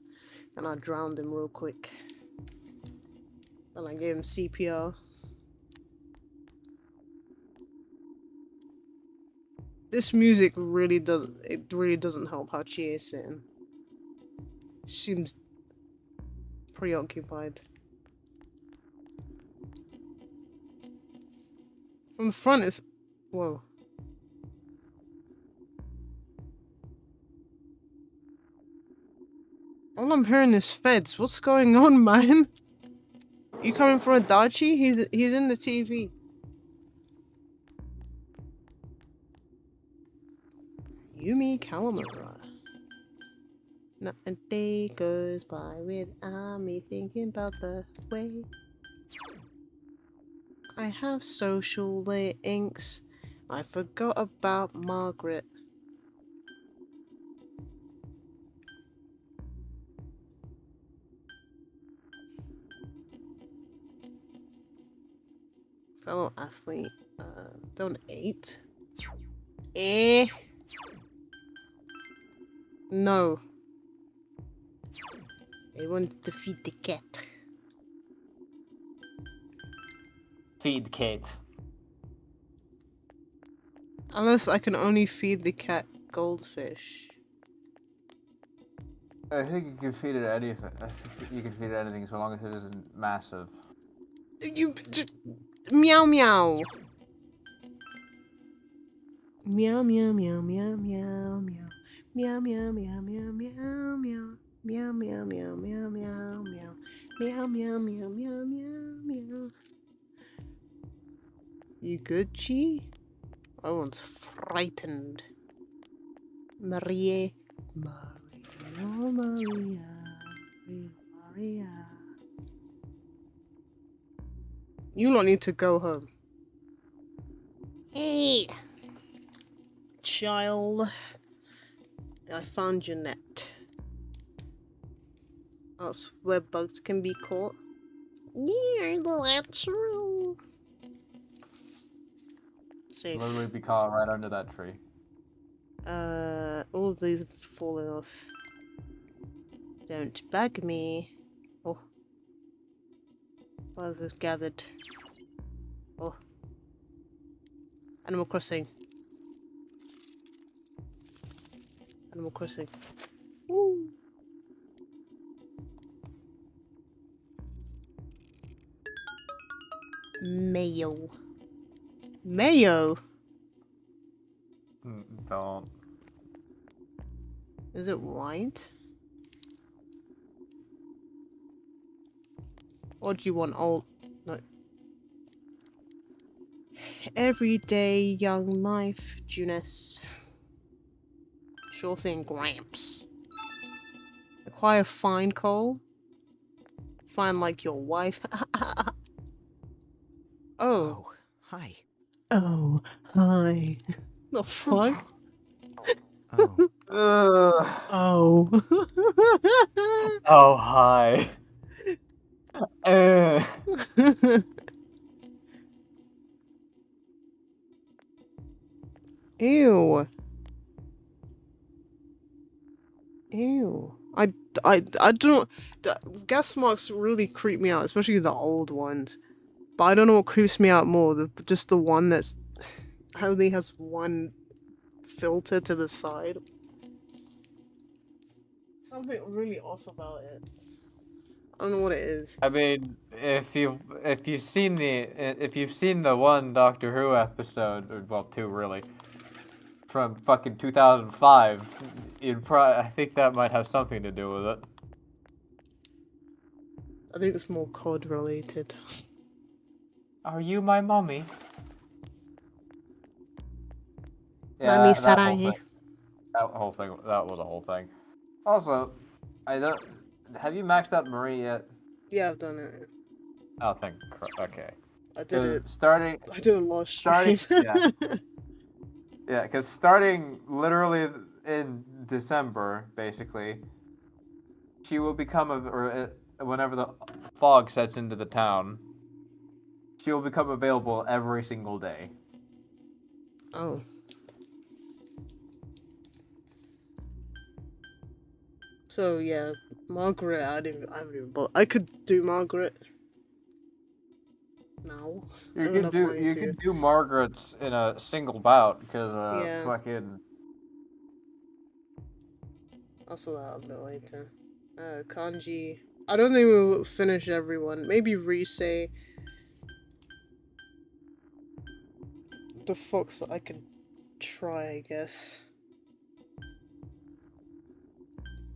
and I drowned him real quick. Then I gave him CPR. This music really doesn't help how Chie is sitting. She seems preoccupied. From the front is... Whoa. All I'm hearing is feds. What's going on, man? You coming for Adachi? He's in the TV. Yumi Kawamura. Not a day goes by without me thinking about the way I have social links. I forgot about Margaret. Fellow athlete, don't eat. No. I want to feed the cat. Feed Kate. Unless I can only feed the cat goldfish. I think you can feed it anything. I think you can feed it anything so long as it isn't massive. Meow meow. Meow meow meow meow meow meow. Meow meow meow meow meow meow. Meow meow meow meow meow meow. Meow meow meow meow meow meow. You good, Chi? I was frightened. Maria. Maria. You don't need to go home. Hey, child. I found your net. That's where bugs can be caught. Near the lateral. Safe. Literally be caught right under that tree. All of these have fallen off. Don't bug me. Oh. Flowers have gathered. Oh. Animal Crossing. Animal Crossing. Woo. Mayo. Mayo? Don't. Is it white? Or do you want old? No. Everyday young life, Juness. Sure thing, Gramps. Acquire fine coal. Fine like your wife. Oh. Hi. Oh, hi. The fuck? Oh. Oh. Oh, hi. Ew. Ew. I don't... Gas marks really creep me out, especially the old ones. But I don't know what creeps me out more. Just the one that's... only has one filter to the side. Something really off about it. I don't know what it is. I mean, if you've seen the one Doctor Who episode, or well, two really, from fucking 2005, I think that might have something to do with it. I think it's more COD related. Are you my mummy? Mummy that Sarai. whole thing. That was a whole thing. Also, have you maxed out Marie yet? Yeah, I've done it. Oh, okay. I did it. I did a last stream. Yeah, because starting literally in December, basically, she will become whenever the fog sets into the town, she will become available every single day. Oh. So yeah, Margaret. I haven't even bought. I could do Margaret now. I have enough money You to. can do Margaret's in a single bout because Yeah. fucking. I'll sort that out a bit later. Kanji. I don't think we'll finish everyone. Maybe Risei. The fox I could try, I guess.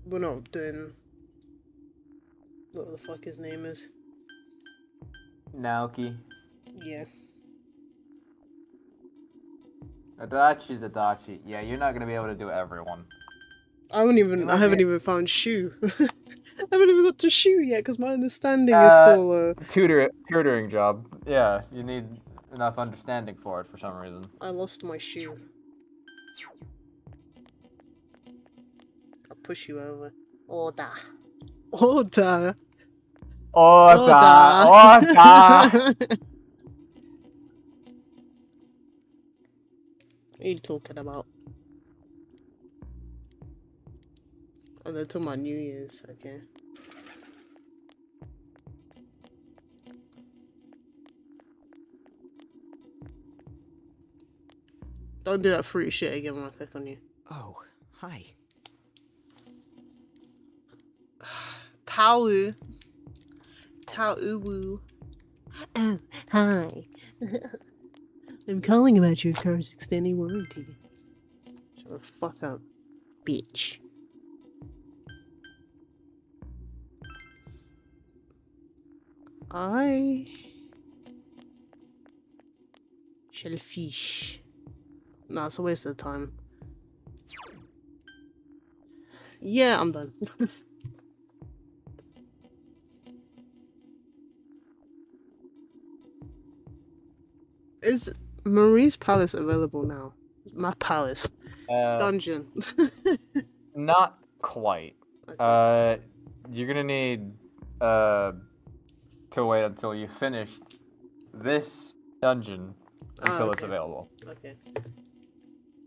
We're not doing what the fuck his name is. Naoki. Yeah. Adachi's Adachi. Yeah, you're not gonna be able to do everyone. I haven't even found Shu. I haven't even got to Shu yet because my understanding is still tutoring job. Yeah, you need enough understanding for it for some reason. I lost my shoe. I'll push you over. Order. Order. Order. What are you talking about? Oh, they're talking about New Year's. Okay. Don't do that free shit again when I click on you. Oh, hi. Tao. Tao Uwu. Oh, hi. I'm calling about your car's extended warranty. Shut the fuck up, bitch. I shellfish. Nah, it's a waste of time. Yeah, I'm done. Is Marie's Palace available now? My palace. Dungeon. Not quite. Okay. You're gonna need to wait until you finish this dungeon until it's Okay. available. Okay.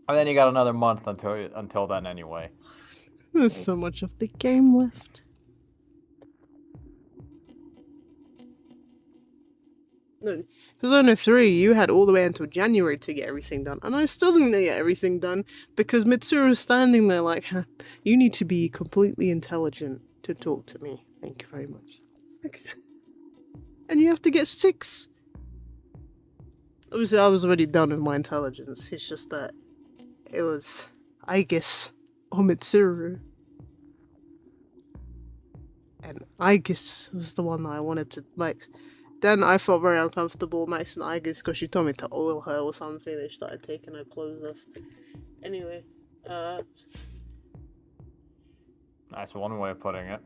And then you got another month until then anyway. There's so much of the game left. No, Persona 3, you had all the way until January to get everything done, and I still didn't get everything done because Mitsuru's standing there like, huh, you need to be completely intelligent to talk to me. Thank you very much. And you have to get 6. Obviously, I was already done with my intelligence. It's just that it was, I guess, Mitsuru. And Aigis was the one that I wanted to max. Then I felt very uncomfortable maxing Aigis because she told me to oil her or something. They started taking her clothes off. Anyway, That's one way of putting it.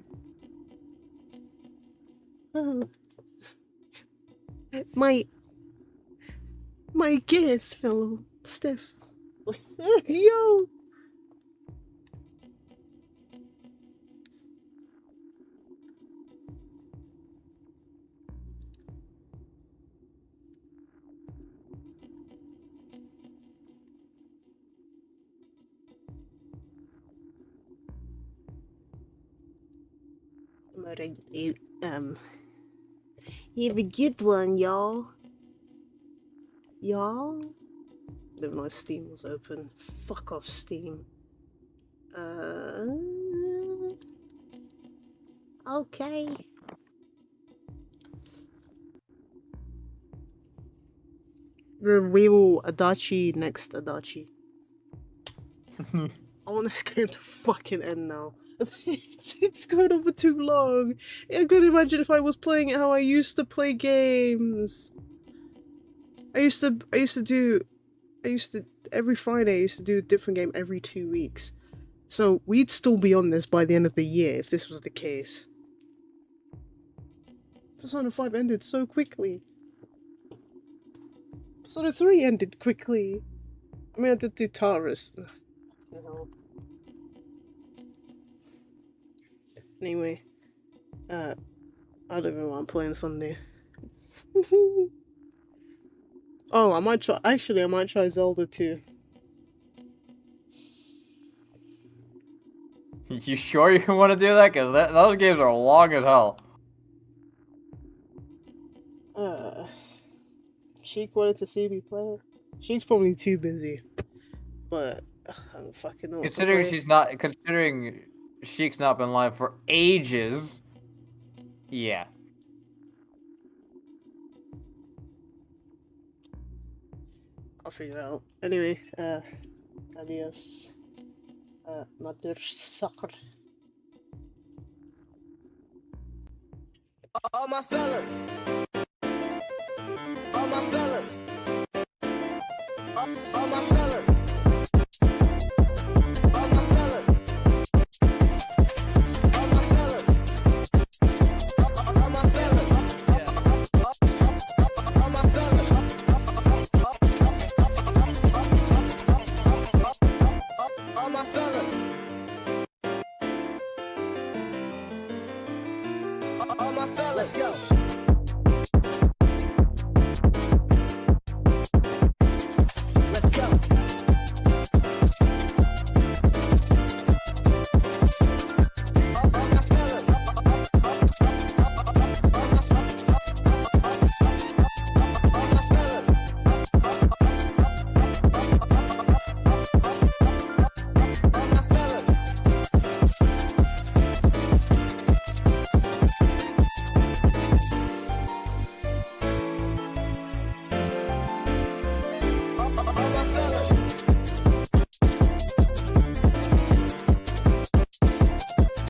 My gears fell stiff. Yo! You have a good one, y'all. Y'all? Didn't know Steam was open. Fuck off, Steam. Okay. We will Adachi next Adachi. I want this game to fucking end now. It's going on for too long. I couldn't imagine if I was playing it how I used to play games. Every Friday I used to do a different game every 2 weeks. So we'd still be on this by the end of the year if this was the case. Persona 5 ended so quickly. Persona 3 ended quickly. I mean, I did do Taurus. No. Anyway, I don't even know what I'm playing Sunday. Oh, I might try. Actually, I might try Zelda too. You sure you want to do that? Because those games are long as hell. Sheik wanted to see me play it. Sheik's probably too busy, but I don't fucking know. Considering Sheik's not been live for ages. Yeah. I'll figure it out. Anyway, adios. Mother sucker. All my fellas. All my fellas. All my fellas. All my fellas. All my fellas. All my fellas. All my fellas. All my fellas. All my fellas. Let's go.